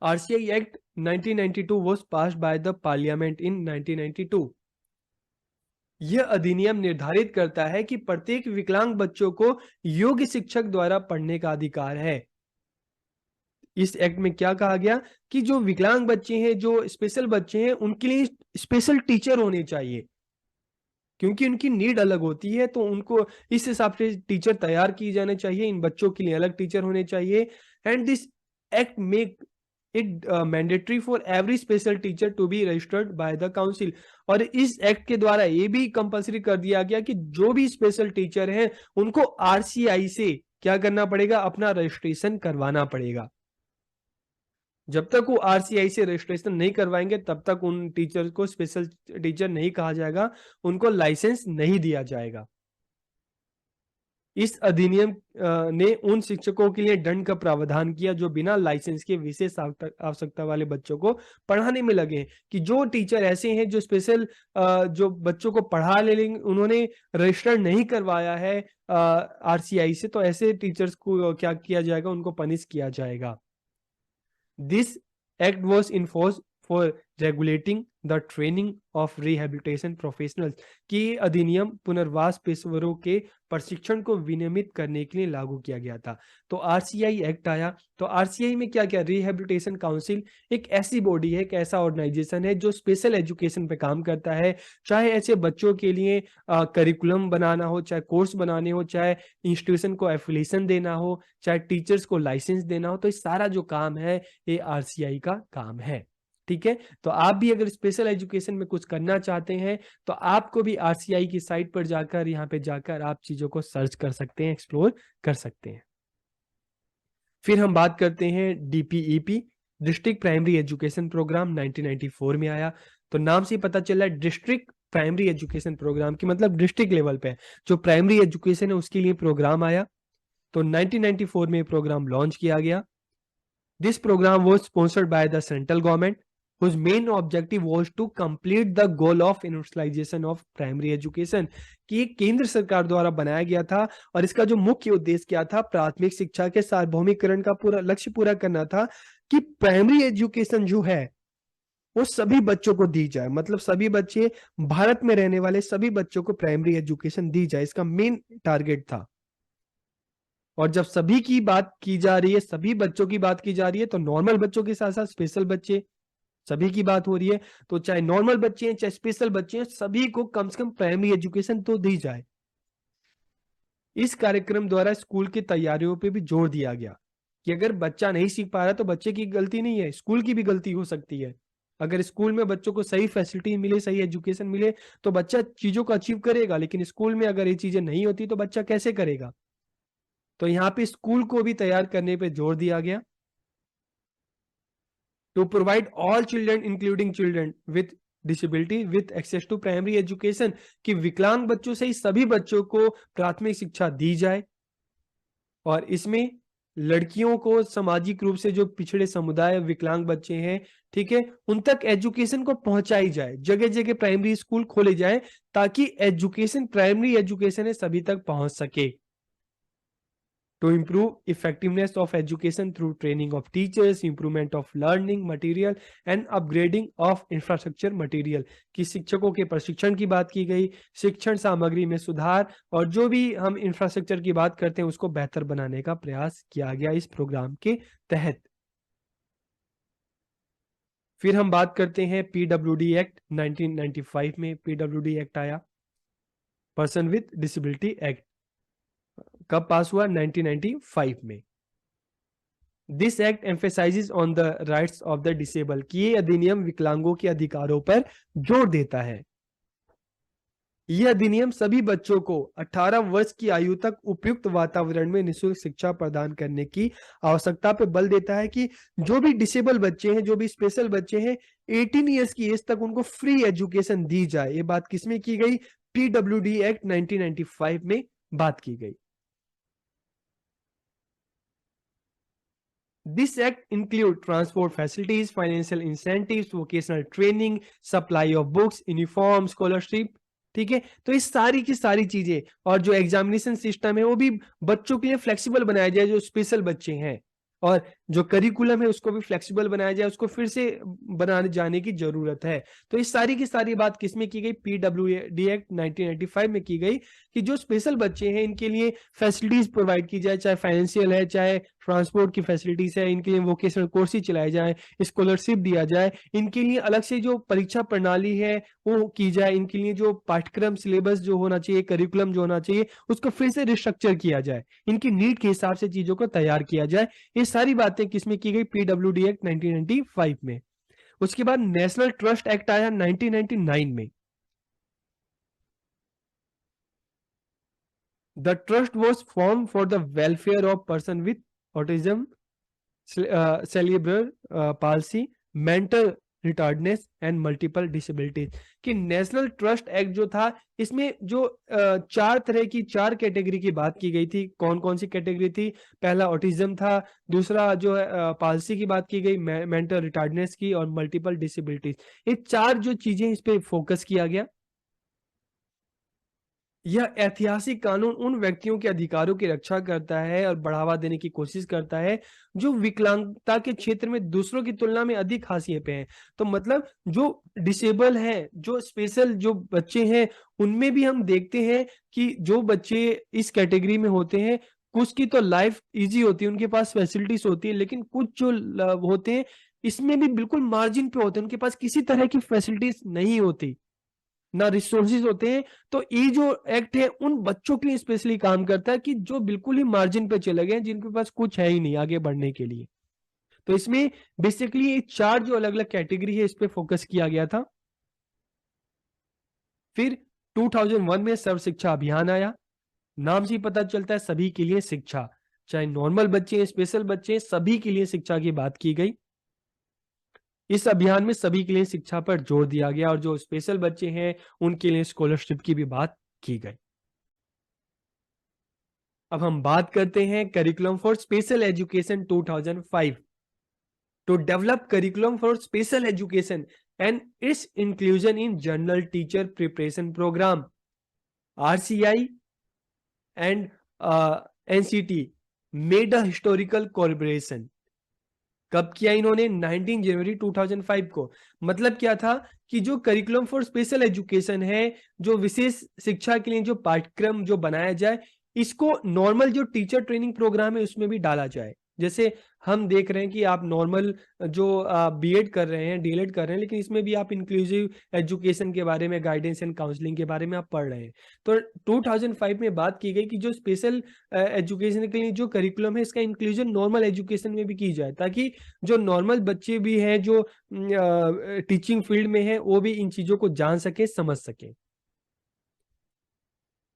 RCI act 1992 was passed by the parliament in 1992। यह अधिनियम निर्धारित करता है कि प्रत्येक विकलांग बच्चों को योग्य शिक्षक द्वारा पढ़ने का अधिकार है। इस एक्ट में क्या कहा गया कि जो विकलांग बच्चे हैं, जो स्पेशल बच्चे हैं, उनके लिए स्पेशल टीचर होने चाहिए, क्योंकि उनकी नीड अलग होती है, तो उनको इस हिसाब से टीचर तैयार किए जाने चाहिए। इन बच्चों के लिए अलग टीचर होने चाहिए। And this act make it mandatory for every special teacher to be registered by the council. और इस एक्ट के द्वारा ये भी कंपलसरी कर दिया गया कि जो भी स्पेशल टीचर हैं उनको RCI से क्या करना पड़ेगा, अपना रजिस्ट्रेशन करवाना पड़ेगा। जब तक वो RCI से रजिस्ट्रेशन नहीं करवाएंगे तब तक उन टीचर को स्पेशल टीचर नहीं कहा जाएगा, उनको लाइसेंस नहीं दिया जाएगा। इस अधिनियम ने उन शिक्षकों के लिए दंड का प्रावधान किया जो बिना लाइसेंस के विशेष आवश्यकता वाले बच्चों को पढ़ाने में लगे, कि जो टीचर ऐसे हैं जो स्पेशल जो बच्चों को पढ़ा ले लेंगे, उन्होंने रजिस्टर नहीं करवाया है RCI से, तो ऐसे टीचर्स को क्या किया जाएगा, उनको पनिश किया जाएगा। This act was enforced for regulating the training of rehabilitation professionals, कि ये अधिनियम पुनर्वास पेशेवरों के प्रशिक्षण को विनियमित करने के लिए लागू किया गया था। तो RCI एक्ट आया, तो RCI में क्या क्या, रिहेबिलिटेशन काउंसिल एक ऐसी बॉडी है, एक ऐसा ऑर्गेनाइजेशन है जो स्पेशल एजुकेशन पे काम करता है, चाहे ऐसे बच्चों के लिए करिकुलम बनाना हो, चाहे कोर्स बनाने हो, चाहे इंस्टीट्यूशन को एफिलिएशन देना हो, चाहे टीचर्स को लाइसेंस देना हो, तो ये सारा जो काम है ये RCI का काम है। ठीक है, तो आप भी अगर स्पेशल एजुकेशन में कुछ करना चाहते हैं तो आपको भी RCI की साइट पर जाकर, यहाँ पे जाकर आप चीजों को सर्च कर सकते हैं, एक्सप्लोर कर सकते हैं। फिर हम बात करते हैं DPEP, district primary education programme, 1994 में आया। तो नाम से पता चला डिस्ट्रिक्ट प्राइमरी एजुकेशन प्रोग्राम की मतलब डिस्ट्रिक्ट लेवल पे जो प्राइमरी एजुकेशन है उसके लिए प्रोग्राम आया। तो 1994 में प्रोग्राम लॉन्च किया गया। This programme was sponsored by the central government whose main objective was to complete the goal of universalization of primary education, कि ये केंद्र सरकार द्वारा बनाया गया था और इसका जो मुख्य उद्देश्य क्या था, प्राथमिक शिक्षा के सार्वभौमिकरण का पूरा लक्ष्य पूरा करना था, कि प्राइमरी एजुकेशन जो है वो सभी बच्चों को दी जाए, मतलब सभी बच्चे, भारत में रहने वाले सभी बच्चों को प्राइमरी एजुकेशन दी जाए, इसका मेन टारगेट था। और जब सभी की बात की जा रही है, सभी बच्चों की बात की जा रही है, तो नॉर्मल बच्चों के साथ साथ स्पेशल बच्चे, सभी की बात हो रही है, तो चाहे नॉर्मल बच्चे हैं चाहे स्पेशल बच्चे हैं, सभी को कम से कम प्राइमरी एजुकेशन तो दी जाए। इस कार्यक्रम द्वारा स्कूल की तैयारियों पे भी जोर दिया गया कि अगर बच्चा नहीं सीख पा रहा तो बच्चे की गलती नहीं है, स्कूल की भी गलती हो सकती है। अगर स्कूल में बच्चों को सही फैसिलिटी मिले, सही एजुकेशन मिले तो बच्चा चीजों को अचीव करेगा, लेकिन स्कूल में अगर ये चीजें नहीं होती तो बच्चा कैसे करेगा। तो यहाँ पे स्कूल को भी तैयार करने पे जोर दिया गया। To provide all children including children with disability with access to primary education, कि विकलांग बच्चों से ही सभी बच्चों को प्राथमिक शिक्षा दी जाए। और इसमें लड़कियों को सामाजिक रूप से जो पिछड़े समुदाय विकलांग बच्चे हैं, ठीक है, उन तक एजुकेशन को पहुंचाई जाए, जगह जगह प्राइमरी स्कूल खोले जाए ताकि एजुकेशन, प्राइमरी एजुकेशन है सभी तक पहुंच सके। To improve effectiveness of education through training of teachers, improvement of learning material and upgrading of infrastructure material, कि शिक्षकों के प्रशिक्षण की बात की गई, शिक्षण सामग्री में सुधार और जो भी हम इंफ्रास्ट्रक्चर की बात करते हैं उसको बेहतर बनाने का प्रयास किया गया इस प्रोग्राम के तहत। फिर हम बात करते हैं PWD एक्ट, 1995 में PWD एक्ट आया, पर्सन विथ डिसेबिलिटी एक्ट। कब पास हुआ? 1995 में। This act emphasises on the rights of the disable, कि ये अधिनियम विकलांगों के अधिकारों पर जोर देता है। यह अधिनियम सभी बच्चों को 18 वर्ष की आयु तक उपयुक्त वातावरण में निःशुल्क शिक्षा प्रदान करने की आवश्यकता पर बल देता है कि जो भी डिसेबल बच्चे हैं, जो भी स्पेशल बच्चे हैं, 18 ईयर्स की एज तक उनको फ्री एजुकेशन दी जाए। ये बात किसमें की गई? पीडब्ल्यूडी एक्ट 1995 में बात की गई। This act include transport facilities, financial incentives, vocational training, supply of books, uniform, scholarship। ठीक है, तो इस सारी की सारी चीजें और जो एग्जामिनेशन सिस्टम है वो भी बच्चों के लिए फ्लेक्सिबल बनाया जाए, जो स्पेशल बच्चे हैं, और जो करिकुलम है उसको भी फ्लेक्सिबल बनाया जाए, उसको फिर से बनाने जाने की जरूरत है। तो इस सारी की सारी बात किसमें की गई? पीडब्ल्यूडी एक्ट 1995 में की गई कि जो स्पेशल बच्चे हैं इनके लिए फैसिलिटीज प्रोवाइड की जाए, चाहे फाइनेंशियल है, चाहे ट्रांसपोर्ट की फैसिलिटीज है, इनके लिए वोकेशनल कोर्सेज चलाए जाए, स्कॉलरशिप दिया जाए, इनके लिए अलग से जो परीक्षा प्रणाली है वो की जाए, इनके लिए जो पाठ्यक्रम सिलेबस जो होना चाहिए, करिकुलम जो होना चाहिए, उसको फिर से रिस्ट्रक्चर किया जाए, इनकी नीड के हिसाब से चीजों को तैयार किया जाए। ये सारी बातें किसमें की गई? पीडब्ल्यूडी एक्ट 1995 में। उसके बाद नेशनल ट्रस्ट एक्ट आया 1999 में। The trust was formed for the welfare of person with autism, cerebral palsy, mental retardness and multiple disabilities. कि नेशनल ट्रस्ट एक्ट जो था, इसमें जो चार तरह की, चार कैटेगरी की बात की गई थी। कौन कौन सी कैटेगरी थी? पहला ऑटिज्म था, दूसरा जो है पालसी की बात की गई, मेंटल रिटार्डनेस की, और मल्टीपल डिसेबिलिटीज। ये चार जो चीजें, इस पे फोकस किया गया। यह ऐतिहासिक कानून उन व्यक्तियों के अधिकारों की रक्षा करता है और बढ़ावा देने की कोशिश करता है जो विकलांगता के क्षेत्र में दूसरों की तुलना में अधिक हाशिए पे हैं। तो मतलब जो डिसेबल हैं, जो स्पेशल जो बच्चे हैं, उनमें भी हम देखते हैं कि जो बच्चे इस कैटेगरी में होते हैं, कुछ की तो लाइफ इजी होती है, उनके पास फैसिलिटीज होती है, लेकिन कुछ जो होते हैं इसमें भी बिल्कुल मार्जिन पे होते हैं, उनके पास किसी तरह की फैसिलिटीज नहीं होती, ना रिसोर्सेज होते हैं। तो ये जो एक्ट है उन बच्चों के लिए स्पेशली काम करता है कि जो बिल्कुल ही मार्जिन पे चले गए, जिनके पास कुछ है ही नहीं आगे बढ़ने के लिए। तो इसमें बेसिकली ये चार जो अलग अलग कैटेगरी है, इस पे फोकस किया गया था। फिर 2001 में सर्व शिक्षा अभियान आया। नाम से ही पता चलता है सभी के लिए शिक्षा, चाहे नॉर्मल बच्चे हैं, स्पेशल बच्चे हैं, सभी के लिए शिक्षा की बात की गई। इस अभियान में सभी के लिए शिक्षा पर जोर दिया गया और जो स्पेशल बच्चे हैं उनके लिए स्कॉलरशिप की भी बात की गई। अब हम बात करते हैं curriculum for special education 2005। To develop curriculum for special education and its inclusion in general teacher preparation programme, RCI and NCT made a historical collaboration. कब किया इन्होंने? 19 जनवरी 2005 को। मतलब क्या था कि जो करिकुलम फॉर स्पेशल एजुकेशन है, जो विशेष शिक्षा के लिए जो पाठ्यक्रम जो बनाया जाए, इसको नॉर्मल जो टीचर ट्रेनिंग प्रोग्राम है उसमें भी डाला जाए। जैसे हम देख रहे हैं कि आप नॉर्मल जो बीएड कर रहे हैं, डीएलएड कर रहे हैं, लेकिन इसमें भी आप इंक्लूसिव एजुकेशन के बारे में, गाइडेंस एंड काउंसलिंग के बारे में आप पढ़ रहे हैं। तो 2005 में बात की गई कि जो स्पेशल एजुकेशन के लिए जो करिकुलम है, इसका इंक्लूजन नॉर्मल एजुकेशन में भी की जाए, ताकि जो नॉर्मल बच्चे भी हैं जो टीचिंग फील्ड में है, वो भी इन चीजों को जान सके, समझ सके।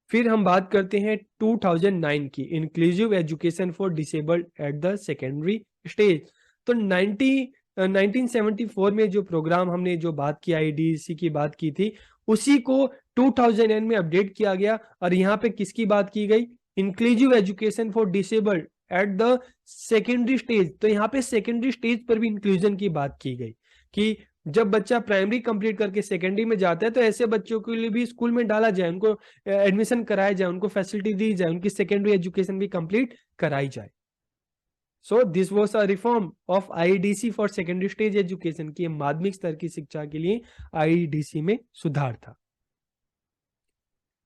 फिर हम बात करते हैं 2009 की, inclusive education for disabled at the secondary stage. तो 1974 में जो प्रोग्राम हमने जो बात की, आईडीसी की बात की थी, उसी को 2009 में अपडेट किया गया और यहाँ पे किसकी बात की गई? Inclusive education for disabled at the secondary stage. तो यहाँ पे सेकेंडरी स्टेज पर भी इंक्लूजन की बात की गई कि जब बच्चा प्राइमरी कंप्लीट करके सेकेंडरी में जाता है, तो ऐसे बच्चों के लिए भी स्कूल में डाला जाए, उनको एडमिशन कराया जाए, उनको फैसिलिटी दी जाए, उनकी सेकेंडरी एजुकेशन भी कंप्लीट कराई जाए। So this was a reform of IDC for secondary stage education की माध्यमिक स्तर की शिक्षा के लिए आईडीसी में सुधार था।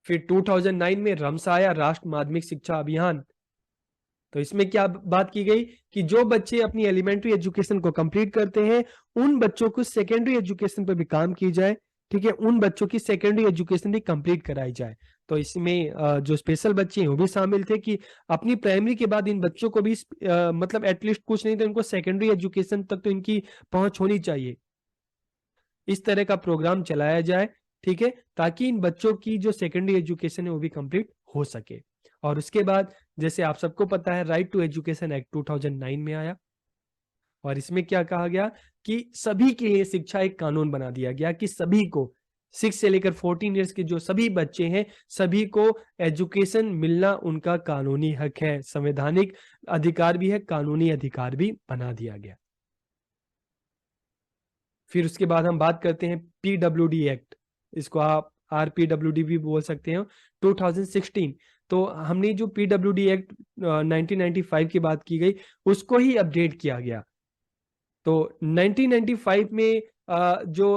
फिर 2009 में रमसा आया, राष्ट्र माध्यमिक शिक्षा अभियान। तो इसमें क्या बात की गई कि जो बच्चे अपनी एलिमेंट्री एजुकेशन को कंप्लीट करते हैं, उन बच्चों को सेकेंडरी एजुकेशन पर भी काम की जाए। ठीक है, उन बच्चों की सेकेंडरी एजुकेशन भी कंप्लीट कराई जाए। तो इसमें जो स्पेशल बच्चे हैं वो भी शामिल थे कि अपनी प्राइमरी के बाद इन बच्चों को भी मतलब एटलीस्ट कुछ नहीं तो इनको सेकेंडरी एजुकेशन तक तो इनकी पहुंच होनी चाहिए। इस तरह का प्रोग्राम चलाया जाए। ठीक है, ताकि इन बच्चों की जो सेकेंडरी एजुकेशन है वो भी कंप्लीट हो सके। और उसके बाद जैसे आप सबको पता है, राइट टू एजुकेशन एक्ट 2009 में आया, और इसमें क्या कहा गया कि सभी के लिए शिक्षा एक कानून बना दिया गया कि सभी को 6 से लेकर 14 ईयर्स के जो सभी बच्चे हैं सभी को एजुकेशन मिलना उनका कानूनी हक है, संवैधानिक अधिकार भी है, कानूनी अधिकार भी बना दिया गया। फिर उसके बाद हम बात करते हैं पीडब्ल्यूडी एक्ट, इसको आप आरपीडब्ल्यूडी भी बोल सकते हैं, 2016। तो हमने जो पीडब्ल्यूडी एक्ट 1995 की बात की गई उसको ही अपडेट किया गया। तो 1995 में जो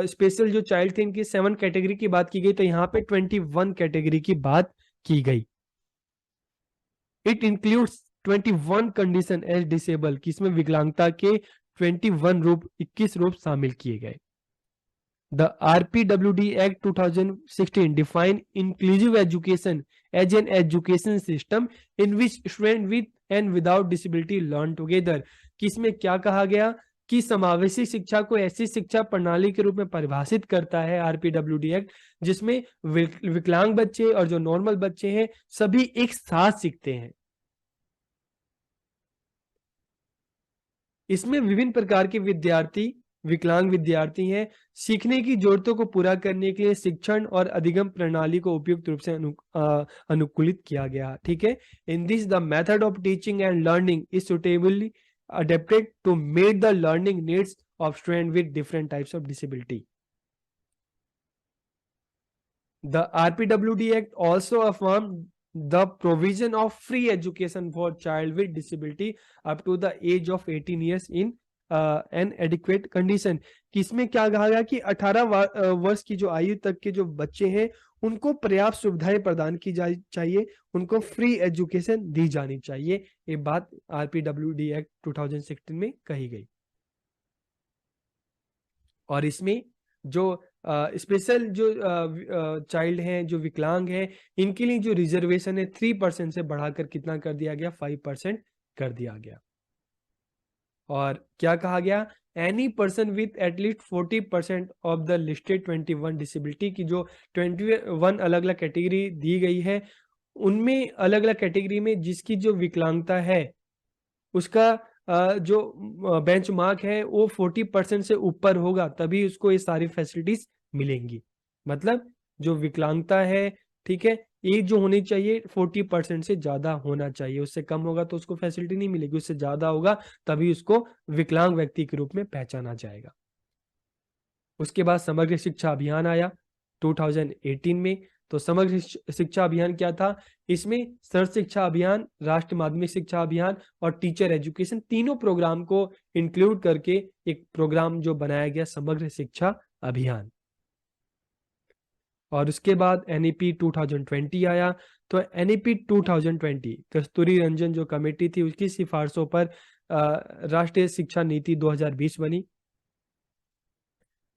स्पेशल जो चाइल्ड थे इनकी 7 कैटेगरी की बात की गई, तो यहाँ पे 21 कैटेगरी की बात की गई। It includes 21 condition as disable, कि इसमें विकलांगता के 21 रूप शामिल किए गए। The RPWD Act 2016 define inclusive education as an education system in which students with and without disability learn together। कि इसमें क्या कहा गया कि समावेशी शिक्षा को ऐसी शिक्षा प्रणाली के रूप में परिभाषित करता है आरपीडब्ल्यूडी एक्ट जिसमें विकलांग बच्चे और जो नॉर्मल बच्चे हैं सभी एक साथ सीखते हैं। इसमें विभिन्न प्रकार के विकलांग विद्यार्थी हैं। सीखने की जरूरतों को पूरा करने के लिए शिक्षण और अधिगम प्रणाली को उपयुक्त रूप से अनुकूलित किया गया। ठीक है, in this the method of teaching and learning is suitably adapted to meet the learning needs of students with different types of disability. The RPWD Act also affirmed the provision of free education for child with disability up to the age of 18 years in an adequate condition। कि इसमें क्या कहा गया कि 18 वर्ष की जो आयु तक के जो बच्चे हैं उनको पर्याप्त सुविधाएं प्रदान की जानी चाहिए, उनको फ्री एजुकेशन दी जानी चाहिए। ये बात आरपीडब्ल्यूडी एक्ट 2016 में कही गई। और इसमें जो स्पेशल जो चाइल्ड हैं जो विकलांग हैं इनके लिए जो रिजर्वेशन है 3% से बढ़ाकर कितना कर दिया गया, 5% कर दिया गया। और क्या कहा गया, any person with at least 40% of the listed 21 disability की जो 21 अलग अलग कैटेगरी दी गई है उनमें अलग अलग कैटेगरी में जिसकी जो विकलांगता है उसका जो बेंचमार्क है वो 40% से ऊपर होगा तभी उसको ये सारी फैसिलिटीज मिलेंगी। मतलब जो विकलांगता है, ठीक है, एज जो होनी चाहिए 40% से ज्यादा होना चाहिए, उससे कम होगा तो उसको फैसिलिटी नहीं मिलेगी, उससे ज्यादा होगा तभी उसको विकलांग व्यक्ति के रूप में पहचाना जाएगा। उसके बाद समग्र शिक्षा अभियान आया 2018 में। तो समग्र शिक्षा अभियान क्या था, इसमें सर्व शिक्षा अभियान, राष्ट्रीय माध्यमिक शिक्षा अभियान और टीचर एजुकेशन तीनों प्रोग्राम को इंक्लूड करके एक प्रोग्राम जो बनाया गया समग्र शिक्षा अभियान। और उसके बाद एनईपी 2020 आया। तो एनईपी 2020 कस्तूरी रंजन जो कमेटी थी उसकी सिफारिशों पर राष्ट्रीय शिक्षा नीति 2020 बनी।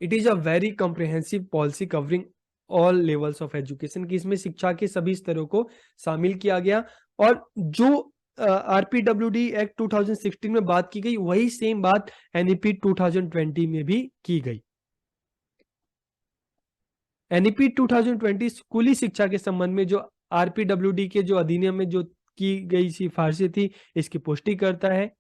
It is a very comprehensive policy covering all levels of education, कि इसमें शिक्षा के सभी स्तरों को शामिल किया गया। और जो आरपीडब्ल्यूडी एक्ट 2016 में बात की गई वही सेम बात एनईपी 2020 में भी की गई। एनईपी 2020 स्कूली शिक्षा के संबंध में जो आरपीडब्ल्यूडी के जो अधिनियम में जो की गई सिफारिशें थी इसकी पुष्टि करता है।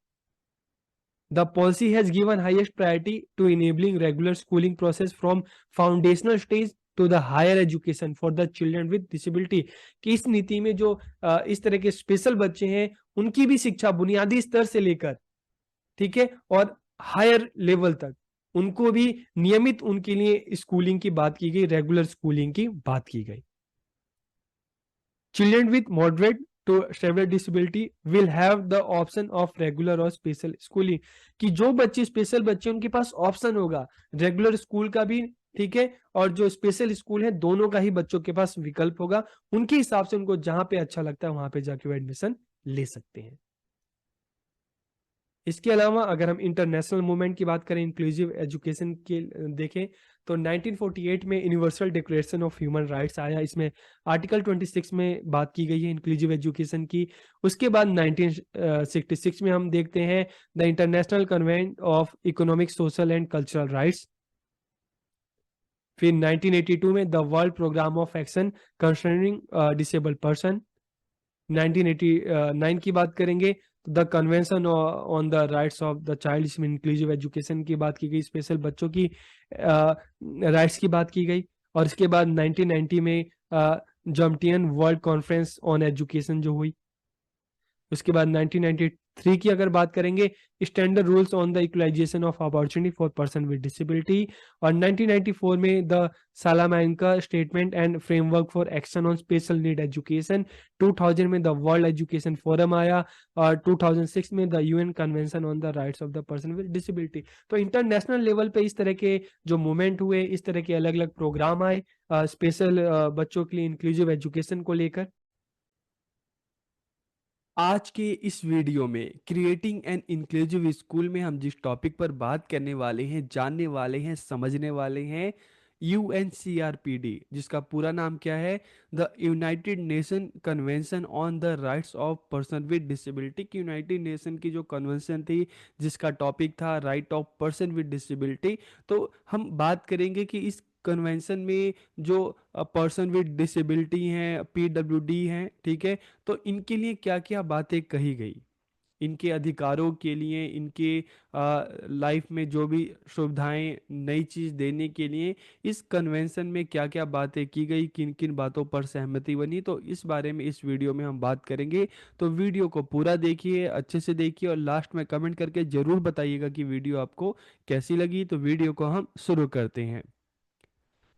The policy has given highest priority to enabling regular schooling process from foundational stage to the higher education for the children with disability। कि इस नीति में जो इस तरह के स्पेशल बच्चे हैं उनकी भी शिक्षा बुनियादी स्तर से लेकर, ठीक है, और हायर लेवल तक उनको भी नियमित उनके लिए स्कूलिंग की बात की गई, रेगुलर स्कूलिंग की बात की गई। Children with moderate to severe disability will have the option of regular और स्पेशल स्कूलिंग, कि जो बच्चे स्पेशल बच्चे उनके पास ऑप्शन होगा रेगुलर स्कूल का भी, ठीक है, और जो स्पेशल स्कूल है दोनों का ही बच्चों के पास विकल्प होगा, उनके हिसाब से उनको जहां पे अच्छा लगता है वहां पे जाके वो एडमिशन ले सकते हैं। इसके अलावा अगर हम इंटरनेशनल मूवमेंट की बात करें इंक्लूसिव एजुकेशन के देखें तो 1948 में universal declaration of human rights आया। इसमें आर्टिकल 26 में बात की गई है इंक्लूसिव एजुकेशन की। उसके बाद 1966 में हम देखते हैं the international convent of economic social and cultural rights. फिर 1982 में the world program of action concerning disabled person. 1989 की बात करेंगे तो the convention on the rights of the child, इसमें इंक्लूसिव एजुकेशन की बात की गई, स्पेशल बच्चों की राइट्स की बात की गई। और इसके बाद 1990 में Jomtien world conference on education जो हुई। उसके बाद 1993 की अगर बात करेंगे, standard rules on the equalisation of opportunity for person with disability. और 1994 में the Salamanca statement and framework for action on special need education. 2000 में द वर्ल्ड एजुकेशन फोरम आया। और 2006 में the UN convention on the rights of the person with disability. तो international level पे इस तरह के जो मूवमेंट हुए, इस तरह के अलग अलग प्रोग्राम आए स्पेशल बच्चों के लिए इंक्लूसिव एजुकेशन को लेकर। आज के इस वीडियो में क्रिएटिंग एन इंक्लूसिव स्कूल में हम जिस टॉपिक पर बात करने वाले हैं, जानने वाले हैं, समझने वाले हैं, UNCRPD, जिसका पूरा नाम क्या है, the United nation convention on the rights of person with disability. की यूनाइटेड नेशन की जो कन्वेंशन थी जिसका टॉपिक था right of person with disability. तो हम बात करेंगे कि इस कन्वेंशन में जो पर्सन विद डिसेबिलिटी हैं, PWD हैं, ठीक है, तो इनके लिए क्या क्या बातें कही गई, इनके अधिकारों के लिए, इनके लाइफ में जो भी सुविधाएं, नई चीज़ देने के लिए इस कन्वेंशन में क्या क्या बातें की गई, किन किन बातों पर सहमति बनी, तो इस बारे में इस वीडियो में हम बात करेंगे। तो वीडियो को पूरा देखिए, अच्छे से देखिए और लास्ट में कमेंट करके ज़रूर बताइएगा कि वीडियो आपको कैसी लगी। तो वीडियो को हम शुरू करते हैं।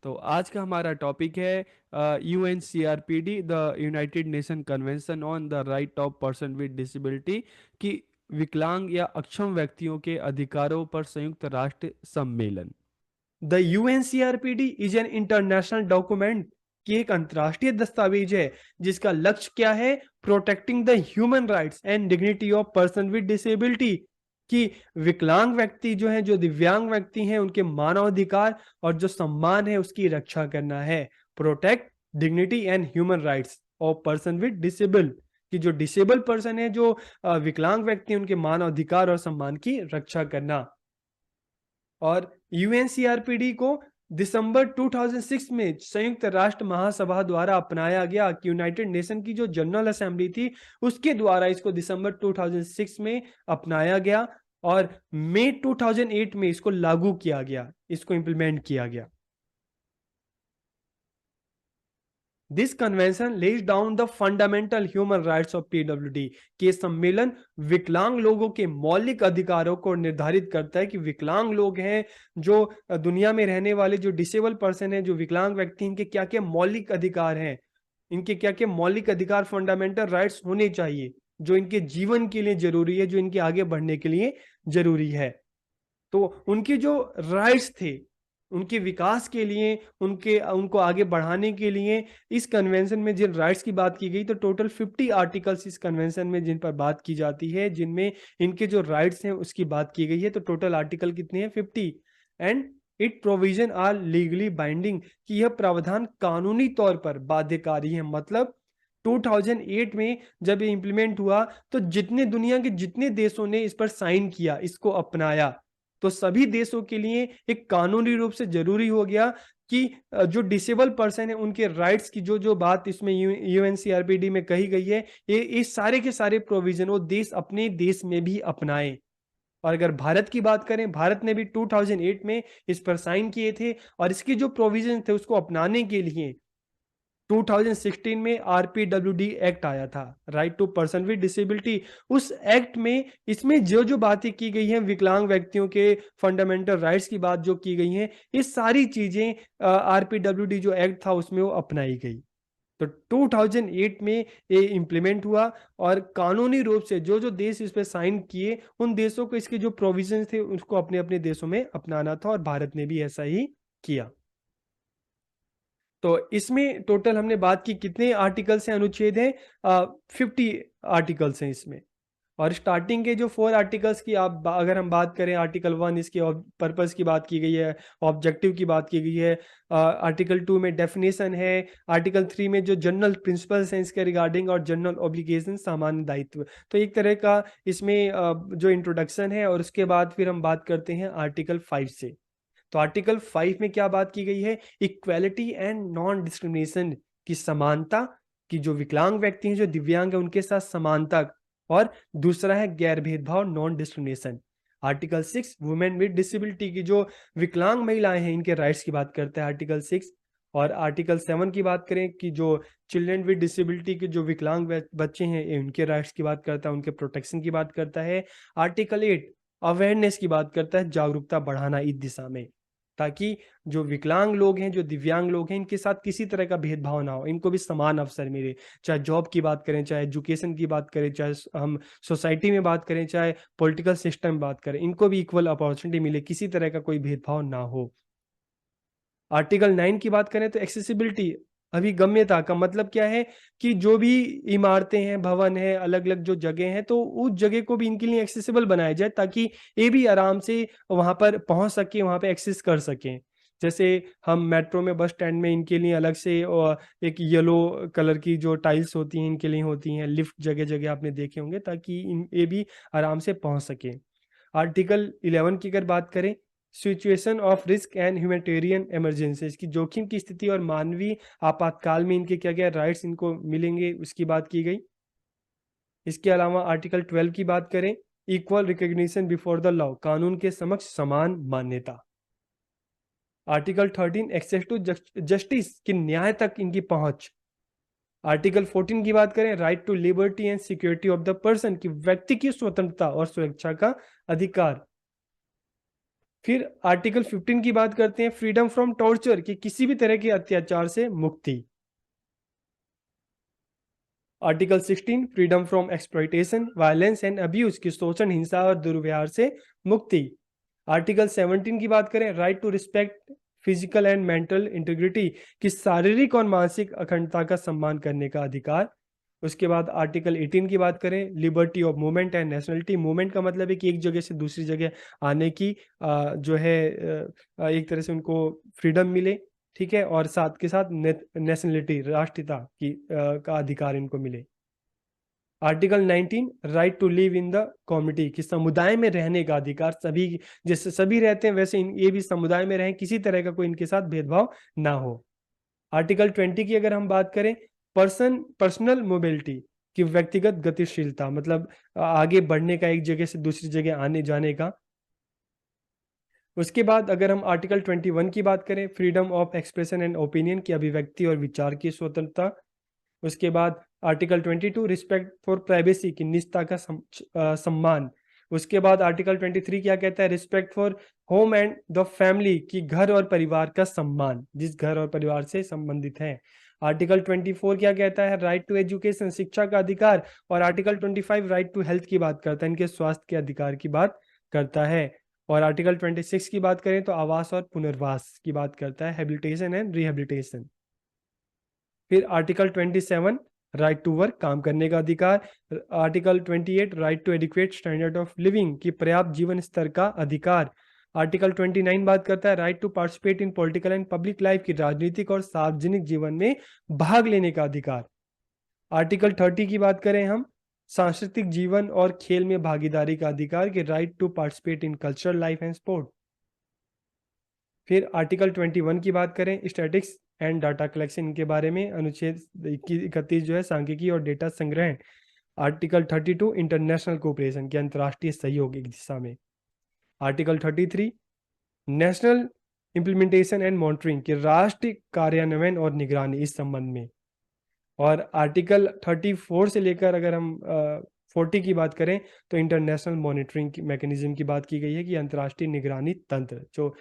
तो आज का हमारा टॉपिक है UNCRPD, the United nation convention on the right of person with disability, कि विकलांग या अक्षम व्यक्तियों के अधिकारों पर संयुक्त राष्ट्र सम्मेलन। The UNCRPD is an international document, की एक अंतरराष्ट्रीय दस्तावेज है जिसका लक्ष्य क्या है, protecting the human rights and dignity of person with disability, कि विकलांग व्यक्ति जो है, जो दिव्यांग व्यक्ति हैं, उनके मानवाधिकार और जो सम्मान है उसकी रक्षा करना है। Protect dignity and human rights of person with disable, कि जो डिसेबल पर्सन है, जो विकलांग व्यक्ति हैं, उनके मानवाधिकार और सम्मान की रक्षा करना। और यूएनसीआरपीडी को दिसंबर 2006 में संयुक्त राष्ट्र महासभा द्वारा अपनाया गया, कि यूनाइटेड नेशन की जो जनरल असेंबली थी उसके द्वारा इसको दिसंबर 2006 में अपनाया गया और मई 2008 में इसको लागू किया गया, इसको इंप्लीमेंट किया गया। This convention lays down the fundamental human rights of PWD, के सम्मेलन विकलांग लोगों के मौलिक अधिकारों को निर्धारित करता है, कि विकलांग लोग हैं, जो दुनिया में रहने वाले जो डिसेबल पर्सन है, जो विकलांग व्यक्ति, इनके क्या क्या मौलिक अधिकार हैं, इनके क्या क्या मौलिक अधिकार, फंडामेंटल राइट्स होने चाहिए, जो इनके जीवन के लिए जरूरी है, जो इनके आगे बढ़ने के लिए जरूरी है। तो उनके जो राइट्स थे, उनके विकास के लिए, उनको आगे बढ़ाने के लिए इस कन्वेंशन में जिन राइट्स की बात की गई, तो टोटल 50 आर्टिकल्स इस कन्वेंशन में जिन पर बात की जाती है, जिनमें इनके जो राइट्स हैं उसकी बात की गई है। तो टोटल आर्टिकल कितने हैं? 50। And it provision are legally binding, कि यह प्रावधान कानूनी तौर पर बाध्यकारी है। मतलब 2008 में जब ये इंप्लीमेंट हुआ तो जितने दुनिया के जितने देशों ने इस पर साइन किया, इसको अपनाया, तो सभी देशों के लिए एक कानूनी रूप से जरूरी हो गया कि जो डिसेबल पर्सन है उनके राइट्स की जो जो बात इसमें यूएनसीआरपीडी में कही गई है, ये सारे के सारे प्रोविजन वो देश अपने देश में भी अपनाएं। और अगर भारत की बात करें, भारत ने भी 2008 में इस पर साइन किए थे और इसके जो प्रोविजन थे उसको अपनाने के लिए 2016 में RPWD एक्ट आया था, right to person with disability. उस एक्ट में इसमें जो जो बातें की गई हैं, विकलांग व्यक्तियों के फंडामेंटल राइट्स की बात जो की गई हैं, ये सारी चीजें RPWD जो एक्ट था उसमें वो अपनाई गई। तो 2008 में ये इंप्लीमेंट हुआ और कानूनी रूप से जो जो देश इस पर साइन किए, उन देशों को इसके जो प्रोविजंस थे उसको अपने अपने देशों में अपनाना था, और भारत ने भी ऐसा ही किया। तो इसमें टोटल हमने बात की कितने आर्टिकल्स हैं, अनुच्छेद हैं, 50 आर्टिकल्स हैं इसमें। और स्टार्टिंग के जो 4 आर्टिकल्स की आप अगर हम बात करें, आर्टिकल 1 इसके पर्पस की बात की गई है, ऑब्जेक्टिव की बात की गई है। आर्टिकल 2 में डेफिनेशन है। आर्टिकल 3 में जो जनरल प्रिंसिपल्स हैं इसके रिगार्डिंग, और जनरल ऑब्लिगेशन, सामान्य दायित्व। तो एक तरह का इसमें जो इंट्रोडक्शन है, और उसके बाद फिर हम बात करते हैं आर्टिकल 5 से। तो आर्टिकल 5 में क्या बात की गई है? इक्वेलिटी एंड नॉन डिस्क्रिमिनेशन की समानता, कि जो विकलांग व्यक्ति हैं, जो दिव्यांग है, उनके साथ समानता। और दूसरा है गैर भेदभाव, non discrimination. Article 6 women with disability की जो विकलांग महिलाएं हैं, इनके राइट्स की बात करता है आर्टिकल 6। और आर्टिकल 7 की बात करें कि जो चिल्ड्रन विद डिसेबिलिटी के जो विकलांग बच्चे हैं, उनके राइट्स की बात करता है, उनके प्रोटेक्शन की बात करता है। आर्टिकल 8 अवेयरनेस की बात करता है, जागरूकता बढ़ाना इस दिशा में, ताकि जो विकलांग लोग हैं, जो दिव्यांग लोग हैं, इनके साथ किसी तरह का भेदभाव ना हो, इनको भी समान अवसर मिले। चाहे जॉब की बात करें, चाहे एजुकेशन की बात करें, चाहे हम सोसाइटी में बात करें, चाहे पॉलिटिकल सिस्टम में बात करें, इनको भी इक्वल अपॉर्चुनिटी मिले, किसी तरह का कोई भेदभाव ना हो। आर्टिकल 9 की बात करें तो एक्सेसिबिलिटी, अभिगम्यता का मतलब क्या है? कि जो भी इमारतें हैं, भवन है, अलग अलग जो जगह हैं, तो उस जगह को भी इनके लिए एक्सेसिबल बनाया जाए, ताकि ये भी आराम से वहां पर पहुंच सके, वहां पे एक्सेस कर सकें। जैसे हम मेट्रो में, बस स्टैंड में इनके लिए अलग से एक येलो कलर की जो टाइल्स होती हैं, इनके लिए होती हैं। लिफ्ट जगह जगह आपने देखे होंगे, ताकि ये भी आराम से पहुंच सके। आर्टिकल 11 की अगर बात करें, situation of risk and humanitarian emergencies की जोखिम की स्थिति और मानवीय आपातकाल में इनके क्या क्या राइट्स इनको मिलेंगे, उसकी बात की गई। इसके अलावा आर्टिकल 12 की बात करें, equal recognition before the law, कानून के समक्ष समान मान्यता। आर्टिकल 13 एक्सेस टू जस्टिस, की न्याय तक इनकी पहुंच। आर्टिकल 14 की बात करें, right to liberty and security of the person, की व्यक्ति की स्वतंत्रता और सुरक्षा का अधिकार। फिर आर्टिकल 15 की बात करते हैं, फ्रीडम फ्रॉम टॉर्चर, की किसी भी तरह के अत्याचार से मुक्ति। Article 16 freedom from exploitation, violence and abuse, की शोषण, हिंसा और दुर्व्यवहार से मुक्ति। आर्टिकल 17 की बात करें, right to respect physical and mental integrity, की शारीरिक और मानसिक अखंडता का सम्मान करने का अधिकार। उसके बाद आर्टिकल 18 की बात करें, liberty of movement and nationality, movement का मतलब है कि एक जगह से दूसरी जगह आने की जो है एक तरह से उनको फ्रीडम मिले, ठीक है, और साथ के साथ नेशनलिटी, राष्ट्रीयता की का अधिकार इनको मिले। Article 19 right to live in the community, कि समुदाय में रहने का अधिकार, सभी जैसे सभी रहते हैं वैसे ये भी समुदाय में रहें, किसी तरह का कोई इनके साथ भेदभाव ना हो। आर्टिकल 20 की अगर हम बात करें, पर्सनल मोबिलिटी, की व्यक्तिगत गतिशीलता, मतलब आगे बढ़ने का, एक जगह से दूसरी जगह आने जाने का। उसके बाद अगर हम आर्टिकल 21 की बात करें, freedom of expression and opinion, की अभिव्यक्ति और विचार की स्वतंत्रता। उसके बाद आर्टिकल 22 रिस्पेक्ट फॉर प्राइवेसी, की निजता का सम्मान। उसके बाद आर्टिकल 23 क्या कहता है, respect for home and the family, की घर और परिवार का सम्मान, जिस घर और परिवार से संबंधित है। आर्टिकल 24 क्या कहता है, राइट टू एजुकेशन, शिक्षा का अधिकार। और आर्टिकल 25 राइट टू हेल्थ की बात करता है, इनके स्वास्थ्य के अधिकार की बात करता है। और आर्टिकल 26 की बात करें तो आवास और पुनर्वास की बात करता है, हैबिलिटेशन एंड रिहेबिलिटेशन। फिर आर्टिकल 27 राइट टू वर्क, काम करने का अधिकार। Article 28 right to adequate standard of living, की पर्याप्त जीवन स्तर का अधिकार। आर्टिकल 29 बात करता है right to participate in political and public life, की राजनीतिक और सार्वजनिक जीवन में भाग लेने का अधिकार। आर्टिकल 30 की बात करें हम, सांस्कृतिक जीवन और खेल में भागीदारी का अधिकार, की right to participate in cultural life and sport. फिर आर्टिकल 21 की बात करें, स्टैटिक्स एंड डाटा कलेक्शन के बारे में, अनुच्छेद 31 जो है सांख्यिकी और डेटा संग्रहण। आर्टिकल 32 इंटरनेशनल कोऑपरेशन, के अंतर्राष्ट्रीय सहयोग की दिशा में। Article 33 national implementation and monitoring, के राष्ट्रीय कार्यान्वयन और निगरानी इस संबंध में। और आर्टिकल 34 से लेकर अगर हम 40 की बात करें तो इंटरनेशनल मॉनिटरिंग मैकेनिज्म की बात की गई है, कि अंतर्राष्ट्रीय निगरानी तंत्र, जो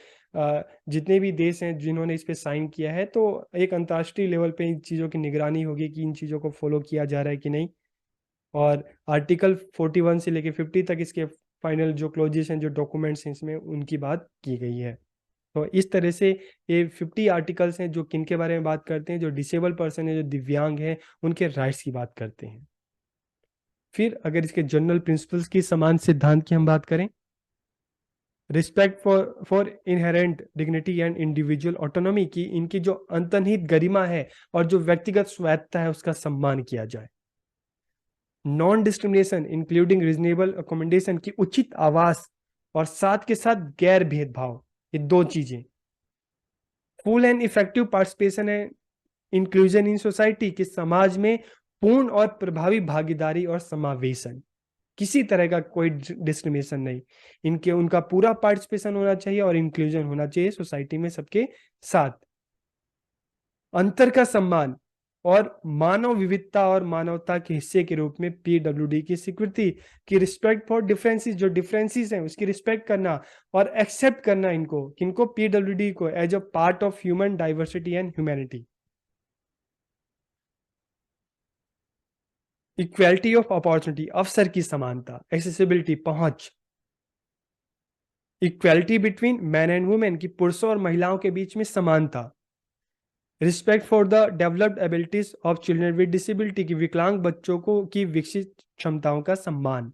जितने भी देश हैं जिन्होंने इस पे साइन किया है, तो एक अंतर्राष्ट्रीय लेवल पे इन चीज़ों की निगरानी होगी कि इन चीज़ों को फॉलो किया जा रहा है कि नहीं। और आर्टिकल 41 से लेकर 50 तक इसके फाइनल जो क्लोजेस हैं, जो डॉक्यूमेंट्स हैं, इसमें उनकी बात की गई है। तो इस तरह से ये 50 आर्टिकल्स हैं जो किनके बारे में बात करते हैं, जो डिसेबल पर्सन है, जो दिव्यांग हैं, उनके राइट्स की बात करते हैं। फिर अगर इसके जनरल प्रिंसिपल्स की, समान सिद्धांत की हम बात करें, respect for inherent dignity and individual autonomy, की इनकी जो अंतर्निहित गरिमा है और जो व्यक्तिगत स्वायत्तता है, उसका सम्मान किया जाए। Non discrimination including reasonable accommodation, की उचित आवास, और साथ के साथ गैर भेदभाव, ये दो चीजें, फुल एंड इफेक्टिव पार्टिसिपेशन है इंक्लूजन इन सोसाइटी, कि समाज में पूर्ण और प्रभावी भागीदारी और समावेशन, किसी तरह का कोई डिस्क्रिमिनेशन नहीं, इनके उनका पूरा पार्टिसिपेशन होना चाहिए और इंक्लूजन होना चाहिए सोसाइटी में सबके साथ। अंतर का सम्मान और मानव विविधता और मानवता के हिस्से के रूप में पीडब्ल्यूडी की स्वीकृति, की रिस्पेक्ट फॉर डिफरेंसेस, जो डिफरेंसेस हैं उसकी रिस्पेक्ट करना और एक्सेप्ट करना इनको, किनको, पीडब्ल्यूडी को, as a part of human diversity and humanity. Equality of opportunity, अवसर की समानता, एक्सेसिबिलिटी, पहुंच, equality between man and women, की पुरुषों और महिलाओं के बीच में समानता, respect for the developed abilities of children with disability, की विकलांग बच्चों को की विकसित क्षमताओं का सम्मान,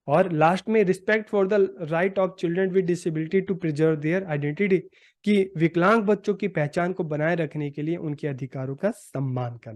और लास्ट में respect for the right of children with disability to preserve their identity, की विकलांग बच्चों की पहचान को बनाए रखने के लिए उनके अधिकारों का सम्मान करना।